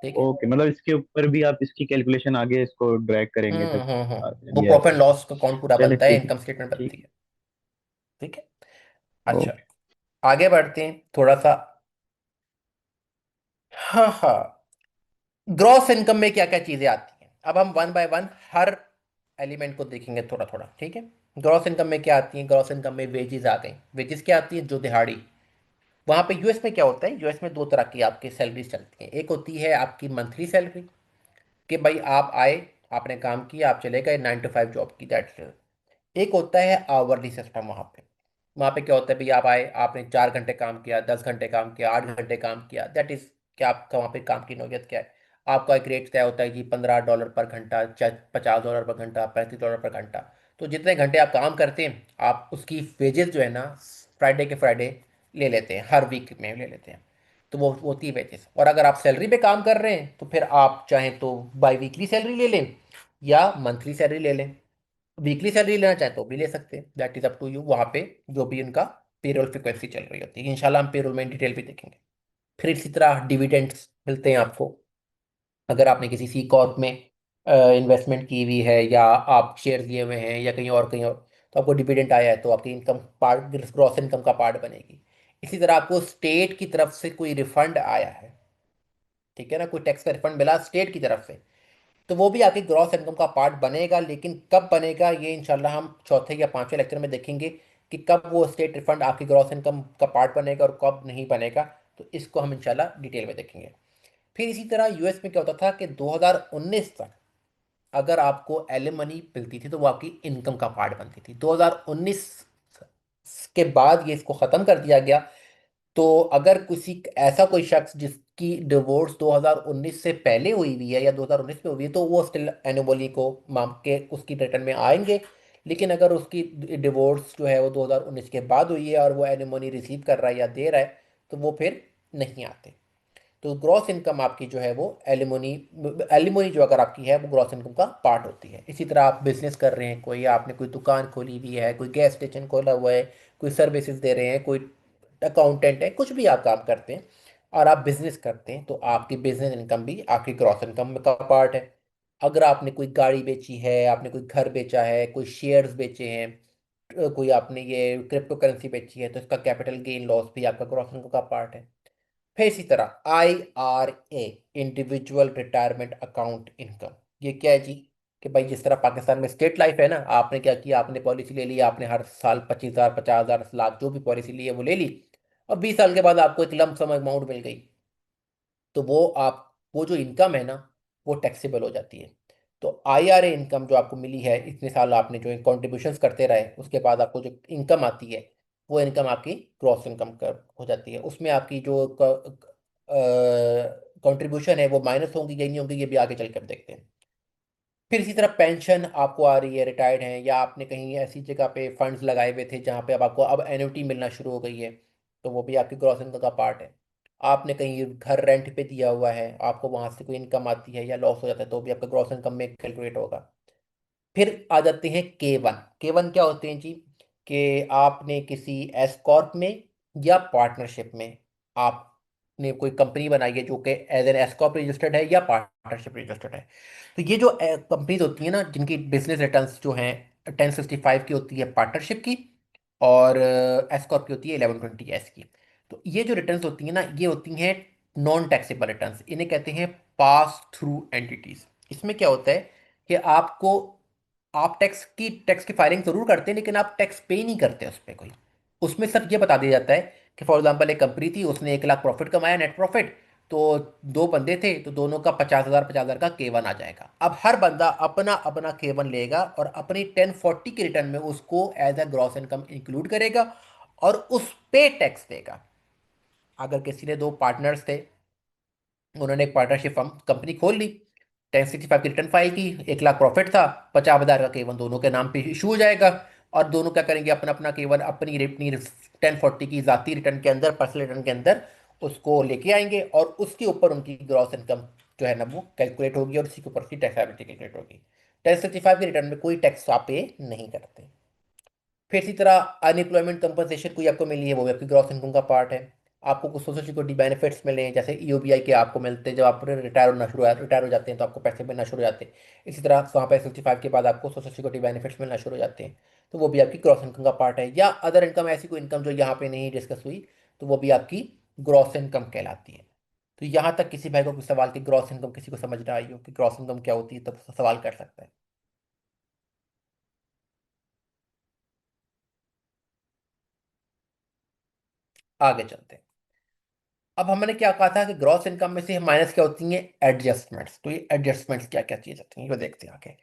ठीक है। ओके, मतलब इसके ऊपर भी आप इसकी कैलकुलेशन आगे इसको ड्रैग करेंगे फिर वो ये प्रॉफिट ऐसे? एंड लॉस का अकाउंट पूरा चलिए बनता है, ठीक है। इनकम स्टेटमेंट बनती ठीक। है। ठीक है। अच्छा, ओके। आगे बढ़ते हैं थोड़ा सा। हाँ हाँ, ग्रॉस इनकम में क्या क्या चीजें आती हैं, अब हम one by one her element को देखेंगे थोड़ा थोड़ा, ठीक है? ग्रॉस इनकम में क्या आती है? ग्रॉस इनकम में वेजेस आ गई। वेजेस क्या आती है? जो दिहाड़ी। वहाँ पे यूएस में क्या होता है, यूएस में दो तरह की आपकी सैलरीज चलती हैं। एक होती है आपकी मंथली सैलरी, कि भाई आप आए, आपने काम किया, आप चले गए, 9 to 5 जॉब की, दैट्स। एक होता है आवरली सिस्टम। वहाँ पे क्या होता है, भाई आप आए, आपने 4 घंटे काम किया, 10 घंटे काम किया, 8 घंटे काम किया, दैट इज क्या आपका वहाँ पे काम की नौयत क्या है। आपका एक रेट तय होता है जी, $15 पर घंटा, चाहे $50 पर घंटा, $35 पर घंटा। तो जितने घंटे आप काम करते हैं, आप उसकी वेजेस जो है ना, फ्राइडे के फ्राइडे ले लेते हैं, हर वीक में ले लेते हैं। तो वो होती है वेजेस। और अगर आप सैलरी पे काम कर रहे हैं तो फिर आप चाहें तो बाई वीकली सैलरी ले लें या मंथली सैलरी ले लें। वीकली सैलरी लेना चाहें तो भी ले सकते हैं, that is up to you. वहाँ पे जो भी उनका पेरोल फ्रिक्वेंसी चल रही होती है, इंशाल्लाह हम पेरोल में डिटेल भी देखेंगे। फिर इसी तरह डिविडेंड्स मिलते हैं आपको। अगर आपने किसी सी कॉर्प में इन्वेस्टमेंट की हुई है, या आप शेयर लिए हुए हैं, या कहीं और, तो आपको डिविडेंड आया है तो आपकी इनकम पार्ट, ग्रॉस इनकम का पार्ट बनेगी। इसी तरह आपको स्टेट की तरफ से कोई रिफंड आया है, ठीक है ना, कोई टैक्स का रिफंड मिला स्टेट की तरफ से, तो वो भी आपकी ग्रॉस इनकम का पार्ट बनेगा। लेकिन कब बनेगा, ये इंशाल्लाह हम चौथे या पांचवें लेक्चर में देखेंगे कि कब वो स्टेट रिफंड आपकी ग्रॉस इनकम का पार्ट बनेगा और कब नहीं बनेगा। तो इसको हम इंशाल्लाह डिटेल में देखेंगे। फिर इसी तरह यूएस में क्या होता था कि 2019 तक अगर आपको एलिमनी मिलती थी तो वो आपकी इनकम का पार्ट बनती थी। 2019 के बाद ये इसको ख़त्म कर दिया गया। तो अगर किसी ऐसा कोई शख्स जिसकी डिवोर्स 2019 से पहले हुई हुई है या 2019 में हुई है, तो वो स्टिल एनुबली को मांग के उसकी रिटर्न में आएंगे। लेकिन अगर उसकी डिवोर्स जो है वो 2019 के बाद हुई है और वो एनुमनी रिसीव कर रहा है या दे रहा है, तो वो फिर नहीं आते। तो तो ग्रॉस इनकम आपकी जो है वो एलिमोनी एलिमोनी जो अगर आपकी है वो ग्रॉस इनकम का पार्ट होती है। इसी तरह आप बिजनेस कर रहे हैं, कोई आपने कोई दुकान खोली हुई है, कोई गैस स्टेशन खोला हुआ है, कोई सर्विसेज दे रहे हैं, कोई अकाउंटेंट है, कुछ भी आप काम करते हैं और आप बिजनेस करते हैं, तो आपकी बिजनेस इनकम भी आपकी ग्रॉस इनकम का पार्ट है। अगर आपने कोई गाड़ी बेची है, आपने कोई घर बेचा है, कोई शेयर्स बेचे हैं, कोई आपने ये क्रिप्टो करेंसी बेची है, तो इसका कैपिटल गेन लॉस भी आपका ग्रॉस इनकम का पार्ट है। फिर इसी तरह IRA, individual retirement account income, ये क्या है जी? कि भाई जिस तरह पाकिस्तान में स्टेट लाइफ है ना, आपने क्या किया, आपने पॉलिसी ले ली, आपने हर साल 25,000 50,000 लाख जो भी पॉलिसी ली है वो ले ली, और 20 साल के बाद आपको एक लंप सम अमाउंट मिल गई, तो वो जो इनकम है ना, वो टैक्सेबल हो जाती है। तो IRA इनकम जो आपको मिली है, इतने साल आपने जो कॉन्ट्रीब्यूशंस करते रहे, उसके बाद आपको जो इनकम आती है, वो इनकम आपकी ग्रॉस इनकम कर हो जाती है। उसमें आपकी जो कंट्रीब्यूशन है वो माइनस होंगी या नहीं होंगी, ये भी आगे चल कर देखते हैं। फिर इसी तरह पेंशन आपको आ रही है, रिटायर्ड हैं, या आपने कहीं ऐसी जगह पे फंड्स लगाए हुए थे जहाँ पे अब आपको अब एन्युटी मिलना शुरू हो गई है, तो वो भी आपकी ग्रॉस इनकम का पार्ट है। आपने कहीं घर रेंट पे दिया हुआ है, आपको वहाँ से कोई इनकम आती है या लॉस हो जाता है, तो भी आपका ग्रॉस इनकम में कैलकुलेट होगा। फिर आ जाते हैं K1 क्या होते हैं जी? कि आपने किसी एस कॉर्प में या पार्टनरशिप में आपने कोई कंपनी बनाई है जो कि as an S corp registered है या पार्टनरशिप रजिस्टर्ड है। तो ये जो कंपनीज होती हैं ना, जिनकी बिजनेस रिटर्न्स जो हैं 1065 की होती है पार्टनरशिप की, और एस कॉर्प की होती है 1120 की। तो ये जो रिटर्न्स होती हैं ना, ये होती हैं नॉन टैक्सेबल रिटर्न्स, इन्हें कहते हैं पास थ्रू एंटिटीज। इसमें क्या होता है कि आप टैक्स की फाइलिंग जरूर करते हैं, लेकिन आप टैक्स पे नहीं करते उस पर कोई। उसमें सिर्फ ये बता दिया जाता है कि फॉर एग्जांपल एक कंपनी थी, उसने 1 लाख प्रॉफिट कमाया, नेट प्रॉफिट, तो दो बंदे थे, तो दोनों का 50,000 का K1 आ जाएगा। अब हर बंदा अपना अपना K1 लेगा और अपनी 1040 के रिटर्न में उसको as a gross income include करेगा और उस पे टैक्स देगा। अगर किसी ने दो पार्टनर्स थे, उन्होंने एक पार्टनरशिप फर्म कंपनी खोल ली, 1065 की रिटर्न फाइल की, 1 लाख प्रॉफिट था, 50,000 का K1 दोनों के नाम पे इशू हो जाएगा, और दोनों क्या करेंगे, अपना अपना K1 अपनी 1040 की जाती रिटर्न के अंदर, पर्सनल रिटर्न के अंदर उसको लेके आएंगे, और उसके ऊपर उनकी ग्रॉस इनकम जो है ना वो कैलकुलेट होगी, और उसी के ऊपर उसकी टैक्सेबिलिटी कैलकुलेट होगी। 1065 की रिटर्न में कोई टैक्स आप पे नहीं करते। फिर इसी तरह अनएम्प्लॉयमेंट कंपनसेशन कोई आपको मिली है, वो भी आपकी ग्रॉस इनकम का पार्ट है। आपको कुछ सोशल सिक्योरिटी बेनिफिट्स मिले हैं, जैसे EOBI के आपको मिलते हैं, जब आप रिटायर हो जाते हैं तो आपको पैसे मिलना शुरू हो जाते हैं। इसी तरह वहाँ पे 65 के बाद आपको सोशल सिक्योरिटी बेनिफिट्स मिलना शुरू हो जाते हैं, तो वो भी आपकी ग्रॉस इनकम का पार्ट है। या अदर इनकम, ऐसी कोई इनकम जो यहाँ पे नहीं डिस्कस हुई, तो वो भी आपकी ग्रॉस इनकम कहलाती है। तो यहाँ तक किसी भाई को कुछ सवाल की ग्रॉस इनकम किसी को समझ ना आई हो कि ग्रॉस इनकम क्या होती है, तो सवाल कर सकता है। आगे चलते हैं। अब हमने क्या कहा था कि ग्रॉस इनकम में से माइनस क्या होती हैं, एडजस्टमेंट्स। तो ये एडजस्टमेंट्स क्या क्या चीज़ होती हैं, ये देखते हैं आगे।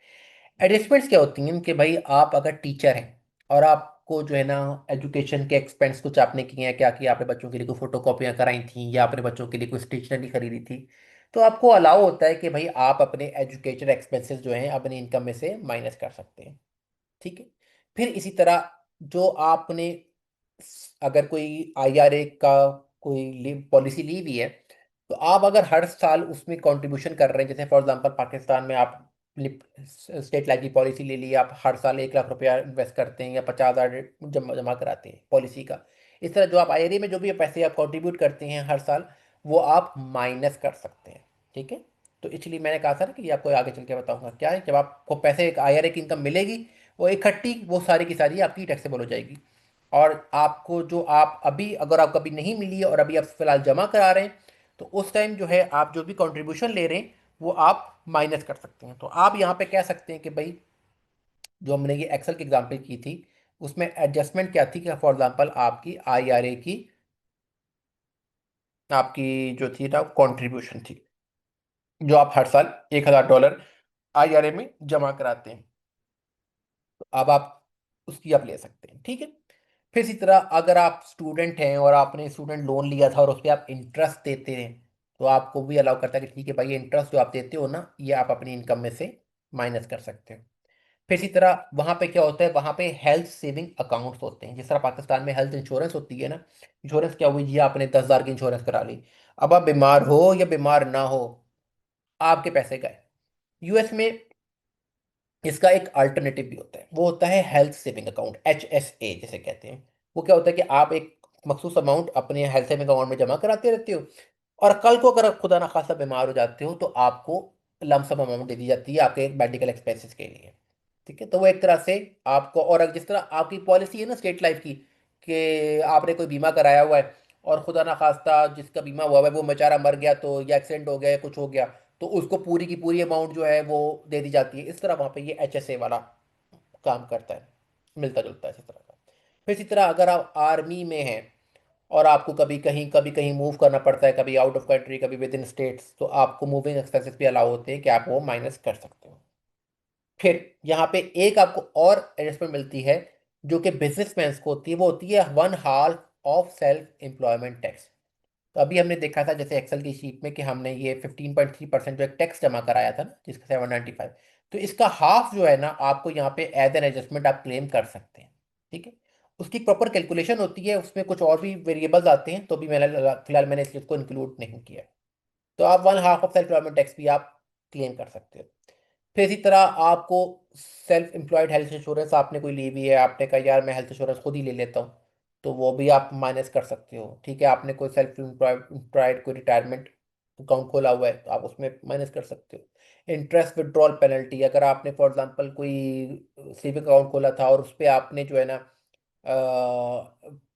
एडजस्टमेंट्स क्या होती हैं कि भाई आप अगर टीचर हैं और आपको जो है ना एजुकेशन के एक्सपेंस कुछ आपने किए हैं, क्या किया, आपने बच्चों के लिए कोई फोटो कॉपियाँ कराई थी या अपने बच्चों के लिए कोई स्टेशनरी खरीदी थी, तो आपको अलाउ होता है कि भाई आप अपने एजुकेशन एक्सपेंसेस जो हैं अपनी इनकम में से माइनस कर सकते हैं। ठीक है। फिर इसी तरह जो आपने अगर कोई IRA का कोई पॉलिसी ली हुई है, तो आप अगर हर साल उसमें कंट्रीब्यूशन कर रहे हैं, जैसे फॉर एग्जांपल पाकिस्तान में आप स्टेट लाइफ की पॉलिसी ले ली, आप हर साल 1 लाख रुपया इन्वेस्ट करते हैं या 50,000 जमा जमा कराते हैं पॉलिसी का, इस तरह जो आप IRA में जो भी पैसे आप कंट्रीब्यूट करते हैं हर साल, वो आप माइनस कर सकते हैं। ठीक है। तो इसलिए मैंने कहा था ना कि ये आपको आगे चल के बताऊंगा क्या है, जब आपको पैसे एक IRA की इनकम मिलेगी, वो इकट्ठी वो सारी की सारी आपकी टैक्सेबल हो जाएगी। और आपको जो आप अभी, अगर आपको अभी नहीं मिली है और अभी आप फिलहाल जमा करा रहे हैं, तो उस टाइम जो है आप जो भी कंट्रीब्यूशन ले रहे हैं वो आप माइनस कर सकते हैं। तो आप यहाँ पे कह सकते हैं कि भाई जो हमने ये एक्सेल की एग्जांपल की थी, उसमें एडजस्टमेंट क्या थी कि फॉर एग्जांपल आपकी IRA की आपकी जो थी ना कंट्रीब्यूशन थी, जो आप हर साल $1,000 IRA में जमा कराते हैं, तो अब आप उसकी आप ले सकते हैं। ठीक है। फिर इसी तरह अगर आप स्टूडेंट हैं और आपने स्टूडेंट लोन लिया था और उस पर आप इंटरेस्ट देते हैं, तो आपको भी अलाउ करता है कि ठीक है भाई, ये इंटरेस्ट जो आप देते हो ना, ये आप अपनी इनकम में से माइनस कर सकते हो। फिर इसी तरह वहां पे क्या होता है, वहां पे हेल्थ सेविंग अकाउंट्स होते हैं। जिस तरह पाकिस्तान में हेल्थ इंश्योरेंस होती है ना, इंश्योरेंस क्या हुई जी, आपने 10,000 की इंश्योरेंस करा ली, अब आप बीमार हो या बीमार ना हो, आपके पैसे गए। यूएस में इसका एक अल्टरनेटिव भी होता है, वो होता है हेल्थ सेविंग अकाउंट, HSA जिसे कहते हैं। वो क्या होता है कि आप एक मखसूस अमाउंट अपने हेल्थ सेविंग अकाउंट में जमा कराते रहते हो, और कल को अगर आप खुदा ना खासा बीमार हो जाते हो तो आपको लमसम अमाउंट दे दी जाती है आपके मेडिकल एक्सपेंसेस के लिए। ठीक है, तो वो एक तरह से आपको, और अगर जिस तरह आपकी पॉलिसी है ना स्टेट लाइफ की, कि आपने कोई बीमा कराया हुआ है और खुदा ना खास्ता जिसका बीमा हुआ है वो बेचारा मर गया, तो या एक्सीडेंट हो गया या कुछ हो गया, तो उसको पूरी की पूरी अमाउंट जो है वो दे दी जाती है। इस तरह वहाँ पे ये HSA वाला काम करता है, मिलता जुलता है इसी तरह का। फिर इसी तरह अगर आप आर्मी में हैं और आपको कभी कहीं मूव करना पड़ता है, कभी आउट ऑफ कंट्री कभी विद इन स्टेट्स, तो आपको मूविंग एक्सपेंसेस भी अलाउ होते हैं कि आप वो माइनस कर सकते हो। फिर यहाँ पे एक आपको और एडजस्टमेंट मिलती है जो कि बिजनेसमैन को होती है, वो होती है 1/2 ऑफ सेल्फ एम्प्लॉयमेंट टैक्स। तो अभी हमने देखा था जैसे एक्सेल की शीट में कि हमने ये 15.3% जो एक टैक्स जमा कराया था ना, जिसका 795, तो इसका हाफ जो है ना आपको यहाँ पे एज एन एडजस्टमेंट आप क्लेम कर सकते हैं। ठीक है, उसकी प्रॉपर कैलकुलेशन होती है, उसमें कुछ और भी वेरिएबल्स आते हैं, तो भी मैंने फिलहाल मैंने इस चीज़ को इंक्लूड नहीं किया। तो आप 1/2 ऑफ सेल्फ एम्प्लॉयमेंट टैक्स भी आप क्लेम कर सकते हो। फिर इसी तरह आपको सेल्फ एम्प्लॉयड हेल्थ इंश्योरेंस आपने कोई ली हुई है, आपने कहा यार मैं हेल्थ इंश्योरेंस खुद ही ले लेता हूँ, तो वो भी आप माइनस कर सकते हो। ठीक है, आपने कोई सेल्फ एम्प्लॉयड कोई रिटायरमेंट अकाउंट खोला हुआ है तो आप उसमें माइनस कर सकते हो। इंटरेस्ट विड्रॉल पेनल्टी, अगर आपने फॉर एग्जांपल कोई सेविंग अकाउंट खोला था और उस पर आपने जो है ना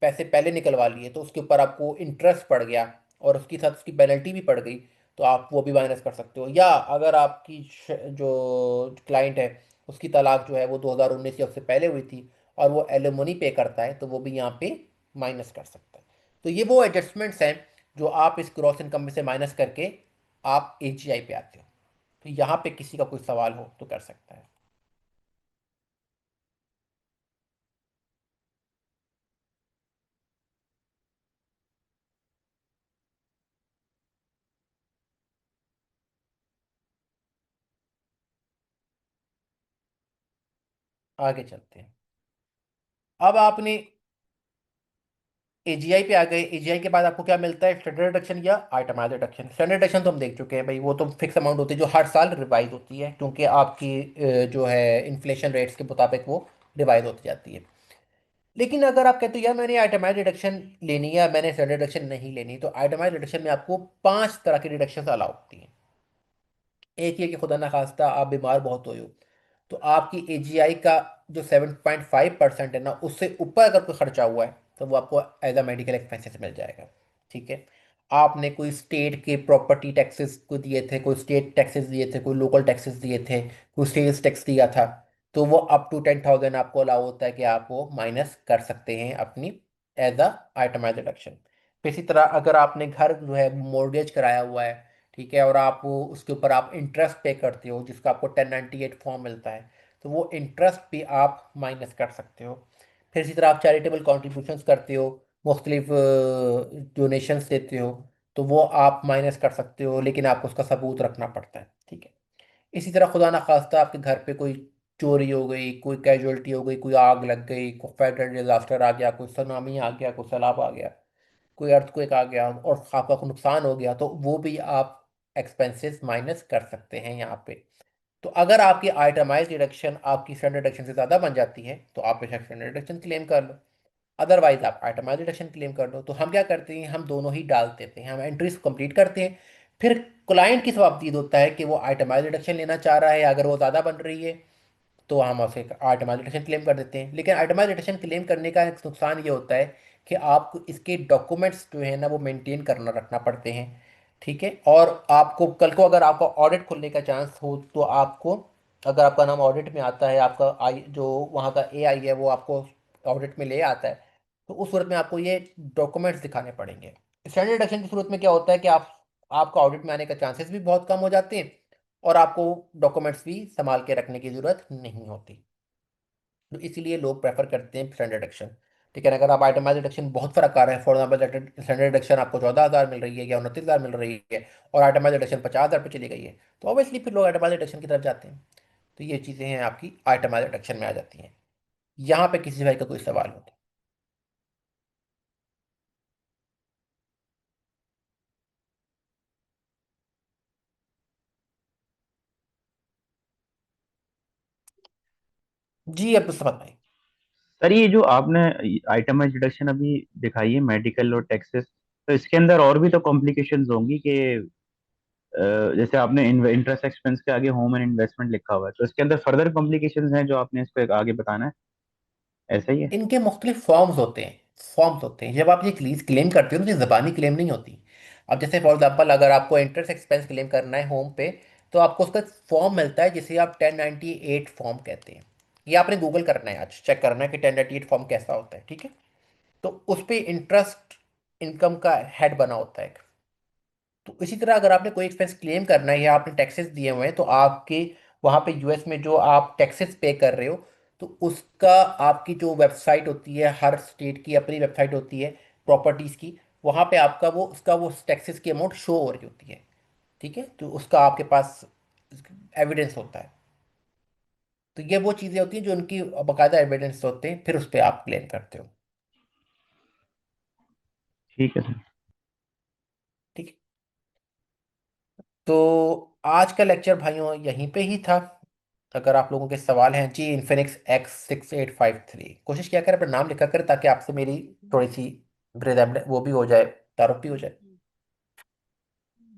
पैसे पहले निकलवा लिए, तो उसके ऊपर आपको इंटरेस्ट पड़ गया और उसके साथ उसकी पेनल्टी भी पड़ गई, तो आप वो भी माइनस कर सकते हो। या अगर आपकी जो क्लाइंट है उसकी तलाक जो है वो 2019 या उससे पहले हुई थी और वो एलिमनी पे करता है, तो वो भी यहाँ पे माइनस कर सकता है। तो ये वो एडजस्टमेंट्स हैं जो आप इस ग्रॉस इनकम में से माइनस करके आप AGI पे आते हो। तो यहाँ पे किसी का कोई सवाल हो तो कर सकता है। आगे चलते हैं। अब आपने AGI पे आ गए। AGI के बाद आपको क्या मिलता है, स्टैंडर्ड डिडक्शन या आइटमाइज्ड डिडक्शन। स्टैंडर्ड डिडक्शन तो हम देख चुके हैं भाई, वो तो फिक्स अमाउंट होती है जो हर साल रिवाइज होती है, क्योंकि आपकी जो है इन्फ्लेशन रेट्स के मुताबिक वो रिवाइज होती जाती है। लेकिन अगर आप कहते हो यार मैंने आइटमाइज्ड डिडक्शन लेनी है या मैंने स्टैंडर्ड डिडक्शन नहीं लेनी, तो आइटमाइज्ड डिडक्शन में आपको 5 तरह की डिडक्शन अलाउ होती हैं। एक ये कि खुदा ना खास्ता आप बीमार बहुत हो, तो आपकी AGI का जो 7.5% है ना, उससे ऊपर अगर कोई खर्चा हुआ है तो वो आपको एज अ मेडिकल एक्सपेंसेस मिल जाएगा। ठीक है, आपने कोई स्टेट के प्रॉपर्टी टैक्सेस को दिए थे, कोई स्टेट टैक्सेस दिए थे, कोई लोकल टैक्सेस दिए थे, कोई सेल्स टैक्स दिया था, तो वो अप टू 10,000 आपको अलाउ होता है कि आप वो माइनस कर सकते हैं अपनी एज अ आइटमाइज डिडक्शन। इसी तरह अगर आपने घर जो है मोर्गेज कराया हुआ है, ठीक है, और आप उसके ऊपर आप इंटरेस्ट पे करते हो जिसका आपको 1098 फॉर्म मिलता है, तो वो इंटरेस्ट भी आप माइनस कर सकते हो। फिर इसी तरह आप चैरिटेबल कॉन्ट्रीब्यूशंस करते हो, मुख्तलिफ डोनेशंस देते हो, तो वो आप माइनस कर सकते हो, लेकिन आपको उसका सबूत रखना पड़ता है। ठीक है, इसी तरह खुदा ना खास्ता आपके घर पे कोई चोरी हो गई, कोई कैजुअलिटी हो गई, कोई आग लग गई, कोई फेडरल डिजास्टर आ गया, कोई सुनामी आ गया, कोई सैलाब आ गया, कोई अर्थक्वेक आ गया और आपका कोई नुकसान हो गया, तो वो भी आप एक्सपेंसेस माइनस कर सकते हैं यहाँ पे। तो अगर आपकी आइटमाइज डिडक्शन आपकी स्टैंडर्ड डिडक्शन से ज़्यादा बन जाती है तो आप बेशक स्टैंडर्ड डिडक्शन क्लेम कर लो, अदरवाइज आप आइटमाइज डिडक्शन क्लेम कर लो। तो हम क्या करते हैं, हम दोनों ही डाल देते हैं, हम एंट्रीज कंप्लीट करते हैं। फिर क्लाइंट की जवाबदीद होता है कि वो आइटमाइज डिडक्शन लेना चाह रहा है, अगर वो ज़्यादा बन रही है तो हम उसे आइटमाइज रिटेशन क्लेम कर देते हैं। लेकिन आइटमाइज रिटेशन क्लेम करने का एक नुकसान ये होता है कि आपको इसके डॉक्यूमेंट्स जो है ना वो मेंटेन करना रखना पड़ते हैं। ठीक है, और आपको कल को अगर आपका ऑडिट खुलने का चांस हो तो आपको, अगर आपका नाम ऑडिट में आता है, आपका आई जो वहाँ का AI है वो आपको ऑडिट में ले आता है, तो उस सूरत में आपको ये डॉक्यूमेंट्स दिखाने पड़ेंगे। स्टैंडर्ड डिडक्शन की सूरत में क्या होता है कि आप आपका ऑडिट में आने का चांसेस भी बहुत कम हो जाते हैं और आपको डॉक्यूमेंट्स भी संभाल के रखने की ज़रूरत नहीं होती। तो इसीलिए लोग प्रेफर करते हैं स्टैंडर्ड डिडक्शन। लेकिन अगर आप आइटमाइज डिडक्शन बहुत फर्क आ रहा है, फॉर एग्जाम्पल स्टैंडर्ड डिडक्शन आपको 14,000 मिल रही है या 29,000 मिल रही है और आइटमाइज डिडक्शन 50,000 पे चली गई है, तो ऑब्वियसली फिर लोग आइटमाइज डिडक्शन की तरफ जाते हैं। तो ये चीज़ें हैं आपकी आइटमाइज डिडक्शन में आ जाती हैं। यहाँ पे किसी भाई का कोई सवाल हो तो। जी अब तो समझ पाए। सर ये जो आपने आइटमाइज डिडक्शन अभी दिखाई है मेडिकल और टैक्सेस, तो इसके अंदर और भी तो कॉम्प्लिकेशंस होंगी कि जैसे आपने इंटरेस्ट एक्सपेंस के आगे होम एंड इन्वेस्टमेंट लिखा हुआ है, तो इसके अंदर फर्दर कॉम्प्लिकेशंस हैं जो आपने इसको एक आगे बताना है, ऐसा ही है? इनके मुख्तलिफ फॉर्म्स होते हैं। जब आप ये क्लेम करते हो ना, ये ज़बानी क्लेम नहीं होती। अब जैसे फॉर एग्जांपल अगर आपको इंटरेस्ट एक्सपेंस क्लेम करना है होम पे, तो आपको उसका फॉर्म मिलता है जिसे आप 1098 फॉर्म कहते हैं। ये आपने गूगल करना है, आज चेक करना है कि 1098 फॉर्म कैसा होता है, ठीक है। तो उस पे इंटरेस्ट इनकम का हेड बना होता है। तो इसी तरह अगर आपने कोई एक्सपेंस क्लेम करना है या आपने टैक्सेस दिए हुए हैं, तो आपके वहाँ पे यूएस में जो आप टैक्सेस पे कर रहे हो, तो उसका आपकी जो वेबसाइट होती है, हर स्टेट की अपनी वेबसाइट होती है प्रॉपर्टीज़ की, वहाँ पे आपका वो टैक्सेस की अमाउंट शो हो रही होती है, ठीक है। तो उसका आपके पास एविडेंस होता है। तो ये वो चीज़ें होती हैं जो उनकी बाकायदा एविडेंस होते हैं, फिर उस पर आप क्लेम करते हो, ठीक है सर। ठीक है। तो आज का लेक्चर भाइयों यहीं पे ही था। अगर आप लोगों के सवाल हैं जी, इन्फिनिक्स X6853, कोशिश किया करें अपना नाम लिखा करें ताकि आपसे मेरी थोड़ी सी वो भी हो जाए, तारुफ भी हो जाए।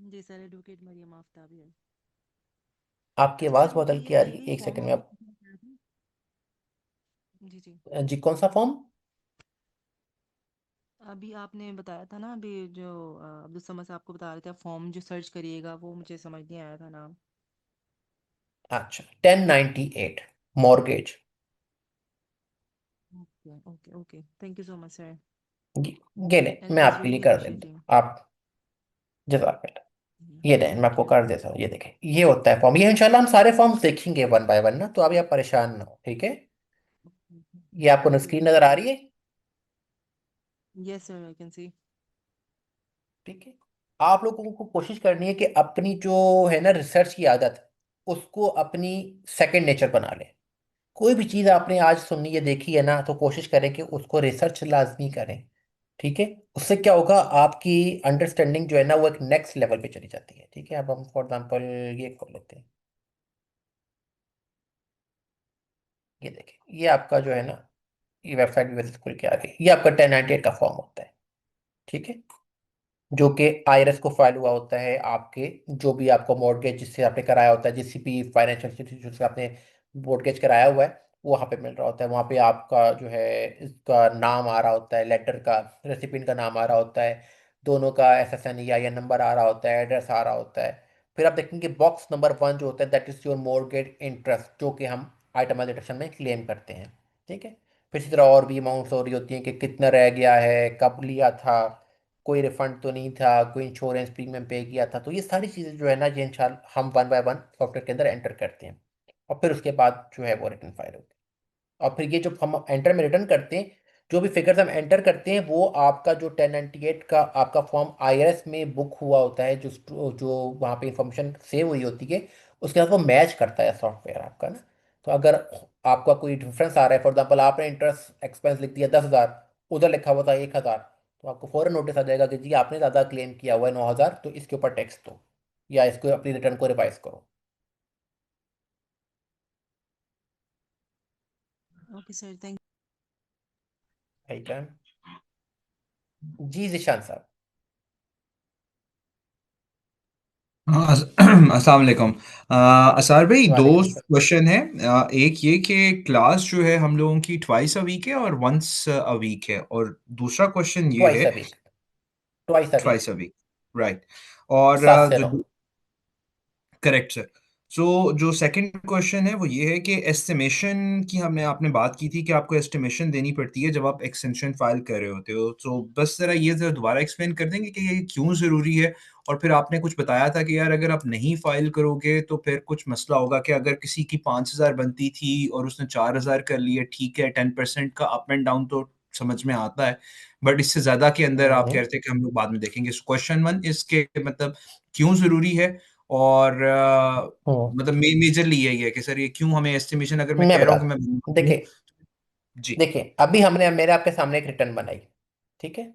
जी सर, एडवोकेट मरियम आफ्ताब है। आपकी आवाज़ सर बदल ये के आ रही पहले है, एक फॉर्म सेकंड में हमने आप। सबमिट किया था। जी। जी कौन सा फॉर्म? अभी आपने बताया था ना, अभी जो अब्दुल समद साहब को बता रहे थे, फॉर्म जो सर्च करिएगा, वो मुझे समझ नहीं आया था नाम। अच्छा, 1098 mortgage. Okay okay okay, thank you so much sir. ये नहीं, मैं इट वाज आपके लिए रियली कर देता अप्रिशिएटिंग। हूँ आप। जज़ाकल्लाह। ये नहीं, मैं थैंक आपको यू। कर देता हूँ, ये देखें, ये होता है फॉर्म। ये इंशाल्लाह हम सारे फॉर्म्स देखेंगे वन बाय वन ना, तो अभी आप परेशान ना हो, ठीक है। ये आपको स्क्रीन नजर आ रही है, yes sir, I can see. ठीक है। आप लोगों को कोशिश करनी है कि अपनी जो है ना रिसर्च की आदत, उसको अपनी सेकंड नेचर बना लें। कोई भी चीज़ आपने आज सुनी है देखी है ना, तो कोशिश करें कि उसको रिसर्च लाजमी करें, ठीक है। उससे क्या होगा, आपकी अंडरस्टैंडिंग जो है ना वो एक नेक्स्ट लेवल पे चली जाती है, ठीक है। अब हम फॉर एग्जांपल ये खोल लेते हैं, ये देखें, ये आपका जो है ना, ये वेबसाइट भी वैसे खुल के आ गई। ये आपका 1098 का फॉर्म होता है, ठीक है, जो कि आईआरएस को फाइल हुआ होता है। आपके जो भी आपको मॉर्गेज जिससे आपने कराया होता है, जिस भी फाइनेंशियल इंस्टीट्यूशन से आपने मॉर्गेज कराया हुआ है, वो वहाँ पे मिल रहा होता है। वहाँ पे आपका जो है इसका नाम आ रहा होता है, लेटर का, रेसिपिएंट का नाम आ रहा होता है, दोनों का एसएसएन या नंबर आ रहा होता है, एड्रेस आ रहा होता है। फिर आप देखेंगे बॉक्स नंबर 1 जो होता है, that is your mortgage interest, जो कि हम आइटमाइज डिडक्शन में क्लेम करते हैं, ठीक है। फिर इसी तरह और भी अमाउंट्स हो रही होती हैं कि कितना रह गया है, कब लिया था, कोई रिफंड तो नहीं था, कोई इंश्योरेंस प्रीमियम पे किया था। तो ये सारी चीज़ें जो है ना, ये इंशाल्लाह हम वन बाय वन सॉफ्टवेयर के अंदर एंटर करते हैं, और फिर उसके बाद जो है वो रिटर्न फाइल होती है। और फिर ये जो हम एंटर में रिटर्न करते हैं, जो भी फिगर्स हम एंटर करते हैं, वो आपका जो 1098 का आपका फॉर्म आईआरएस में बुक हुआ होता है, जो जो वहाँ पे इंफॉर्मेशन सेव हुई होती है, उसके साथ वो मैच करता है सॉफ्टवेयर आपका ना। तो अगर आपका कोई डिफरेंस आ रहा है, फॉर एग्जाम्पल आपने इंटरेस्ट एक्सपेंस लिख दिया 10,000, उधर लिखा हुआ था 1,000, तो आपको फौरन नोटिस आ जाएगा कि जी आपने ज़्यादा क्लेम किया हुआ है 9,000, तो इसके ऊपर टैक्स दो, या इसको अपनी रिटर्न को रिवाइज करो। Okay sir, thank. ठीक है जी, जिशान साहब। अस्सलाम वालेकुम। असार भाई, दो वालेकुम सर। क्वेश्चन है। एक ये कि क्लास जो है हम लोगों की ट्वाइस अ वीक है और वंस अ वीक है, और दूसरा क्वेश्चन ये ट्वाइस है a week, twice a week, twice a week, right. और 7 से 9। जो करेक्ट सर। सो जो सेकंड क्वेश्चन है वो ये है कि एस्टिमेशन की हमने आपने बात की थी कि आपको एस्टिमेशन देनी पड़ती है जब आप एक्सटेंशन फाइल कर रहे होते हो। तो बस ज़रा ये ज़रा दोबारा एक्सप्लेन कर देंगे कि ये क्यों ज़रूरी है। और फिर आपने कुछ बताया था कि यार अगर आप नहीं फाइल करोगे तो फिर कुछ मसला होगा कि अगर किसी की 5,000 बनती थी और उसने 4,000 कर लिए, ठीक है 10% का अप एंड डाउन तो समझ में आता है, बट इससे ज़्यादा के अंदर आप कह रहे थे कि हम लोग बाद में देखेंगे। क्वेश्चन वन इसके मतलब क्यों ज़रूरी है, और हम्म मतलब मेजरली यही है कि सर ये क्यों हमें एस्टिमेशन, अगर मैं मैं कह रहा बता हूँ कि मैं दूं, हूँ। देखिए जी देखिए अभी हमने मेरे आपके सामने एक रिटर्न बनाई, ठीक है,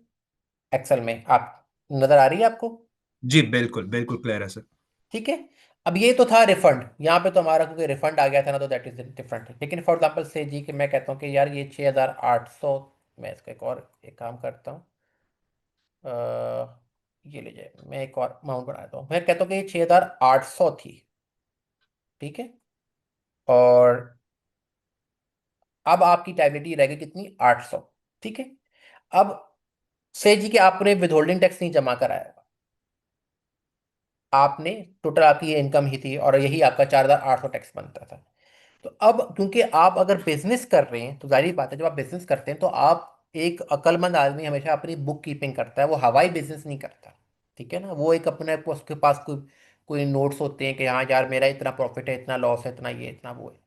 एक्सेल में, आप नजर आ रही है आपको? जी, बिल्कुल बिल्कुल क्लियर है सर। ठीक है। अब ये तो था रिफंड, यहाँ पे तो हमारा क्योंकि रिफंड आ गया था ना, तो दैट इज डिफरेंट। लेकिन फॉर एग्जांपल से जी कि मैं कहता हूँ कि यार ये 6,800, मैं इसका एक काम करता हूँ, ये लीजिए, मैं एक और अमाउंट बना देता हूँ, मैं कहता हूँ कि ये 6,800 थी, ठीक है, और अब आपकी टाइबिलिटी रहेगी कितनी, 800, ठीक है। अब से जी कि आपने विदहोल्डिंग टैक्स नहीं जमा कराया, आपने टोटल आपकी ये इनकम ही थी और यही आपका 4,800 टैक्स बनता था। तो अब क्योंकि आप अगर बिजनेस कर रहे हैं तो जाहिर सी बात है, जब आप बिजनेस करते हैं तो आप, एक अक्लमंद आदमी हमेशा अपनी बुक कीपिंग करता है, वो हवाई बिजनेस नहीं करता, ठीक है ना। वो एक अपने उसके पास कोई कोई नोट्स होते हैं कि हाँ यार मेरा इतना प्रॉफिट है, इतना लॉस है, इतना ये इतना वो है।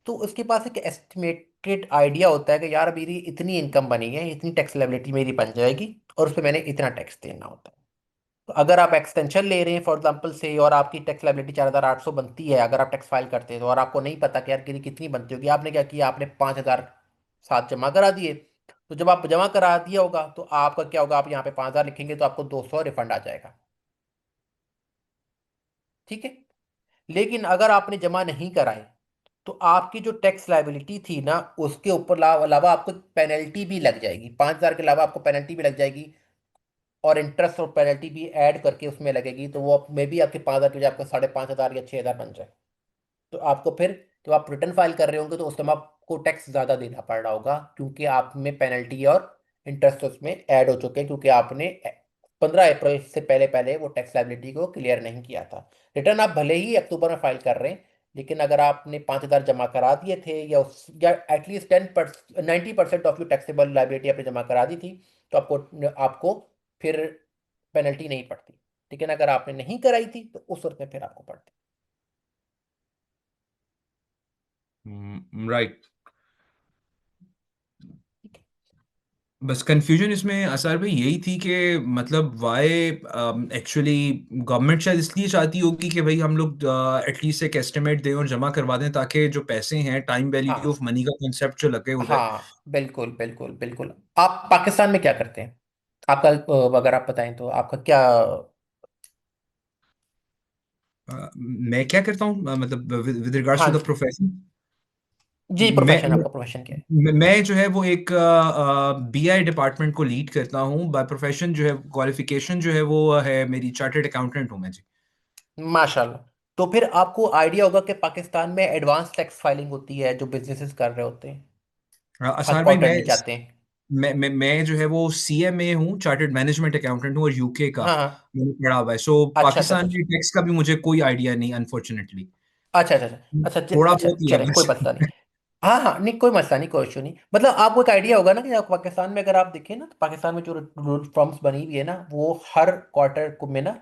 तो उसके पास एक एस्टिमेटेड आइडिया होता है कि यार मेरी इतनी इनकम बनी है, इतनी टैक्स लायबिलिटी मेरी बन जाएगी और उस पर मैंने इतना टैक्स देना होता है। तो अगर आप एक्सटेंशन ले रहे हैं फॉर एग्जांपल से, और आपकी टैक्स लायबिलिटी 4,800 बनती है, अगर आप टैक्स फाइल करते हैं तो, और आपको नहीं पता कि यार कितनी बनती होगी, आपने क्या किया, आपने 5,007 जमा करा दिए। तो जब आप जमा करा दिया होगा तो आपका क्या होगा, आप यहाँ पे 5,000 लिखेंगे तो आपको 200 रिफंड आ जाएगा, ठीक है। लेकिन अगर आपने जमा नहीं कराए तो आपकी जो टैक्स लायबिलिटी थी ना, उसके ऊपर अलावा आपको पेनल्टी भी लग जाएगी, 5,000 के अलावा आपको पेनल्टी भी लग जाएगी, और इंटरेस्ट और पेनल्टी भी ऐड करके उसमें लगेगी, तो वो मे भी आपके 5,000 की वजह आपको 5,500 या 6,000 बन जाए। तो आपको फिर जब आप रिटर्न फाइल कर रहे होंगे तो उस टाइम आपको टैक्स ज़्यादा देना पड़ रहा होगा, क्योंकि आप में पेनल्टी और इंटरेस्ट उसमें ऐड हो चुके हैं, क्योंकि आपने 15 अप्रैल से पहले पहले वो टैक्स लाइबिलिटी को क्लियर नहीं किया था। रिटर्न आप भले ही अक्टूबर में फाइल कर रहे हैं, लेकिन अगर आपने 5,000 जमा करा दिए थे, या at least 90% of you taxable liability आपने जमा करा दी थी, तो आपको आपको फिर पेनल्टी नहीं पड़ती। लेकिन अगर आपने नहीं कराई थी तो उस वक्त में फिर आपको पड़ती। राइट। बस कंफ्यूजन इसमें असर भाई यही थी कि मतलब वाई एक्चुअली गवर्नमेंट शायद इसलिए चाहती होगी कि भाई हम लोग एटलीस्ट एक एस्टिमेट दें और जमा करवा दें, ताकि जो पैसे हैं, टाइम वैल्यू ऑफ हाँ मनी का कंसेप्ट जो लगे उधर। हाँ, बिल्कुल बिल्कुल बिल्कुल। आप पाकिस्तान में क्या करते हैं, आपका अगर आप बताएं तो आपका क्या? मैं क्या करता हूँ, मतलब विद रिगार्ड्स हाँ टू द प्रोफेशन। जी, मैं प्रोफेशन, आपका प्रोफेशन क्या है? मैं जो है वो एक बीआई डिपार्टमेंट को लीड करता हूँ। बाय प्रोफेशन जो है, क्वालिफिकेशन जो है वो है मेरी, चार्टर्ड अकाउंटेंट हूँ मैं जी। माशाल्लाह। तो फिर आपको आइडिया होगा कि पाकिस्तान में एडवांस टैक्स फाइलिंग होती है जो बिजनेसेस कर रहे होते हैं, हर असार भाई क्वार्टरली जाते हैं। मैं जो है वो सीएमए हूँ, चार्टर्ड मैनेजमेंट अकाउंटेंट हूँ, और यूके का हाँ हाँ। मैंने पढ़ा हुआ है। सो अच्छा अच्छा पाकिस्तान अच्छा के टैक्स का भी मुझे कोई आइडिया नहीं, अनफॉर्चुनेटली। अच्छा अच्छा अच्छा अच्छा थोड़ा अच्छा, बहुत ही है चले कोई बस। मसला नहीं। हाँ हाँ, नहीं कोई मसला नहीं, कोई इशू नहीं। मतलब आपको एक आइडिया होगा ना कि आप पाकिस्तान में अगर आप देखें ना, तो पाकिस्तान में जो रूल फॉर्म्स बनी हुई है ना, वो हर क्वार्टर को में ना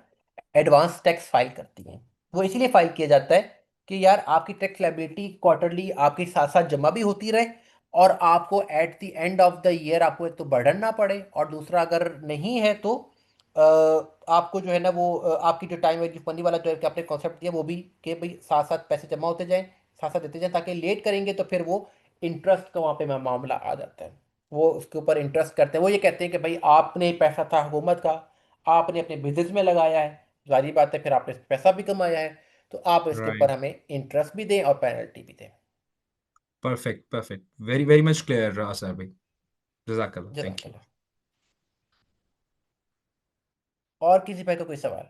एडवांस टैक्स फाइल करती हैं। वो इसीलिए फाइल किया जाता है कि यार आपकी टैक्स लायबिलिटी क्वार्टरली आपके साथ साथ जमा भी होती रहे, और आपको at the end of the year आपको एक तो बर्डन ना पड़े, और दूसरा अगर नहीं है तो आपको जो है ना वो आपकी जो टाइम वैल्यू मनी वाला जो है कि आपने कॉन्सेप्ट दिया वो भी, कि भाई साथ साथ पैसे जमा होते जाएं, साथ साथ देते जाएं, ताकि लेट करेंगे तो फिर वो इंटरेस्ट का वहाँ पे मामला आ जाता है। वो उसके ऊपर इंटरेस्ट करते हैं, वो ये कहते हैं कि भाई आपने पैसा था हुकूमत का, आपने अपने बिजनेस में लगाया है, जारी बात है, फिर आपने पैसा भी कमाया है, तो आप इसके ऊपर राइट। हमें इंटरेस्ट भी दें और पेनल्टी भी दें। Perfect perfect, very very much clear असार भाई। जजाकल्लाह, थैंक यू। जज़ाकल्लाह। और किसी भाई को कोई सवाल?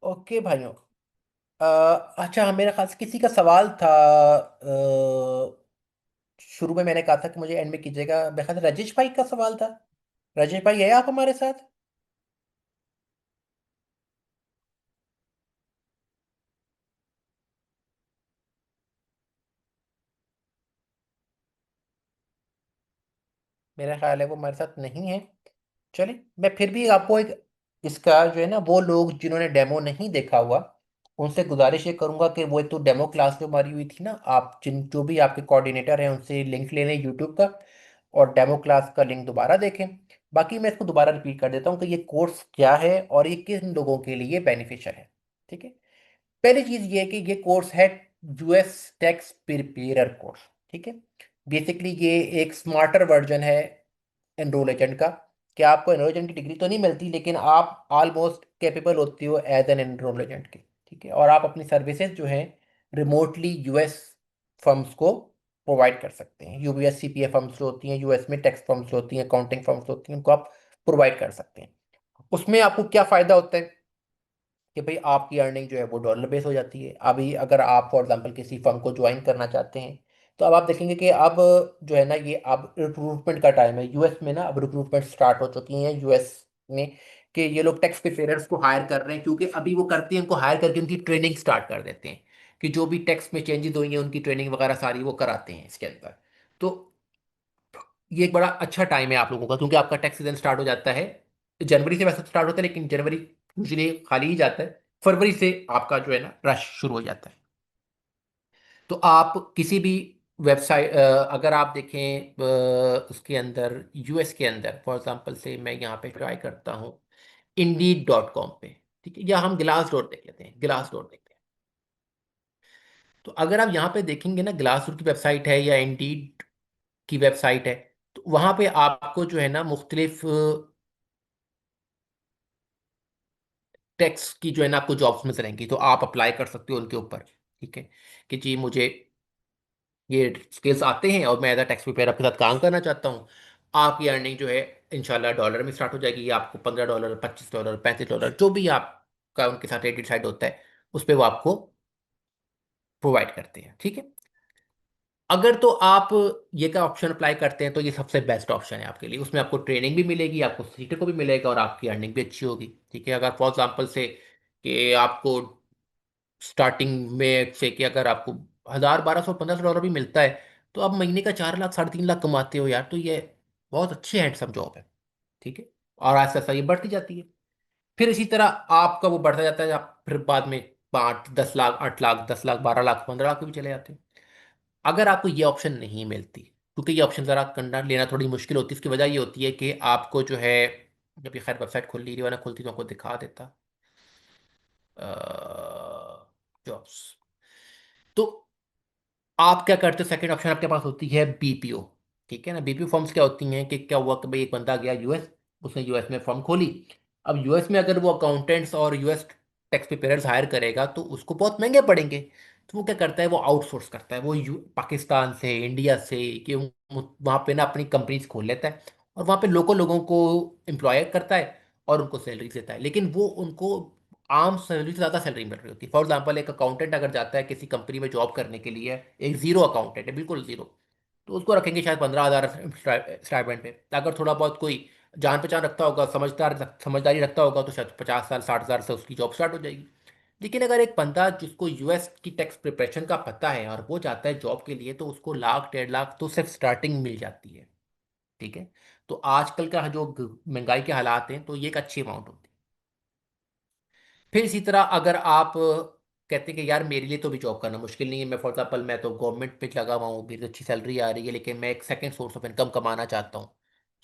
ओके भाइयों। अच्छा हाँ, मेरे ख्याल से किसी का सवाल था, शुरू में मैंने कहा था कि मुझे एंड में कीजिएगा, मेरे ख्याल से राजेश भाई का सवाल था। राजेश भाई है आप हमारे साथ? मेरा ख्याल है वो हमारे साथ नहीं है। चलिए, मैं फिर भी आपको एक, इसका जो है ना, वो लोग जिन्होंने डेमो नहीं देखा हुआ, उनसे गुजारिश ये करूंगा कि वो एक तो डेमो क्लास जो हमारी हुई थी ना, आप जिन जो भी आपके कोऑर्डिनेटर हैं उनसे लिंक ले लें यूट्यूब का, और डेमो क्लास का लिंक दोबारा देखें। बाकी मैं इसको दोबारा रिपीट कर देता हूँ कि ये कोर्स क्या है और ये किन लोगों के लिए बेनिफिशियल है। ठीक है, पहली चीज ये है कि ये कोर्स है यूएस टैक्स प्रिपेरर कोर्स। ठीक है, बेसिकली ये एक स्मार्टर वर्जन है एनरोल एजेंट का, कि आपको एनरोल एजेंट की डिग्री तो नहीं मिलती लेकिन आप ऑलमोस्ट कैपेबल होती हो एज एन एनरोल एजेंट के। ठीक है, और आप अपनी सर्विसेज जो है रिमोटली यूएस फर्म्स को प्रोवाइड कर सकते हैं। यूबीएस सीपीए फर्म्स जो होती हैं यूएस में, टैक्स फर्म्स जो होती हैं, अकाउंटिंग फर्म्स होती हैं, उनको आप प्रोवाइड कर सकते हैं। उसमें आपको क्या फ़ायदा होता है कि भाई आपकी अर्निंग जो है वो डॉलर बेस हो जाती है। अभी अगर आप फॉर एग्जांपल किसी फर्म को ज्वाइन करना चाहते हैं तो अब आप देखेंगे कि अब जो है ना, ये अब रिक्रूटमेंट का टाइम है यूएस में ना। अब रिक्रूटमेंट स्टार्ट हो चुकी हैं यूएस में, कि ये लोग टैक्स प्रिपेयर्स को हायर कर रहे हैं, क्योंकि अभी वो करते हैं, उनको हायर करके उनकी ट्रेनिंग स्टार्ट कर देते हैं, कि जो भी टैक्स में चेंजेस हुई हैं उनकी ट्रेनिंग वगैरह सारी वो कराते हैं इसके अंदर। तो ये एक बड़ा अच्छा टाइम है आप लोगों का, क्योंकि आपका टैक्स सीजन स्टार्ट हो जाता है। जनवरी से वैसे तो स्टार्ट होता है लेकिन जनवरी यूजली खाली ही जाता है, फरवरी से आपका जो है ना रश शुरू हो जाता है। तो आप किसी भी वेबसाइट अगर आप देखें उसके अंदर यूएस के अंदर, फॉर एग्जांपल से मैं यहाँ पे ट्राई करता हूँ Indeed.com पे। ठीक है, या हम ग्लास डॉट देख लेते हैं, ग्लास डॉट देखते हैं। तो अगर आप यहाँ पे देखेंगे ना, ग्लास डॉट की वेबसाइट है या इंडीड की वेबसाइट है, तो वहाँ पे आपको जो है ना मुख्तलिफ टैक्स की जो है ना आपको जॉब्स मिल रहेंगी, तो आप अप्लाई कर सकते हो उनके ऊपर। ठीक है, कि जी मुझे ये स्किल्स आते हैं और मैं एज अ टैक्स प्रिपेयर आपके साथ काम करना चाहता हूँ। आपकी अर्निंग जो है इंशाल्लाह डॉलर में स्टार्ट हो जाएगी। आपको $15, $25, $35, जो भी आपका उनके साथ रेट डिसाइड होता है उस पर वो आपको प्रोवाइड करते हैं। ठीक है, अगर तो आप ये का ऑप्शन अप्लाई करते हैं तो ये सबसे बेस्ट ऑप्शन है आपके लिए। उसमें आपको ट्रेनिंग भी मिलेगी, आपको सीखने को भी मिलेगा और आपकी अर्निंग भी अच्छी होगी। ठीक है, अगर फॉर एग्जांपल से कि आपको स्टार्टिंग में से कि अगर आपको 1,000, 1,200, 1,500 डॉलर भी मिलता है, तो आप महीने का 4 लाख, 3.5 लाख कमाते हो यार, तो ये बहुत अच्छी हैंडसम जॉब है। ठीक है, और ऐसा ऐसा ये बढ़ती जाती है। फिर इसी तरह आपका वो बढ़ता जाता है, आप फिर बाद में 5, 10 लाख, 8 लाख, 10 लाख, 12 लाख, 15 लाख पे भी चले जाते हैं। अगर आपको ये ऑप्शन नहीं मिलती, क्योंकि ये ऑप्शन ज़रा करना लेना थोड़ी मुश्किल होती है, इसकी वजह ये होती है कि आपको जो है, जब ये खैर वेबसाइट खुल रही है ना, खुलती तो आपको दिखा देता जॉब्स। तो आप क्या करते हो, सेकंड ऑप्शन आपके पास होती है बीपीओ। ठीक है ना, बीपीओ फॉर्म्स क्या होती हैं कि क्या हुआ कि भाई एक बंदा गया यूएस, उसने यूएस में फॉर्म खोली। अब यूएस में अगर वो अकाउंटेंट्स और यूएस टैक्स प्रिपेयर्स हायर करेगा तो उसको बहुत महंगे पड़ेंगे। तो वो क्या करता है, वो आउटसोर्स करता है, वो पाकिस्तान से, इंडिया से, कि वहाँ पे ना अपनी कंपनीज खोल लेता है और वहाँ पे लोकल लोगों को एम्प्लॉय करता है और उनको सैलरी देता है। लेकिन वो उनको आम सैलरी से ज़्यादा सैलरी मिल रही होती है। फॉर एग्जांपल एक अकाउंटेंट अगर जाता है किसी कंपनी में जॉब करने के लिए, एक जीरो अकाउंटेंट है, बिल्कुल जीरो, तो उसको रखेंगे शायद 15,000 स्टाइपेंड पे। अगर थोड़ा बहुत कोई जान पहचान रखता होगा, समझदारी रखता होगा, तो शायद 50,000, 60,000 से उसकी जॉब स्टार्ट हो जाएगी। लेकिन अगर एक बंदा जिसको यूएस की टैक्स प्रिपरेशन का पता है और वो जाता है जॉब के लिए, तो उसको लाख, 1.5 लाख तो सिर्फ स्टार्टिंग मिल जाती है। ठीक है, तो आजकल का जो महंगाई के हालात हैं, तो ये एक अच्छी अमाउंट होती है। फिर इसी तरह अगर आप कहते हैं कि यार मेरे लिए तो भी जॉब करना मुश्किल नहीं है, मैं फॉर एग्जाम्पल मैं तो गवर्नमेंट पे लगा हुआ हूँ, मेरी तो अच्छी सैलरी आ रही है, लेकिन मैं एक सेकंड सोर्स ऑफ इनकम कमाना चाहता हूँ,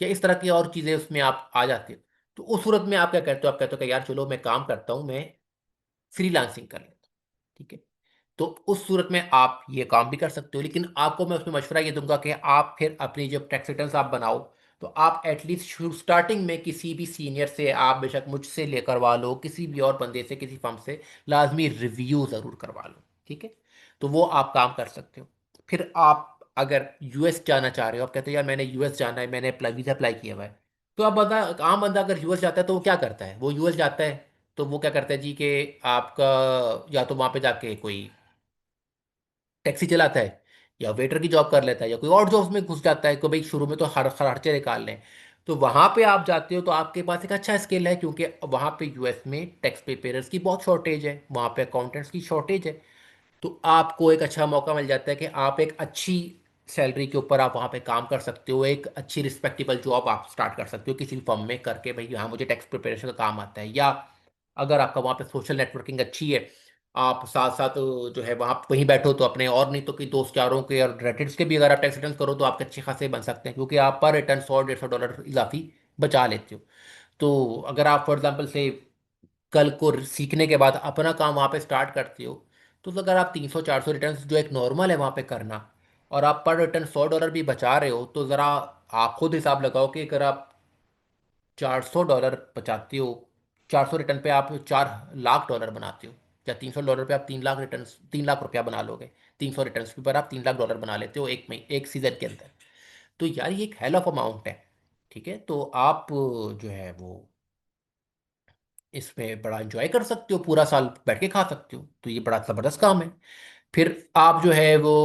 या इस तरह की और चीज़ें उसमें आप आ जाते हो, तो उस सूरत में आप क्या कहते हो, आप कहते हो कि यार चलो मैं काम करता हूँ, मैं फ्रीलांसिंग कर लेता हूँ। ठीक है, तो उस सूरत में आप ये काम भी कर सकते हो, लेकिन आपको मैं उसमें मशवरा ये दूंगा कि आप फिर अपनी जब टैक्स रिटर्न्स आप बनाओ, तो आप एटलीस्ट स्टार्टिंग में किसी भी सीनियर से, आप बेशक मुझसे ले करवा लो, किसी भी और बंदे से, किसी फर्म से लाजमी रिव्यू ज़रूर करवा लो। ठीक है, तो वो आप काम कर सकते हो। फिर आप अगर यूएस जाना चाह रहे हो, आप कहते हो यार मैंने यूएस जाना है, मैंने अप्लाई वीज़ा अप्लाई किया हुआ है, तो आप बंदा, आम बंदा अगर यूएस जाता है तो वो क्या करता है, वो यूएस जाता है तो वो क्या करता है जी कि आपका या तो वहाँ पे जाके कोई टैक्सी चलाता है, या वेटर की जॉब कर लेता है, या कोई और जॉब्स में घुस जाता है कि भाई शुरू में तो हर खर्चे निकाल लें। तो वहाँ पे आप जाते हो तो आपके पास एक अच्छा स्किल है, क्योंकि वहाँ पे यूएस में टैक्स प्रिपेयर्स की बहुत शॉर्टेज है, वहाँ पे अकाउंटेंट्स की शॉर्टेज है। तो आपको एक अच्छा मौका मिल जाता है कि आप एक अच्छी सैलरी के ऊपर आप वहाँ पे काम कर सकते हो, एक अच्छी रिस्पेक्टेबल जॉब आप स्टार्ट कर सकते हो किसी फर्म में करके, भाई हाँ मुझे टैक्स प्रिपरेशन का काम आता है। या अगर आपका वहाँ पे सोशल नेटवर्किंग अच्छी है आप साथ साथ जो है वहाँ वहीं बैठो तो अपने, और नहीं तो कि दोस्त यारों के और रिलेटिव्स के भी अगर आप टैक्स रिटर्न करो तो आपके अच्छे खासे बन सकते हैं, क्योंकि आप पर रिटर्न 100-150 डॉलर इजाफी बचा लेते हो। तो अगर आप फॉर एग्जांपल से कल को सीखने के बाद अपना काम वहाँ पे स्टार्ट करते हो, तो अगर आप 300-400 रिटर्न जो एक नॉर्मल है वहाँ पे करना, और आप पर रिटर्न 100 डॉलर भी बचा रहे हो, तो ज़रा आप खुद हिसाब लगाओ कि अगर आप 400 डॉलर बचाते हो, 400 रिटर्न पे आप 4 लाख डॉलर बनाते हो, या 300 डॉलर पे आप 3 लाख रिटर्न, 3 लाख रुपया बना लोगे। 300 रिटर्न पर आप 3 लाख डॉलर बना लेते हो एक महीने, एक सीजन के अंदर। तो यार ये एक हेल ऑफ अमाउंट है। ठीक है, तो आप जो है वो इसमें बड़ा एंजॉय कर सकते हो, पूरा साल बैठ के खा सकते हो, तो ये बड़ा ज़बरदस्त काम है। फिर आप जो है वो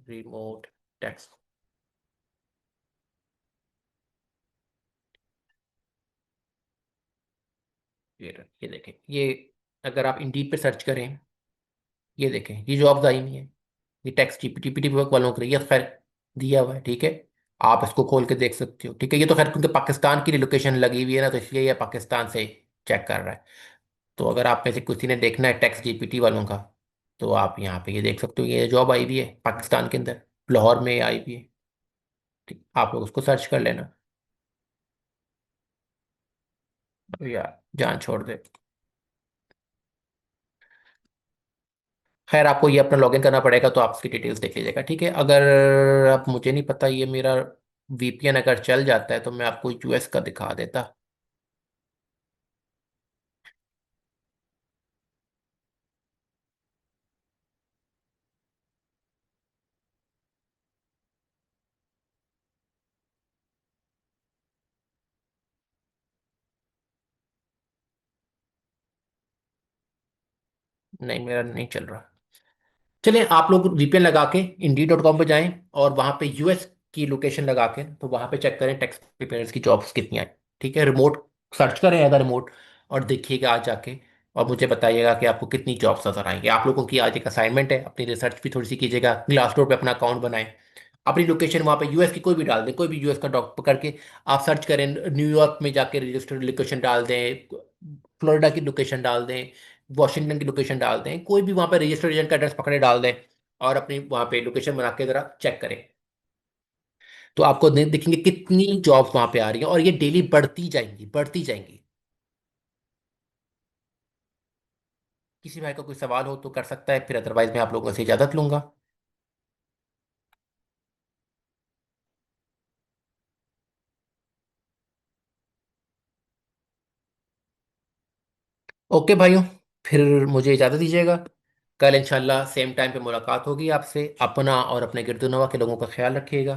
रिमोट टैक्स, ये देखें, ये अगर आप इंडीड पे सर्च करें, ये देखें ये जॉब्स आई हुई हैं, ये टैक्स जीपीटी वर्क वालों के लिए, ये खैर दिया हुआ है। ठीक है, आप इसको खोल के देख सकते हो। ठीक है, ये तो खैर क्योंकि पाकिस्तान की लोकेशन लगी हुई है ना, तो इसलिए ये पाकिस्तान से चेक कर रहा है। तो अगर आप में से किसी ने देखना है टैक्स जीपीटी वालों का, तो आप यहाँ पे ये देख सकते हो, ये जॉब आई भी है पाकिस्तान के अंदर, लाहौर में आई भी है। ठीक, आप लोग उसको सर्च कर लेना। तो यार जान छोड़ दे। खैर आपको ये अपना लॉगिन करना पड़ेगा, तो आप इसकी डिटेल्स देख लीजिएगा। ठीक है, अगर आप, मुझे नहीं पता ये मेरा वीपीएन अगर चल जाता है तो मैं आपको यूएस का दिखा देता। नहीं, मेरा नहीं चल रहा। चलिए, आप लोग वीपीएन लगा के Indeed.com पे जाएं, और वहाँ पे यूएस की लोकेशन लगा के तो वहाँ पे चेक करें टैक्स प्रिपेयर्स की जॉब्स कितनी आई। ठीक है, रिमोट सर्च करें एज रिमोट, और देखिएगा आज जाके, और मुझे बताइएगा कि आपको कितनी जॉब्स नजर आएंगे। आप लोगों की आज एक असाइनमेंट है, अपनी रिसर्च भी थोड़ी सी कीजिएगा, ग्लासडोर पे अपना अकाउंट बनाएं, अपनी लोकेशन वहाँ पे यूएस की कोई भी डाल दें, कोई भी यूएस का डॉक पकड़ के आप सर्च करें, न्यूयॉर्क में जाके रजिस्टर्ड लोकेशन डाल दें, फ्लोरिडा की लोकेशन डाल दें, वॉशिंगटन की लोकेशन डाल दें, कोई भी वहाँ पे रजिस्टर्ड एजेंट का एड्रेस पकड़े डाल दें, और अपनी वहाँ पे लोकेशन बना के ज़रा चेक करें, तो आपको देखेंगे कितनी जॉब्स वहाँ पे आ रही हैं, और ये डेली बढ़ती जाएंगी, बढ़ती जाएंगी। किसी भाई का कोई सवाल हो तो कर सकता है, फिर अदरवाइज मैं आप लोगों से इजाज़त लूंगा। ओके भाइयों, फिर मुझे इजाज़त दीजिएगा। कल इंशाल्लाह सेम टाइम पे मुलाकात होगी आपसे। अपना और अपने गिरदुनवा के लोगों का ख्याल रखिएगा,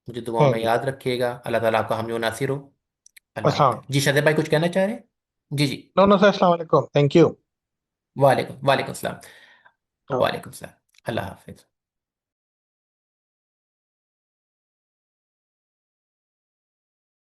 मुझे दुआओं में जी। याद रखिएगा। अल्लाह ताला आपका हामी और नासिर हो। अल्लाह अस्सलाम। हाफिज़। जी शादिर भाई कुछ कहना चाह रहे हैं? जी जी। नो नो सर, अस्सलाम वालेकुम, थैंक यू। वालेकुम वालेकुम सलाम। वालेकुम सलाम। अल्लाह हाफिज़।